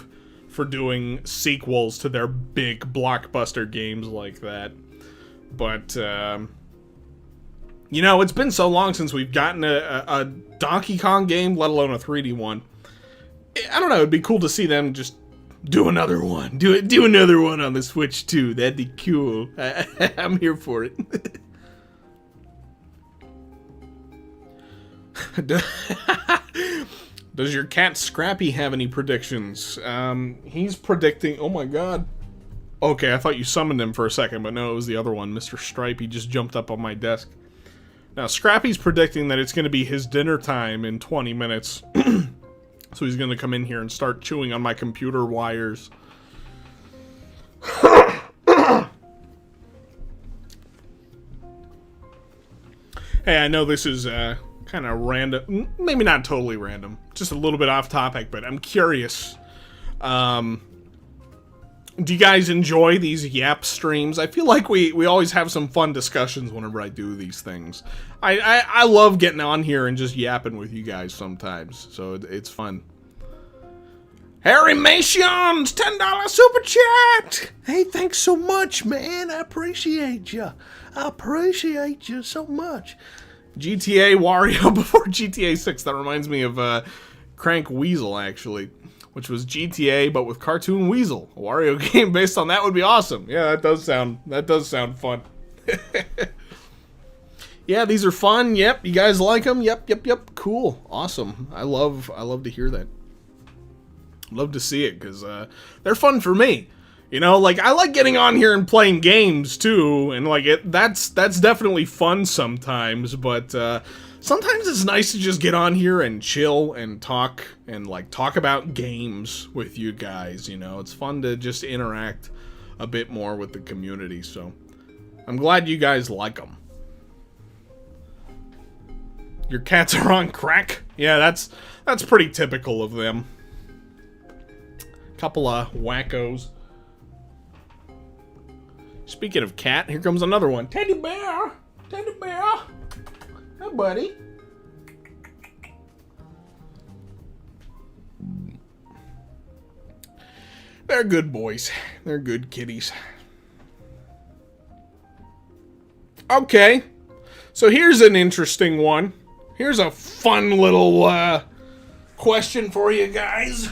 for doing sequels to their big blockbuster games like that. But, you know, it's been so long since we've gotten a Donkey Kong game, let alone a 3D one. I don't know, it'd be cool to see them just do another one. Do another one on the Switch too. That'd be cool. I'm here for it. Does your cat Scrappy have any predictions? He's predicting... Oh my god. Okay, I thought you summoned him for a second, but no, it was the other one. Mr. Stripe, he just jumped up on my desk. Now, Scrappy's predicting that it's going to be his dinner time in 20 minutes. So he's going to come in here and start chewing on my computer wires. Hey, I know this is kind of random. Maybe not totally random. Just a little bit off topic, but I'm curious. Do you guys enjoy these Yap streams? I feel like we always have some fun discussions whenever I do these things. I love getting on here and just yapping with you guys sometimes, so it's fun. Harry Mation's $10 super chat! Hey, thanks so much, man. I appreciate you. I appreciate you so much. GTA Wario before GTA 6. That reminds me of Crank Weasel, actually. Which was GTA, but with Cartoon Weasel. A Wario game based on that would be awesome. Yeah, that does sound fun. Yeah, these are fun. Yep, you guys like them? Yep. Cool. Awesome. I love to hear that. Love to see it, because they're fun for me. You know, like, I like getting on here and playing games, too, and, like, that's definitely fun sometimes, but, sometimes it's nice to just get on here and chill and talk about games with you guys, you know? It's fun to just interact a bit more with the community, so I'm glad you guys like them. Your cats are on crack? Yeah, that's pretty typical of them. Couple of wackos. Speaking of cat, here comes another one. Teddy bear! Teddy bear! Hey, buddy. They're good boys. They're good kitties. Okay. So here's an interesting one. Here's a fun little question for you guys.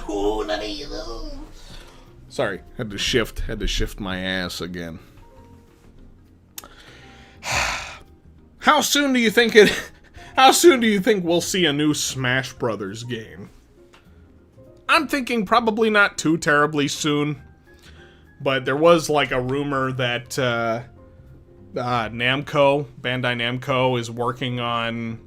Sorry, had to shift my ass again. How soon do you think we'll see a new Smash Brothers game? I'm thinking probably not too terribly soon. But there was like a rumor that Bandai Namco is working on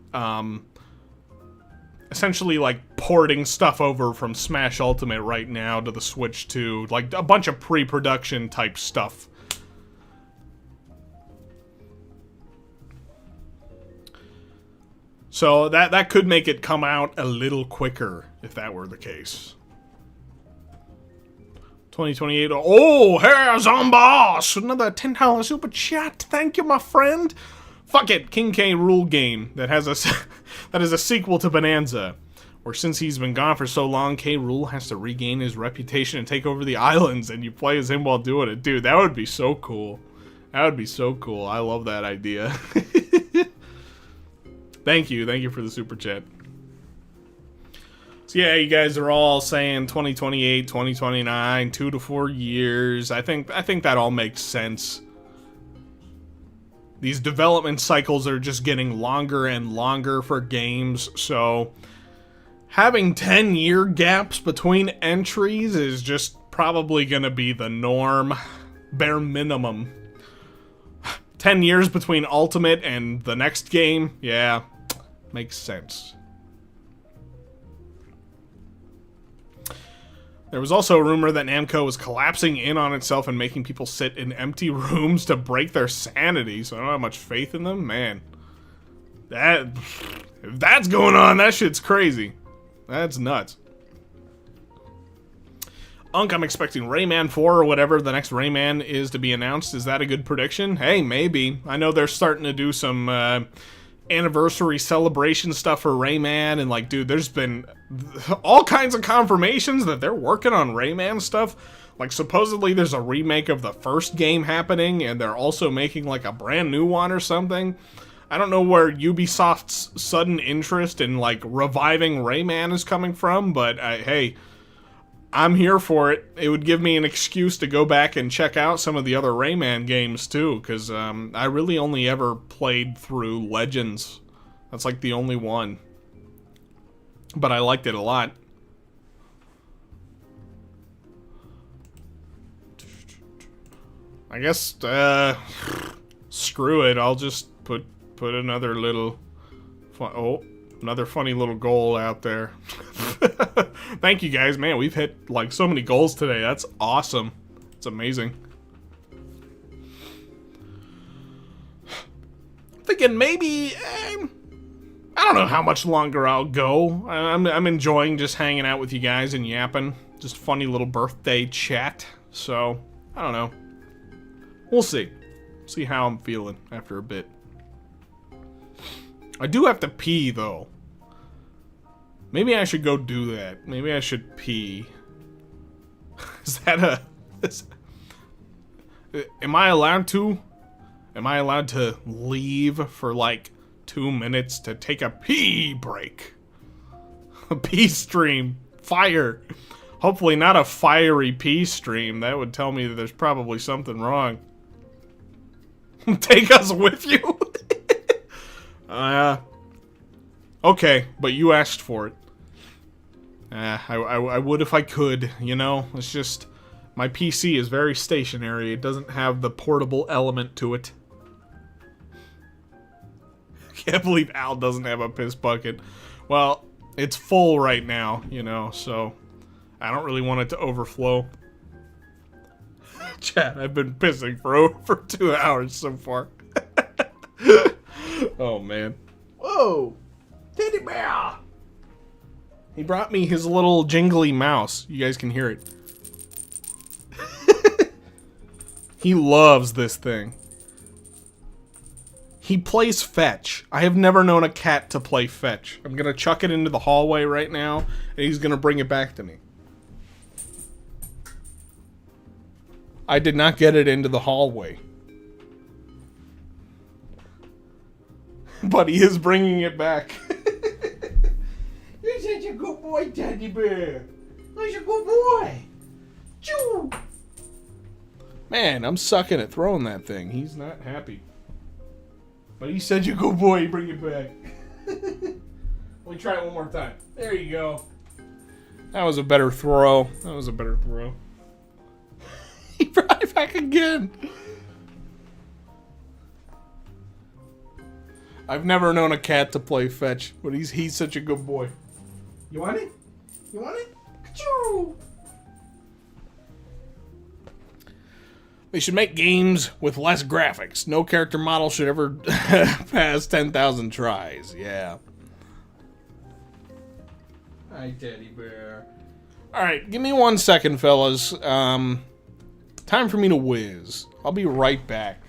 essentially like porting stuff over from Smash Ultimate right now to the Switch 2, like a bunch of pre-production type stuff. So that could make it come out a little quicker if that were the case. 2028. Oh, here's on boss. Another $10 super chat. Thank you, my friend. Fuck it. King K. Rool game that has that is a sequel to Bonanza, where since he's been gone for so long, K. Rool has to regain his reputation and take over the islands, and you play as him while doing it. Dude, that would be so cool. That would be so cool. I love that idea. Thank you for the super chat. So yeah, you guys are all saying 2028, 2029, 2 to 4 years. I think that all makes sense. These development cycles are just getting longer and longer for games, so having 10-year gaps between entries is just probably gonna be the norm, bare minimum. 10 years between Ultimate and the next game, yeah, makes sense. There was also a rumor that Namco was collapsing in on itself and making people sit in empty rooms to break their sanity, so I don't have much faith in them. Man, if that's going on, that shit's crazy. That's nuts. Unk, I'm expecting Rayman 4 or whatever the next Rayman is to be announced. Is that a good prediction? Hey, maybe. I know they're starting to do some anniversary celebration stuff for Rayman, and like, dude, there's been all kinds of confirmations that they're working on Rayman stuff. Like, supposedly there's a remake of the first game happening, and they're also making like a brand new one or something. I don't know where Ubisoft's sudden interest in like reviving Rayman is coming from, but hey, I'm here for it. It would give me an excuse to go back and check out some of the other Rayman games too, because I really only ever played through Legends. That's like the only one. But I liked it a lot. I guess, screw it. I'll just put another little... another funny little goal out there. Thank you guys, man. We've hit like so many goals today. That's awesome. It's amazing. Thinking maybe I don't know how much longer I'll go. I'm enjoying just hanging out with you guys and yapping. Just funny little birthday chat. So I don't know. We'll see. See how I'm feeling after a bit. I do have to pee, though. Maybe I should go do that. Maybe I should pee. Is that a... am I allowed to? Am I allowed to leave for, like, 2 minutes to take a pee break? A pee stream. Fire. Hopefully not a fiery pee stream. That would tell me that there's probably something wrong. Take us with you? Okay, but you asked for it. I would if I could, you know? It's just, my PC is very stationary. It doesn't have the portable element to it. Can't believe Al doesn't have a piss bucket. Well, it's full right now, you know, so I don't really want it to overflow. Chat, I've been pissing for over 2 hours so far. Oh, man. Whoa! Teddy bear! He brought me his little jingly mouse. You guys can hear it. He loves this thing. He plays fetch. I have never known a cat to play fetch. I'm gonna chuck it into the hallway right now, and he's gonna bring it back to me. I did not get it into the hallway. but he is bringing it back. You're such a good boy, Teddy Bear. You're a good boy. Choo. Man, I'm sucking at throwing that thing. He's not happy. But he's such a good boy, he bring it back. Let me try it one more time. There you go. That was a better throw. He brought it back again. I've never known a cat to play fetch, but he's such a good boy. You want it? You want it? Ka-choo! They should make games with less graphics. No character model should ever pass 10,000 tries. Yeah. Hi, Teddy Bear. Alright, give me 1 second, fellas. Time for me to whiz. I'll be right back.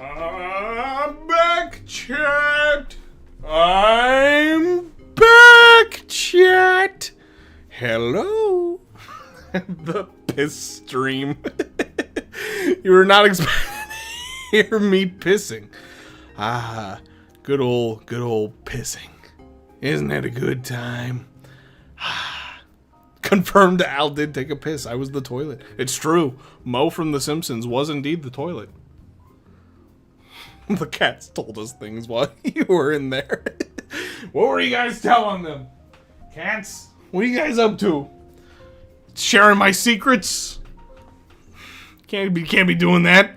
I'm back, chat. I'm back, chat. Hello. The piss stream. You were not expecting to hear me pissing. Ah, good old pissing. Isn't that a good time? Confirmed Al did take a piss. I was the toilet. It's true. Mo from The Simpsons was indeed the toilet. The cats told us things while you were in there. What were you guys telling them? Cats? What are you guys up to? Sharing my secrets? Can't be doing that.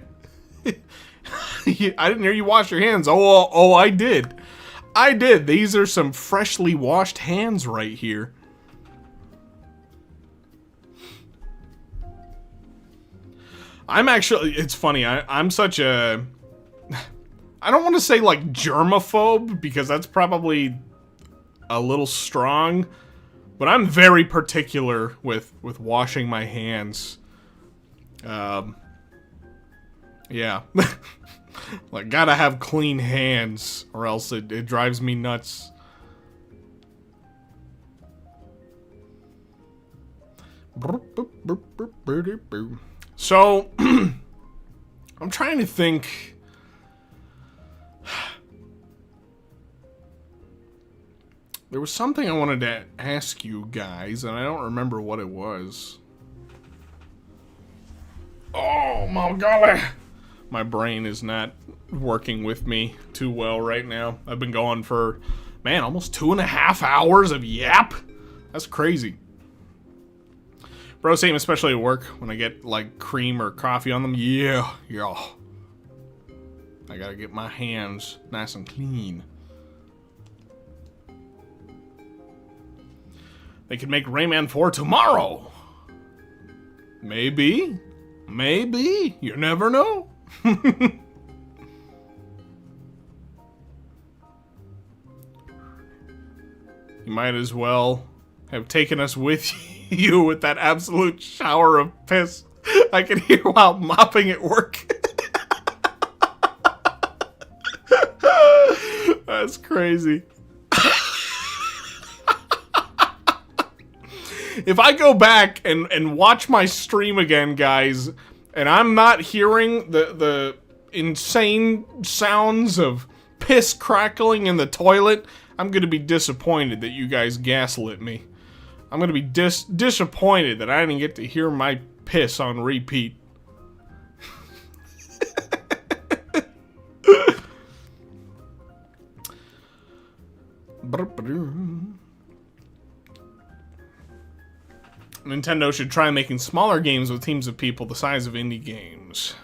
I didn't hear you wash your hands. Oh, I did. I did. These are some freshly washed hands right here. I'm actually, it's funny, I'm such a, I don't want to say like germaphobe, because that's probably a little strong, but I'm very particular with washing my hands. Yeah. Like, gotta have clean hands, or else it drives me nuts. So, I'm trying to think. There was something I wanted to ask you guys, and I don't remember what it was. Oh my golly! My brain is not working with me too well right now. I've been going for, man, almost 2.5 hours of yap. That's crazy. Bro, same, especially at work, when I get, like, cream or coffee on them. Yeah. I gotta get my hands nice and clean. They could make Rayman 4 tomorrow. Maybe. Maybe. You never know. You might as well have taken us with you with that absolute shower of piss I could hear while mopping at work. That's crazy. If I go back and watch my stream again, guys, and I'm not hearing the insane sounds of piss crackling in the toilet, I'm gonna be disappointed that you guys gaslit me. I'm gonna be disappointed that I didn't get to hear my piss on repeat. Nintendo should try making smaller games with teams of people the size of indie games.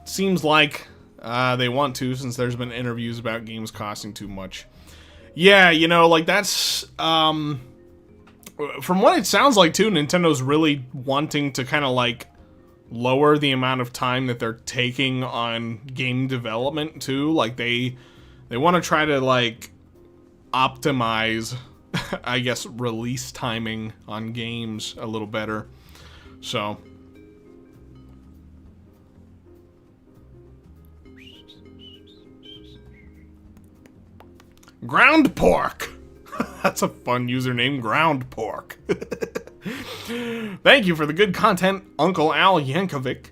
Seems like they want to, since there's been interviews about games costing too much. Yeah, you know, like that's... from what it sounds like, too, Nintendo's really wanting to kind of, like, lower the amount of time that they're taking on game development, too. Like, they want to try to, like, optimize, I guess, release timing on games a little better. So... Ground Pork! That's a fun username, Ground Pork. Thank you for the good content, Uncle Al Yankovic.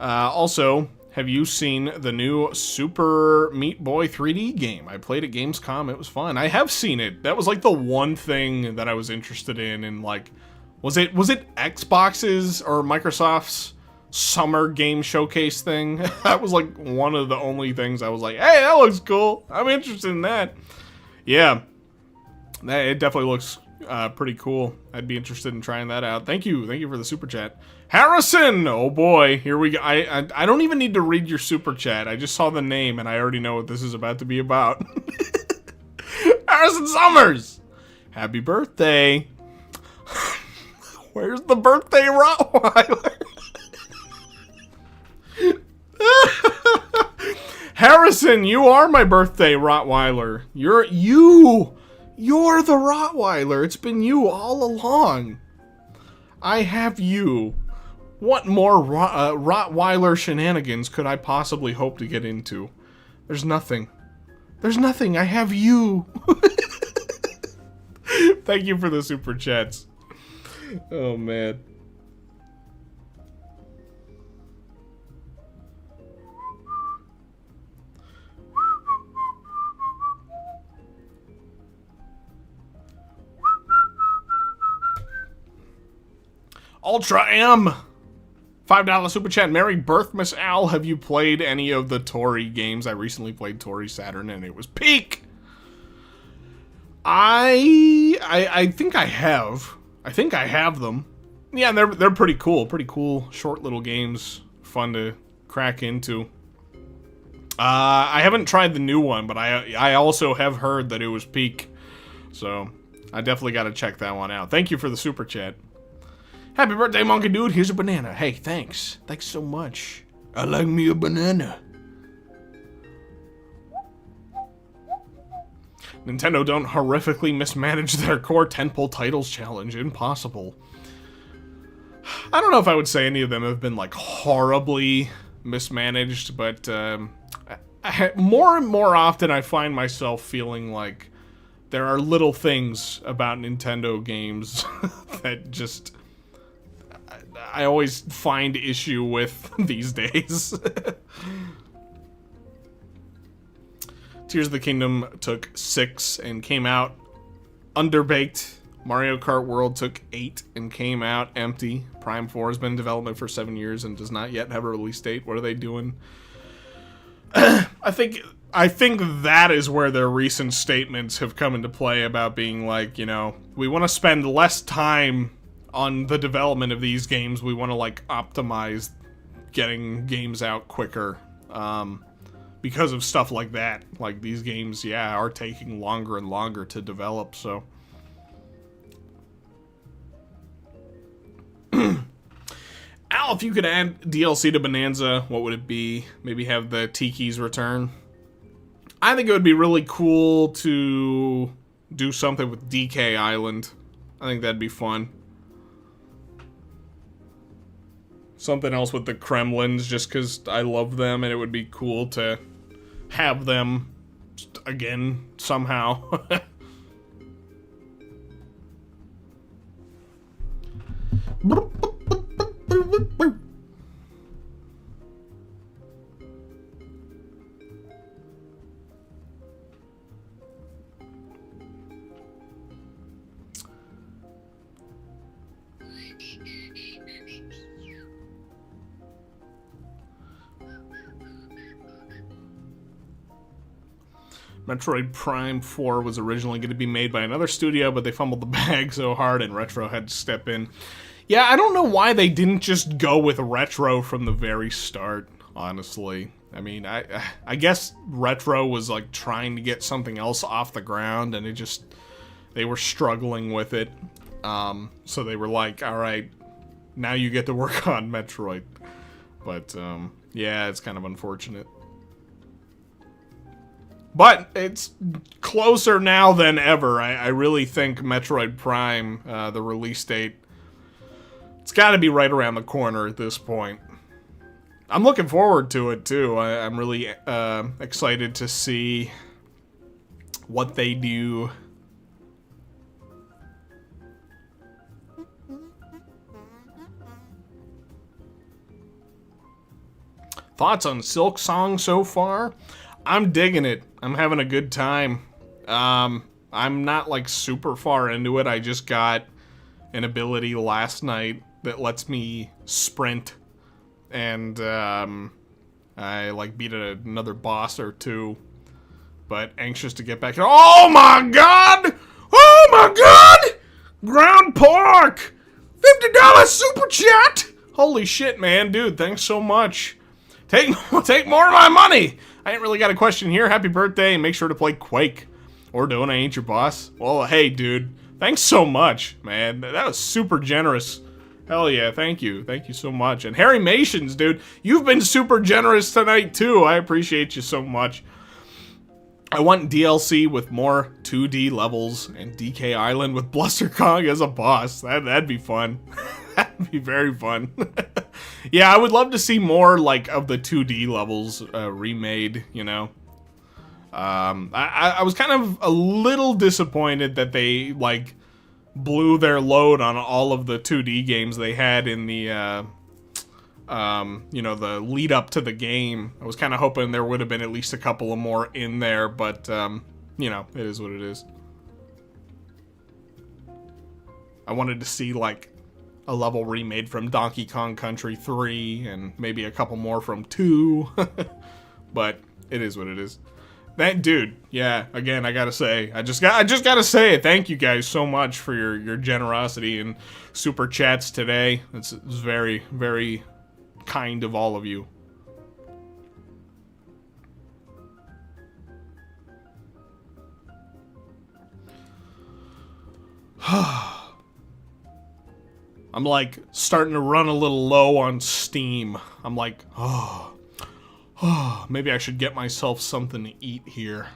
Also, have you seen the new Super Meat Boy 3D game? I played at Gamescom, it was fun. I have seen it. That was like the one thing that I was interested in like, was it Xbox's or Microsoft's summer game showcase thing? That was like one of the only things I was like, hey, that looks cool. I'm interested in that. Yeah, it definitely looks pretty cool. I'd be interested in trying that out. Thank you for the super chat. Harrison! Oh boy, here we go. I don't even need to read your super chat. I just saw the name and I already know what this is about to be about. Harrison Summers! Happy birthday. Where's the birthday Rottweiler? Harrison, you are my birthday Rottweiler. You're the Rottweiler. It's been you all along. I have you. What more Rottweiler shenanigans could I possibly hope to get into? There's nothing. There's nothing. I have you. Thank you for the super chats. Oh, man. Ultra M! $5 super chat. Merry birth, Miss Al. Have you played any of the Tori games? I recently played Tori Saturn and it was peak! I think I have. I think I have them. Yeah, and they're pretty cool. Pretty cool, short little games. Fun to crack into. I haven't tried the new one, but I also have heard that it was peak. So, I definitely gotta check that one out. Thank you for the super chat. Happy birthday, Monkey Dude. Here's a banana. Hey, thanks. Thanks so much. I like me a banana. Nintendo don't horrifically mismanage their core tentpole titles challenge. Impossible. I don't know if I would say any of them have been, like, horribly mismanaged, but more and more often I find myself feeling like there are little things about Nintendo games that just... I always find issue with these days. Tears of the Kingdom took 6 and came out underbaked. Mario Kart World took 8 and came out empty. Prime 4 has been in development for 7 years and does not yet have a release date. What are they doing? I think that is where their recent statements have come into play about being like, you know, we want to spend less time on the development of these games. We want to, like, optimize getting games out quicker. Because of stuff like that. Like, these games, yeah, are taking longer and longer to develop, so... Al, if you could add DLC to Bonanza, what would it be? Maybe have the Tiki's return? I think it would be really cool to do something with DK Island. I think that'd be fun. Something else with the Kremlins, just because I love them, and it would be cool to have them again, somehow. Metroid Prime 4 was originally going to be made by another studio, but they fumbled the bag so hard and Retro had to step in. Yeah, I don't know why they didn't just go with Retro from the very start, honestly. I mean, I guess Retro was like trying to get something else off the ground and they were struggling with it. So they were like, all right, now you get to work on Metroid. But, yeah, it's kind of unfortunate. But it's closer now than ever. I really think Metroid Prime, the release date, it's got to be right around the corner at this point. I'm looking forward to it, too. I'm really excited to see what they do. Thoughts on Silk Song so far? I'm digging it. I'm having a good time. I'm not like super far into it. I just got an ability last night that lets me sprint, and I like beat another boss or two, but anxious to get back. Oh my god! Oh my god! Ground pork! $50 super chat! Holy shit, man, dude, thanks so much. Take more of my money! I ain't really got a question here. Happy birthday, make sure to play Quake. Or don't, I ain't your boss. Well, hey, dude. Thanks so much, man. That was super generous. Hell yeah, thank you. Thank you so much. And Harry Mations, dude. You've been super generous tonight, too. I appreciate you so much. I want DLC with more 2D levels and DK Island with Bluster Kong as a boss. That'd be fun. That'd be very fun. Yeah, I would love to see more, like, of the 2D levels remade, you know? I was kind of a little disappointed that they, like, blew their load on all of the 2D games they had in the, you know, the lead up to the game. I was kind of hoping there would have been at least a couple of more in there, but, you know, it is what it is. I wanted to see, like, a level remade from Donkey Kong Country 3, and maybe a couple more from 2. But it is what it is. That dude, yeah, again, I gotta say, I just gotta say, thank you guys so much for your generosity and super chats today. It's very, very kind of all of you. I'm like starting to run a little low on steam. I'm like, maybe I should get myself something to eat here.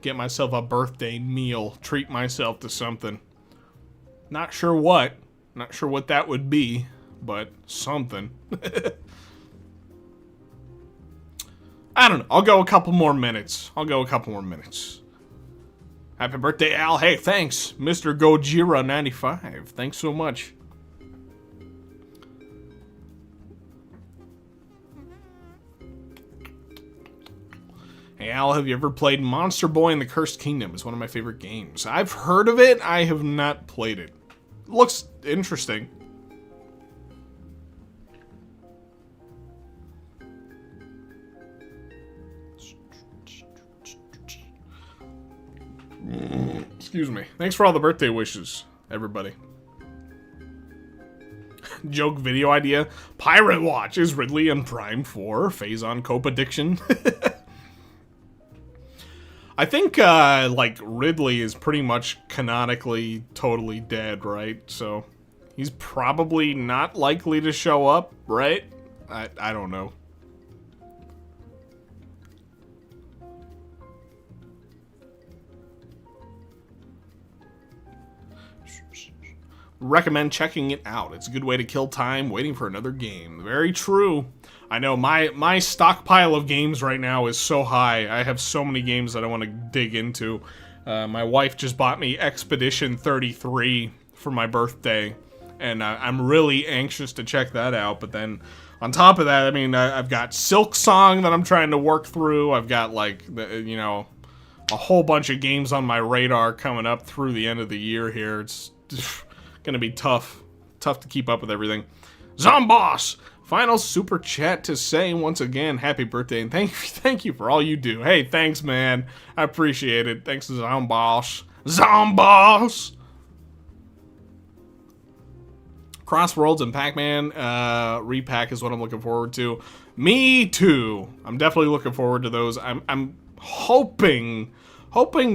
Get myself a birthday meal. Treat myself to something. Not sure what. Not sure what that would be, but something. I don't know. I'll go a couple more minutes. Happy birthday, Al. Hey, thanks. Mr. Gojira95. Thanks so much. Hey Al, have you ever played Monster Boy and the Cursed Kingdom? It's one of my favorite games. I've heard of it, I have not played it. Looks interesting. Excuse me. Thanks for all the birthday wishes, everybody. Joke video idea. Pirate Watch is Ridley in Prime 4. Phazon Cope Addiction. I think, like, Ridley is pretty much canonically totally dead, right? So, he's probably not likely to show up, right? I don't know. Recommend checking it out. It's a good way to kill time waiting for another game. Very true. I know my stockpile of games right now is so high. I have so many games that I want to dig into. My wife just bought me Expedition 33 for my birthday, and I'm really anxious to check that out. But then, on top of that, I mean, I've got Silk Song that I'm trying to work through. I've got, like, you know, a whole bunch of games on my radar coming up through the end of the year here. It's gonna be tough to keep up with everything. Zomboss! Final super chat to say once again, happy birthday, and thank you for all you do. Hey, thanks, man. I appreciate it. Thanks, Zomboss. Zomboss! Cross Worlds and Pac-Man, Re-Pac is what I'm looking forward to. Me too. I'm definitely looking forward to those. I'm hoping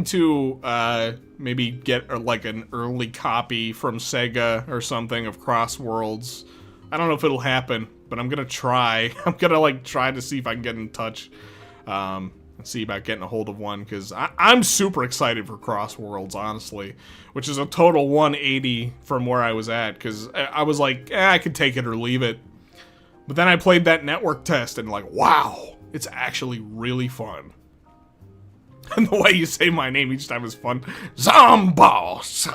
to maybe get like an early copy from Sega or something of Cross Worlds. I don't know if it'll happen, but I'm gonna try. I'm gonna like try to see if I can get in touch and see about getting a hold of one, because I'm super excited for Cross Worlds, honestly, which is a total 180 from where I was at, because I was like, I could take it or leave it. But then I played that network test and like, wow, it's actually really fun. And the way you say my name each time is fun. Zomboss!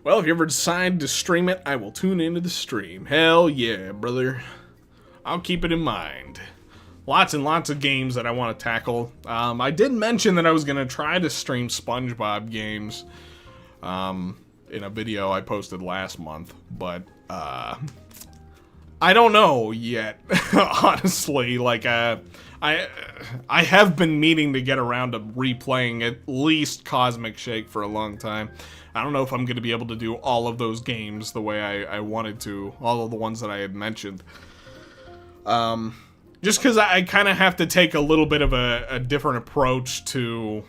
Well, if you ever decide to stream it, I will tune into the stream. Hell yeah, brother. I'll keep it in mind. Lots and lots of games that I want to tackle. I did mention that I was going to try to stream SpongeBob games in a video I posted last month, but I don't know yet, honestly. Like, I have been meaning to get around to replaying at least Cosmic Shake for a long time. I don't know if I'm going to be able to do all of those games the way I wanted to, all of the ones that I had mentioned. Just because I kind of have to take a little bit of a different approach to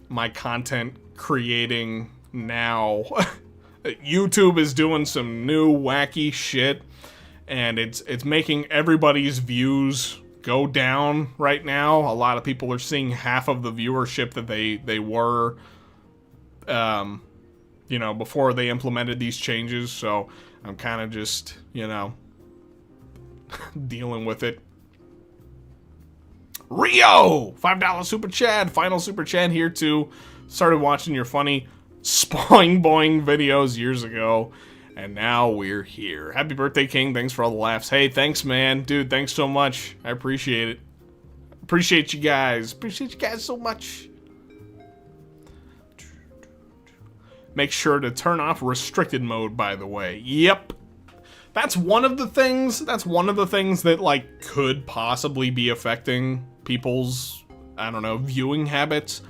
my content creating now. YouTube is doing some new wacky shit, and it's making everybody's views go down right now. A lot of people are seeing half of the viewership that they were, you know, before they implemented these changes. So I'm kind of just, you know, dealing with it. Rio! $5 super chat. Final super chat here too. Started watching your funny Spoing Boing videos years ago, and now we're here. Happy birthday, King. Thanks for all the laughs. Hey, thanks, man. Dude, thanks so much. I appreciate it. Appreciate you guys. Appreciate you guys so much. Make sure to turn off restricted mode, by the way. Yep. That's one of the things that, like, could possibly be affecting people's, I don't know, viewing habits.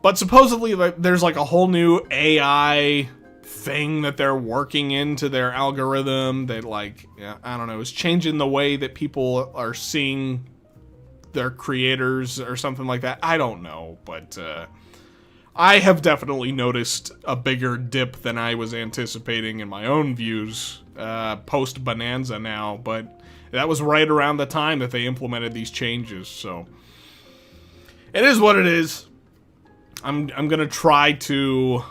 But supposedly, like, there's, like, a whole new AI thing that they're working into their algorithm that, like, I don't know, is changing the way that people are seeing their creators or something like that. I don't know, but, I have definitely noticed a bigger dip than I was anticipating in my own views post-Bonanza now, but that was right around the time that they implemented these changes, so it is what it is. I'm gonna try to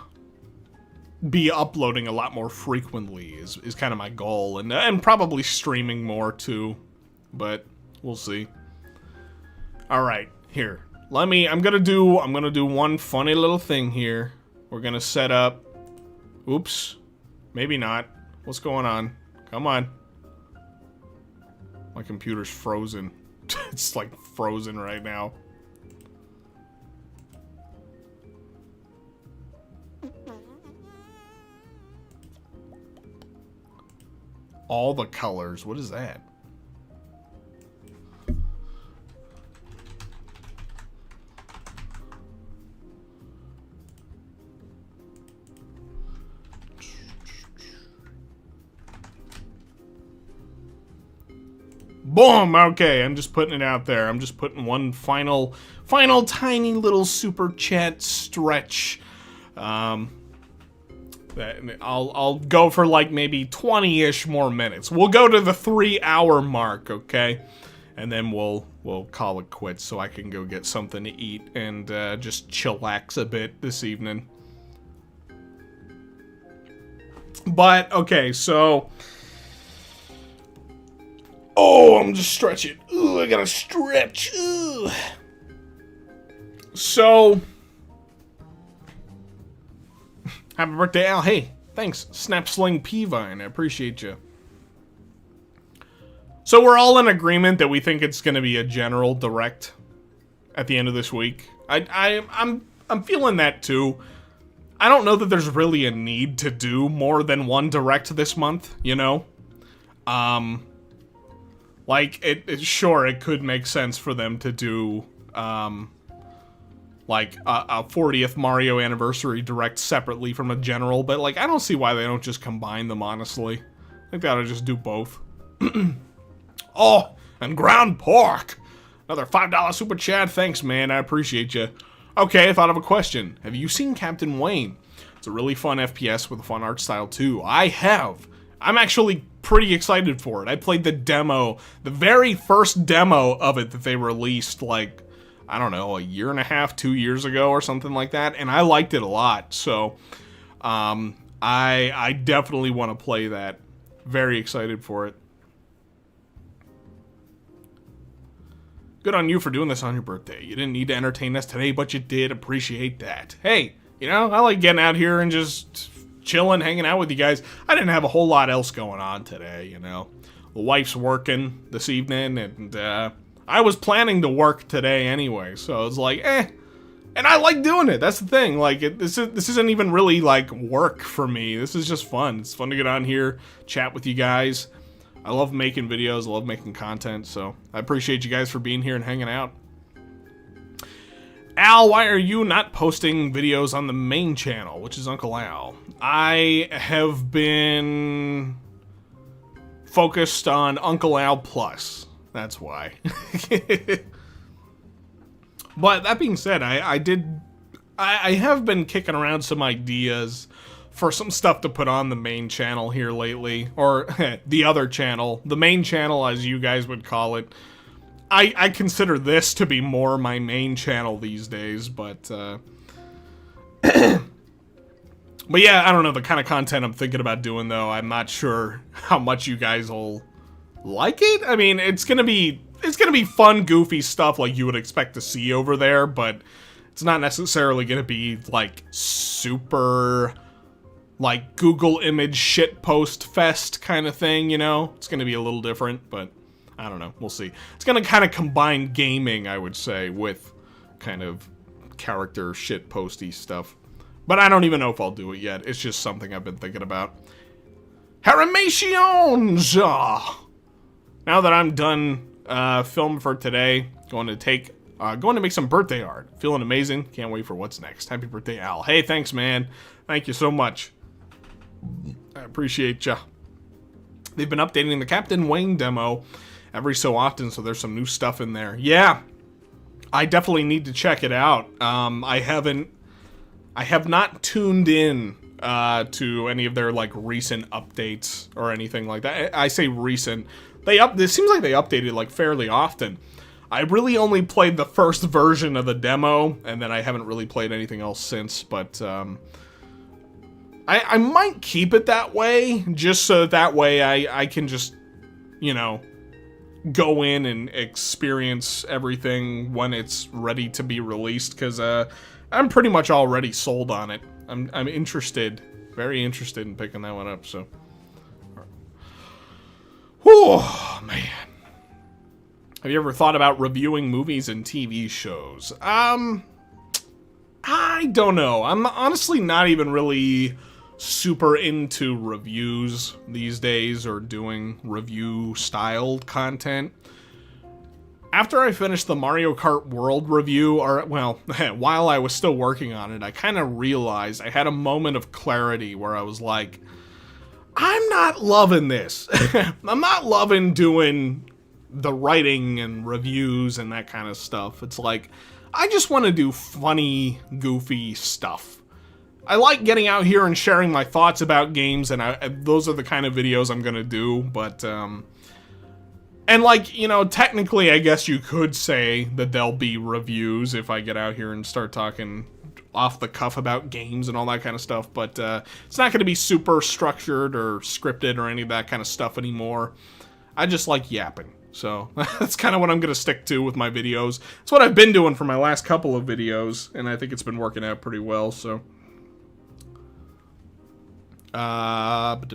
be uploading a lot more frequently is kind of my goal, and probably streaming more too, but we'll see. All right, here. I'm gonna do one funny little thing here. We're gonna set up. Oops. Maybe not. What's going on? Come on. My computer's frozen. It's like frozen right now. All the colors. What is that? Boom! Okay, I'm just putting it out there. I'm just putting one final tiny little super chat stretch. I'll go for like maybe 20-ish more minutes. We'll go to the 3-hour mark, okay? And then we'll call it quits so I can go get something to eat and just chillax a bit this evening. But, okay, so... Oh, I'm just stretching. Ooh, I gotta stretch. Ooh. So, happy birthday, Al. Hey, thanks, Snapsling Peavine. I appreciate you. So we're all in agreement that we think it's gonna be a general direct at the end of this week. I'm I'm feeling that too. I don't know that there's really a need to do more than one direct this month, you know? Like, sure, it could make sense for them to do, like, a 40th Mario Anniversary Direct separately from a general, but, like, I don't see why they don't just combine them, honestly. I think they ought to just do both. Oh, and ground pork! Another $5 super chat, thanks, man, I appreciate you. Okay, I thought of a question. Have you seen Captain Wayne? It's a really fun FPS with a fun art style, too. I have. I'm actually pretty excited for it. I played the demo, the very first demo of it that they released, like, I don't know, a year and a half, 2 years ago or something like that, and I liked it a lot, so, I definitely want to play that. Very excited for it. Good on you for doing this on your birthday. You didn't need to entertain us today, but you did. Appreciate that. Hey, you know, I like getting out here and just chilling, hanging out with you guys. I didn't have a whole lot else going on today, you know. The wife's working this evening, and I was planning to work today anyway, so I was like, eh. And I like doing it. That's the thing. Like, this isn't even really, like, work for me. This is just fun. It's fun to get on here, chat with you guys. I love making videos. I love making content, so I appreciate you guys for being here and hanging out. Al, why are you not posting videos on the main channel, which is Uncle Al? I have been focused on Uncle Al Plus. That's why. But that being said, I have been kicking around some ideas for some stuff to put on the main channel here lately, or the other channel, the main channel as you guys would call it. I consider this to be more my main channel these days, but but yeah, I don't know, the kind of content I'm thinking about doing, though, I'm not sure how much you guys will like it. I mean, it's gonna be fun, goofy stuff like you would expect to see over there, but it's not necessarily gonna be, like, super, like, Google image shitpost fest kind of thing, you know? It's gonna be a little different, but I don't know, we'll see. It's gonna kind of combine gaming, I would say, with kind of character shitposty stuff. But I don't even know if I'll do it yet. It's just something I've been thinking about. Haramations! Now that I'm done filming for today, going to make some birthday art. Feeling amazing. Can't wait for what's next. Happy birthday, Al. Hey, thanks, man. Thank you so much. I appreciate ya. They've been updating the Captain Wayne demo every so often, so there's some new stuff in there. Yeah, I definitely need to check it out. I have not tuned in to any of their, like, recent updates or anything like that. I say recent. It seems like they updated, like, fairly often. I really only played the first version of the demo, and then I haven't really played anything else since, but I might keep it that way, just so that way I can just, you know, go in and experience everything when it's ready to be released, because I'm pretty much already sold on it. I'm interested, very interested in picking that one up, so. Whew, man. Have you ever thought about reviewing movies and TV shows? I don't know. I'm honestly not even really super into reviews these days, or doing review-styled content. After I finished the Mario Kart World review, or, well, while I was still working on it, I kind of realized I had a moment of clarity where I was like, I'm not loving this. I'm not loving doing the writing and reviews and that kind of stuff. It's like, I just want to do funny, goofy stuff. I like getting out here and sharing my thoughts about games, and those are the kind of videos I'm gonna do, but, and, like, you know, technically, I guess you could say that there'll be reviews if I get out here and start talking off the cuff about games and all that kind of stuff, but it's not gonna be super structured or scripted or any of that kind of stuff anymore. I just like yapping. So, that's kind of what I'm going to stick to with my videos. It's what I've been doing for my last couple of videos, and I think it's been working out pretty well, so. Land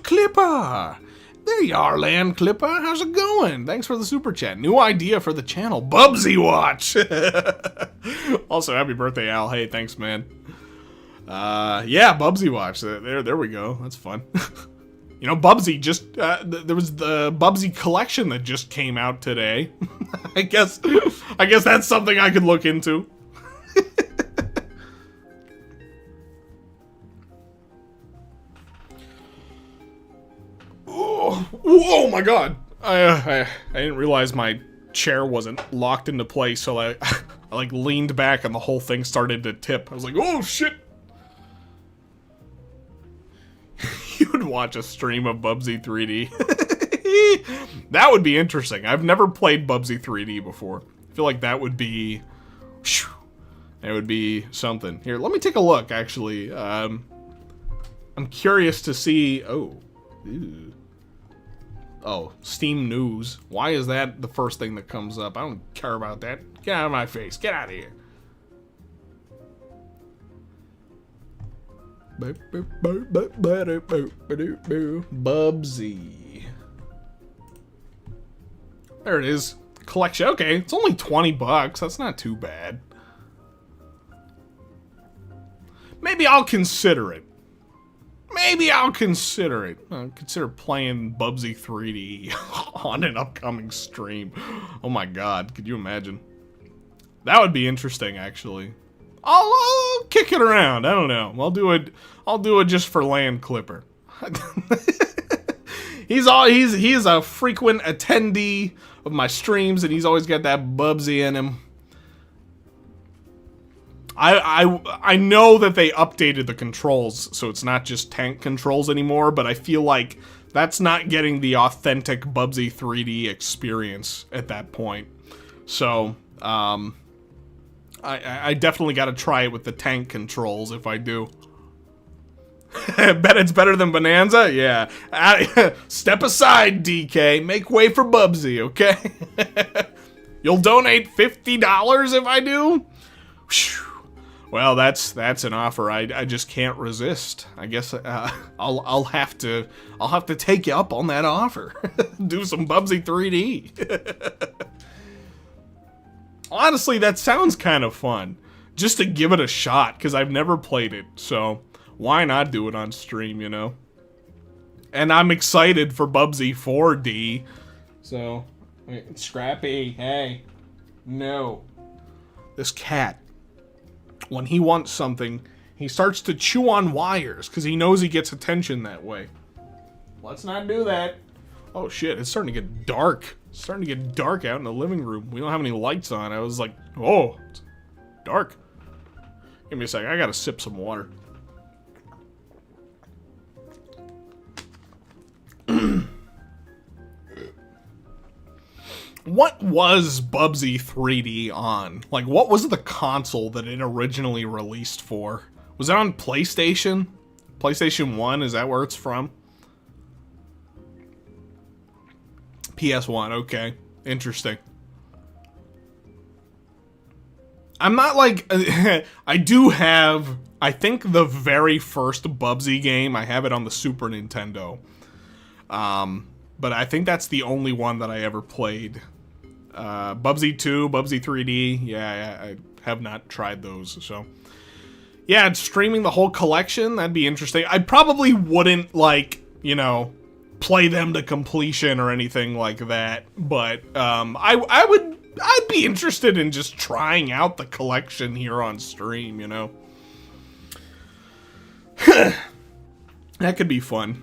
Clipper! There you are, Land Clipper. How's it going? Thanks for the super chat. New idea for the channel, Bubsy Watch. Also, happy birthday, Al. Hey, thanks, man. Yeah, Bubsy Watch. There we go. That's fun. You know, Bubsy just, there was the Bubsy collection that just came out today. I guess that's something I could look into. Oh my god! I didn't realize my chair wasn't locked into place, so I like leaned back and the whole thing started to tip. I was like, oh shit! You would watch a stream of Bubsy 3D. That would be interesting. I've never played Bubsy 3D before. I feel like that would be... It would be something. Here, let me take a look, actually. I'm curious to see... Oh. Ew. Oh, Steam News. Why is that the first thing that comes up? I don't care about that. Get out of my face. Get out of here. Bubsy. There it is. Collection. Okay, it's only 20 bucks. That's not too bad. Maybe I'll consider it. Maybe I'll consider it. I'll consider playing Bubsy 3D on an upcoming stream. Oh my god, could you imagine? That would be interesting, actually. I'll kick it around. I don't know. I'll do it just for Land Clipper. He's a frequent attendee of my streams, and he's always got that Bubsy in him. I know that they updated the controls, so it's not just tank controls anymore, but I feel like that's not getting the authentic Bubsy 3D experience at that point. So, I definitely gotta try it with the tank controls if I do. Bet it's better than Bonanza? Yeah. Step aside, DK. Make way for Bubsy, okay? You'll donate $50 if I do? Whew. Well, that's an offer I just can't resist. I guess I'll have to take you up on that offer. Do some Bubsy 3D. Honestly, that sounds kind of fun. Just to give it a shot, because I've never played it, so why not do it on stream, you know? And I'm excited for Bubsy 4D. So, Scrappy, hey. No. This cat, when he wants something, he starts to chew on wires, because he knows he gets attention that way. Let's not do that. Oh shit, it's starting to get dark. It's starting to get dark out in the living room. We don't have any lights on. I was like, oh, it's dark. Give me a second, I gotta sip some water. What was Bubsy 3D on? Like, what was the console that it originally released for? Was it on PlayStation? PlayStation 1, is that where it's from? PS1, okay. Interesting. I'm not like... I do have... I think the very first Bubsy game, I have it on the Super Nintendo. But I think that's the only one that I ever played. Bubsy 2, Bubsy 3D, yeah, I have not tried those, so. Yeah, streaming the whole collection, that'd be interesting. I probably wouldn't, like, you know, play them to completion or anything like that, but, I'd be interested in just trying out the collection here on stream, you know. That could be fun.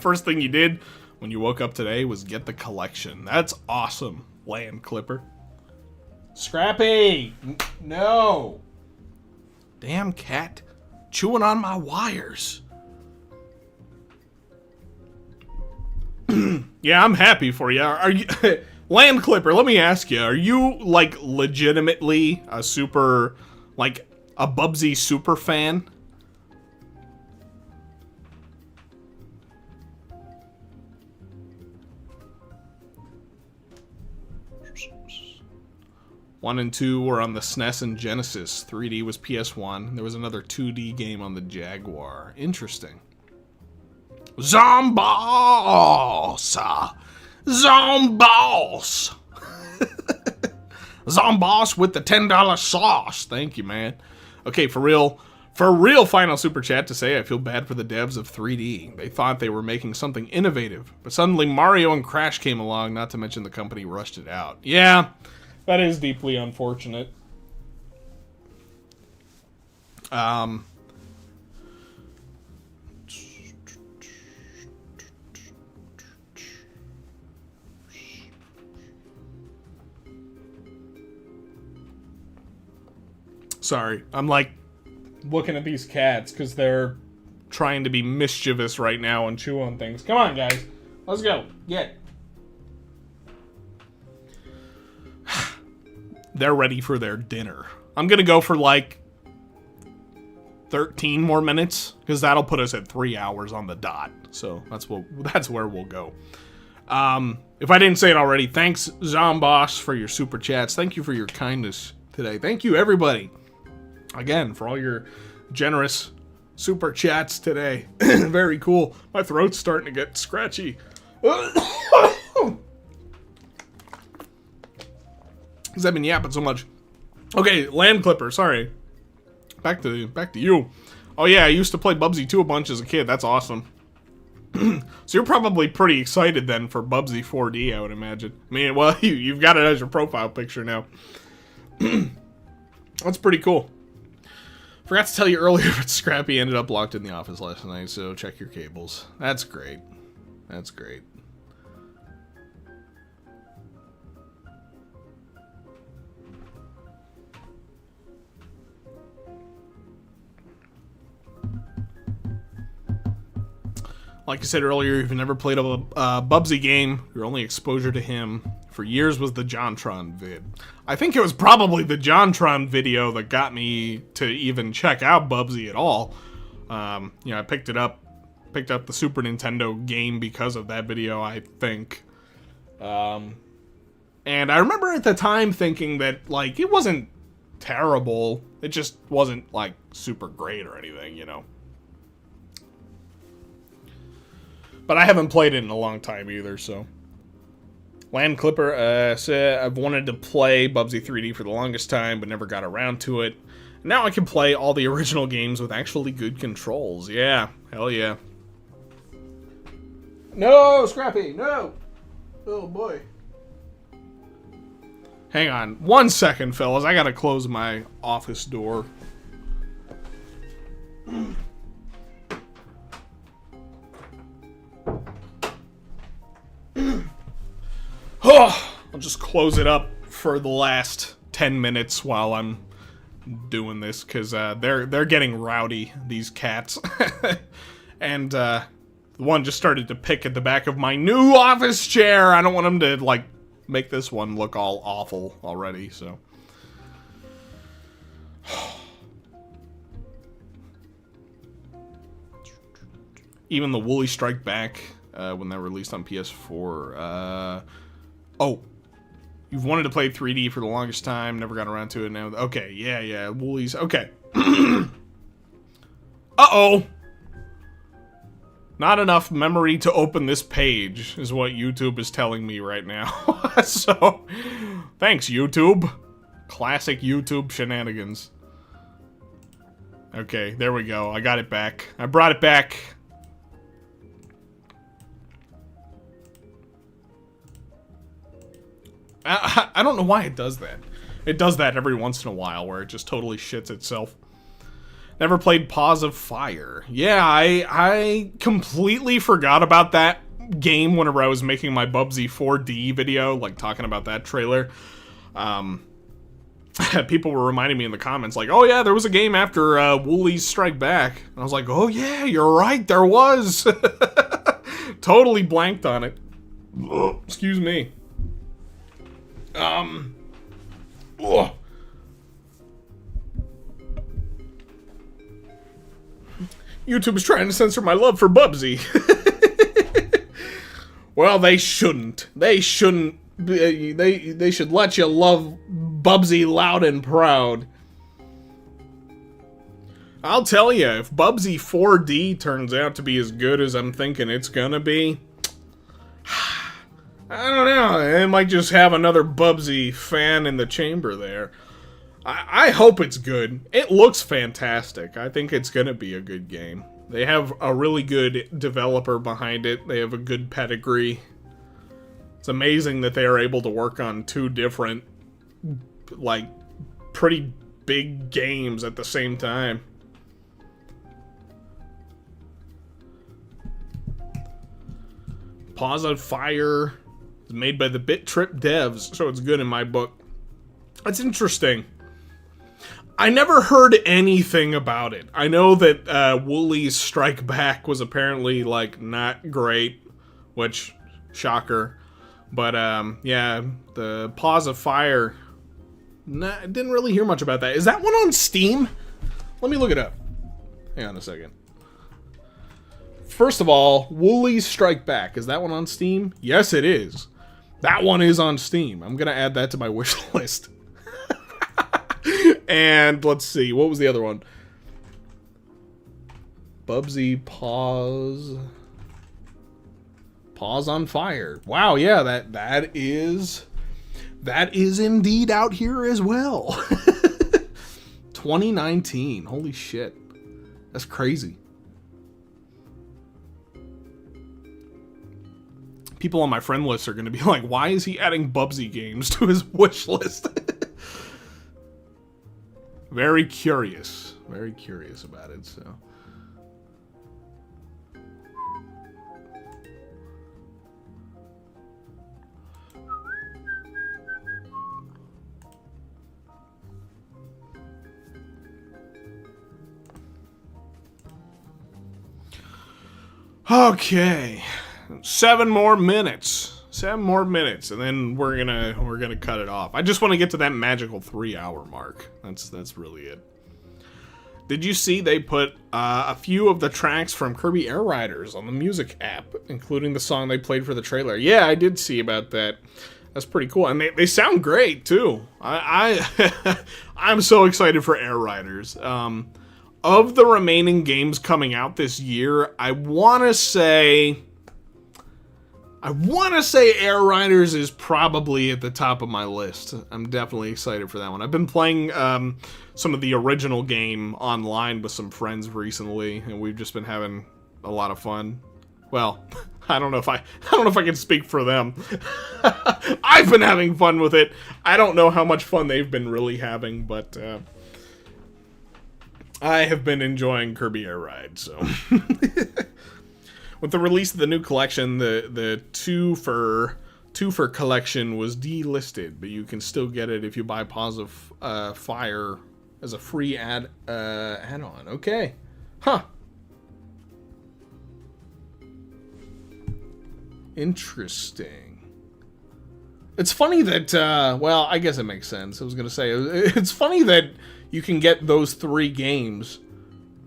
First thing you did when you woke up today was get the collection. That's awesome, Land Clipper. Scrappy! No! Damn cat. Chewing on my wires. Yeah, I'm happy for you. Are you... Land Clipper, let me ask you. Are you, like, legitimately a super... like, a Bubsy super fan? 1 and 2 were on the SNES and Genesis. 3D was PS1. There was another 2D game on the Jaguar. Interesting. Zomboss! Zomboss! Zomboss with the $10 sauce. Thank you, man. Okay, for real final super chat to say I feel bad for the devs of 3D. They thought they were making something innovative, but suddenly Mario and Crash came along, not to mention the company rushed it out. Yeah, that is deeply unfortunate. Sorry, I'm like looking at these cats because they're trying to be mischievous right now and chew on things. Come on, guys. Let's go. Get. They're ready for their dinner. I'm going to go for like 13 more minutes because that'll put us at 3 hours on the dot. So that's where we'll go. If I didn't say it already, thanks, Zomboss, for your super chats. Thank you for your kindness today. Thank you, everybody. Again, for all your generous super chats today. Very cool. My throat's starting to get scratchy. Because I've been yapping so much. Okay, Land Clipper, sorry. Back to you. Oh yeah, I used to play Bubsy 2 a bunch as a kid. That's awesome. So you're probably pretty excited then for Bubsy 4D, I would imagine. I mean, well, you've got it as your profile picture now. That's pretty cool. Forgot to tell you earlier, but Scrappy ended up locked in the office last night, so check your cables. That's great. That's great. Like I said earlier, if you've never played a Bubsy game, your only exposure to him for years was the JonTron vid. I think it was probably the JonTron video that got me to even check out Bubsy at all. You know, I picked up the Super Nintendo game because of that video, I think. And I remember at the time thinking that, like, it wasn't terrible. It just wasn't, like, super great or anything, you know. But I haven't played it in a long time either, so. Land Clipper said, I've wanted to play Bubsy 3D for the longest time, but never got around to it. Now I can play all the original games with actually good controls. Yeah, hell yeah. No, Scrappy, no! Oh boy. Hang on, 1 second, fellas. I gotta close my office door. I'll just close it up for the last 10 minutes while I'm doing this, because they're getting rowdy, these cats. And the one just started to pick at the back of my new office chair. I don't want them to, like, make this one look all awful already, so. Even the Woolly Strike Back, when they were released on PS4, oh, you've wanted to play 3D for the longest time, never got around to it now. Okay, yeah, Woolies, okay. Uh-oh! Not enough memory to open this page, is what YouTube is telling me right now. So, thanks, YouTube. Classic YouTube shenanigans. Okay, there we go. I got it back. I brought it back. I don't know why it does that. It does that every once in a while, where it just totally shits itself. Never played Paws of Fire. Yeah, I completely forgot about that game whenever I was making my Bubsy 4D video, like talking about that trailer. People were reminding me in the comments, like, oh yeah, there was a game after Woolly's Strike Back. And I was like, oh yeah, you're right, there was. Totally blanked on it. Excuse me. YouTube is trying to censor my love for Bubsy. Well, they shouldn't. They shouldn't. They should let you love Bubsy loud and proud. I'll tell you, if Bubsy 4D turns out to be as good as I'm thinking it's gonna be, I don't know, I might just have another Bubsy fan in the chamber there. I hope it's good. It looks fantastic. I think it's gonna be a good game. They have a really good developer behind it. They have a good pedigree. It's amazing that they are able to work on two different, like, pretty big games at the same time. Paws on Fire is made by the Bit Trip devs, so it's good in my book. That's interesting. I never heard anything about it. I know that Woolly's Strike Back was apparently, like, not great, which, shocker. But, yeah, the Paws of Fire, I didn't really hear much about that. Is that one on Steam? Let me look it up. Hang on a second. First of all, Woolly's Strike Back, is that one on Steam? Yes, it is. That one is on Steam. I'm gonna add that to my wish list. And let's see, what was the other one? Bubsy Paws on Fire. Wow, yeah, that is indeed out here as well. 2019. Holy shit. That's crazy. People on my friend list are going to be like, why is he adding Bubsy games to his wish list? Very curious about it, so. Okay. 7 more minutes. 7 more minutes, and then we're gonna cut it off. I just want to get to that magical 3-hour mark. That's really it. Did you see they put a few of the tracks from Kirby Air Riders on the music app, including the song they played for the trailer? Yeah, I did see about that. That's pretty cool, and they sound great too. I'm so excited for Air Riders. Of the remaining games coming out this year, I want to say Air Riders is probably at the top of my list. I'm definitely excited for that one. I've been playing some of the original game online with some friends recently, and we've just been having a lot of fun. Well, I don't know if I can speak for them. I've been having fun with it. I don't know how much fun they've been really having, but I have been enjoying Kirby Air Ride, so. With the release of the new collection, the two for collection was delisted, but you can still get it if you buy Paws of Fire as a free add-on. Okay. Huh. Interesting. It's funny that, well, I guess it makes sense. I was going to say, it's funny that you can get those 3 games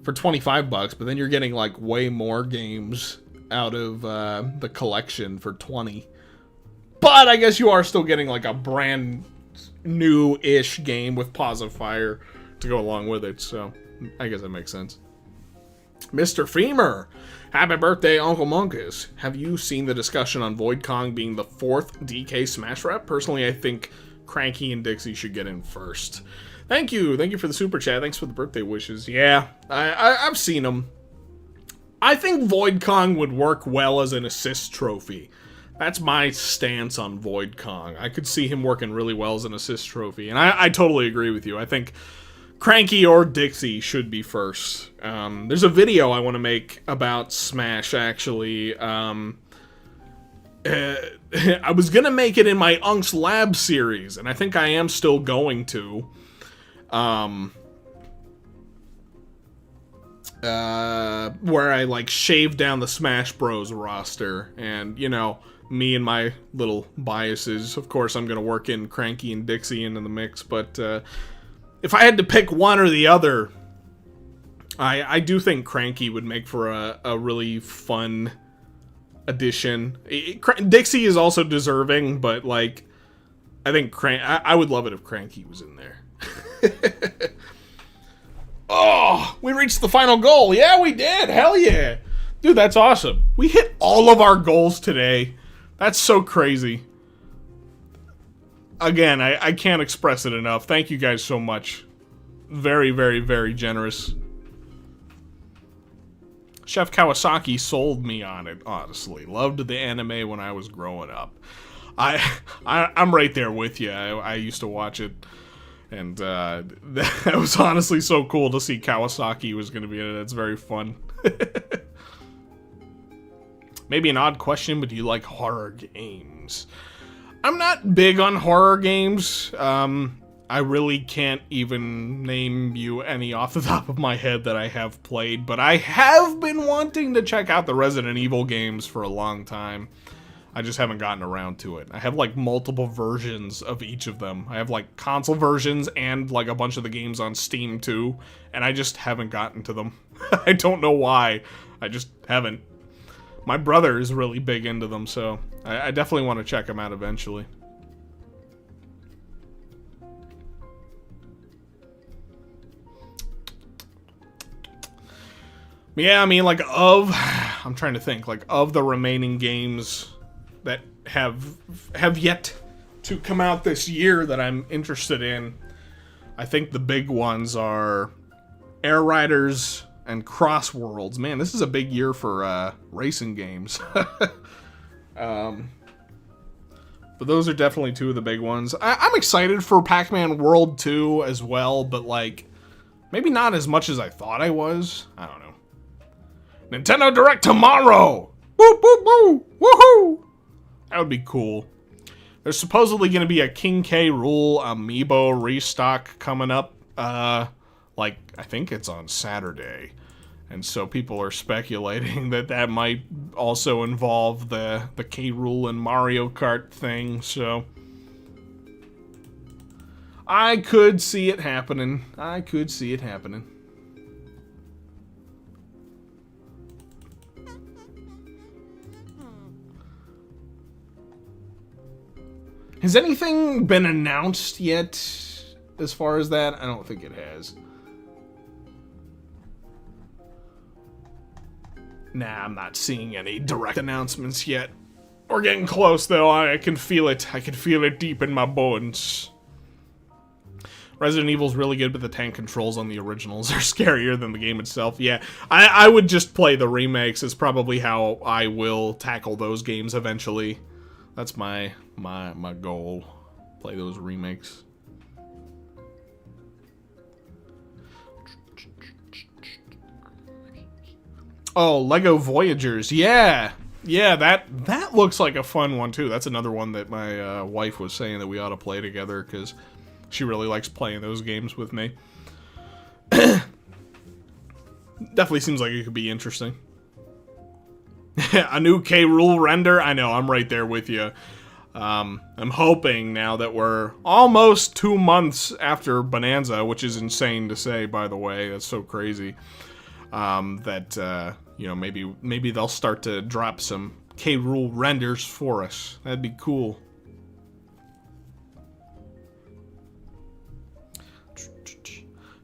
for $25, but then you're getting, like, way more games out of the collection for $20. But I guess you are still getting, like, a brand new-ish game with Paws of Fire to go along with it, so I guess that makes sense. Mr. Femur, happy birthday, Uncle Munkus. Have you seen the discussion on Void Kong being the 4th DK Smash rep? Personally, I think Cranky and Dixie should get in first. Thank you for the super chat. Thanks for the birthday wishes. Yeah, I've seen them. I think Void Kong would work well as an assist trophy. That's my stance on Void Kong. I could see him working really well as an assist trophy, and I totally agree with you. I think Cranky or Dixie should be first. There's a video I want to make about Smash, actually. I was going to make it in my Unk's Lab series, and I think I am still going to. Where I, like, shave down the Smash Bros. Roster, and, you know, me and my little biases. Of course, I'm going to work in Cranky and Dixie into the mix, but, if I had to pick one or the other, I do think Cranky would make for a really fun addition. Dixie is also deserving, but, like, I think I would love it if Cranky was in there. Oh, we reached the final goal. Yeah, we did. Hell yeah. Dude, that's awesome. We hit all of our goals today. That's so crazy. Again, I can't express it enough. Thank you guys so much. Very, very, very generous. Chef Kawasaki sold me on it, honestly. Loved the anime when I was growing up. I'm right there with you. I used to watch it. And that was honestly so cool to see Kawasaki was going to be in it. It's very fun. Maybe an odd question, but do you like horror games? I'm not big on horror games. I really can't even name you any off the top of my head that I have played, but I have been wanting to check out the Resident Evil games for a long time. I just haven't gotten around to it. I have like multiple versions of each of them. I have like console versions and like a bunch of the games on Steam too, and I just haven't gotten to them. I don't know why. I just haven't. My brother is really big into them, so I definitely want to check them out eventually. Yeah, I mean, like, I'm trying to think, like, of the remaining games that have yet to come out this year that I'm interested in, I think the big ones are Air Riders and Cross Worlds. Man, this is a big year for racing games. But those are definitely two of the big ones. I'm excited for Pac-Man World 2 as well, but, like, maybe not as much as I thought I was. I don't know. Nintendo Direct tomorrow! Woo, woo, woo! Woohoo! That would be cool. There's supposedly going to be a King K. Rool amiibo restock coming up. Like, I think it's on Saturday. And so people are speculating that that might also involve the K. Rool and Mario Kart thing, so... I could see it happening. I could see it happening. Has anything been announced yet as far as that? I don't think it has. Nah, I'm not seeing any direct announcements yet. We're getting close, though. I can feel it. I can feel it deep in my bones. Resident Evil's really good, but the tank controls on the originals are scarier than the game itself. Yeah, I would just play the remakes. Is probably how I will tackle those games eventually. That's my goal. Play those remakes. Oh, Lego Voyagers. Yeah. Yeah, that looks like a fun one too. That's another one that my wife was saying that we ought to play together because she really likes playing those games with me. Definitely seems like it could be interesting. A new K. Rool render? I know, I'm right there with you. I'm hoping now that we're almost 2 months after Bonanza, which is insane to say, by the way. That's so crazy. That, you know, maybe they'll start to drop some K. Rool renders for us. That'd be cool.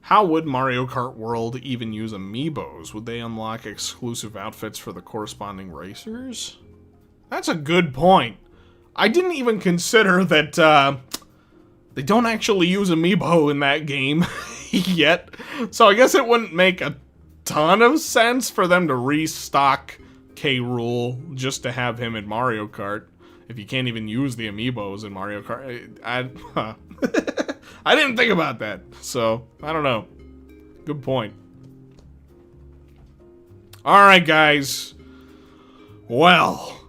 How would Mario Kart World even use amiibos? Would they unlock exclusive outfits for the corresponding racers? That's a good point. I didn't even consider that they don't actually use amiibo in that game yet. So I guess it wouldn't make a ton of sense for them to restock K. Rool just to have him in Mario Kart. If you can't even use the amiibos in Mario Kart. I didn't think about that, so I don't know. Good point. Alright, guys. Well,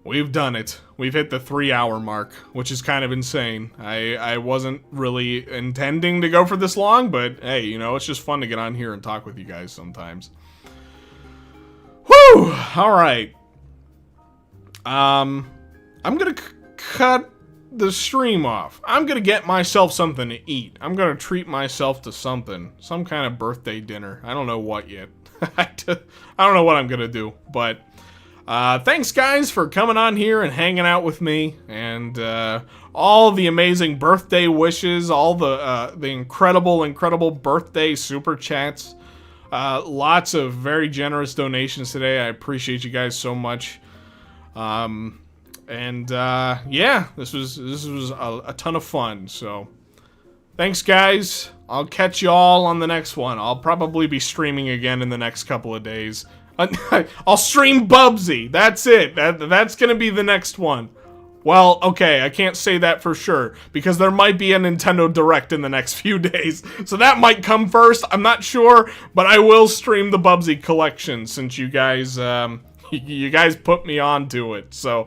we've done it. We've hit the 3-hour mark, which is kind of insane. I wasn't really intending to go for this long, but hey, you know, it's just fun to get on here and talk with you guys sometimes. Whew! Alright. I'm gonna cut the stream off. I'm gonna get myself something to eat. I'm gonna treat myself to something. Some kind of birthday dinner. I don't know what yet. I don't know what I'm gonna do, but thanks guys for coming on here and hanging out with me, and all the amazing birthday wishes, all the incredible birthday super chats. Lots of very generous donations today. I appreciate you guys so much. Yeah, this was a ton of fun. So, thanks, guys. I'll catch y'all on the next one. I'll probably be streaming again in the next couple of days. I'll stream Bubsy. That's it. That's gonna be the next one. Well, okay, I can't say that for sure, because there might be a Nintendo Direct in the next few days. So that might come first, I'm not sure, but I will stream the Bubsy collection since you guys, you guys put me on to it, so.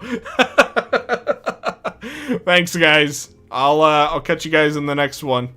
Thanks, guys. I'll catch you guys in the next one.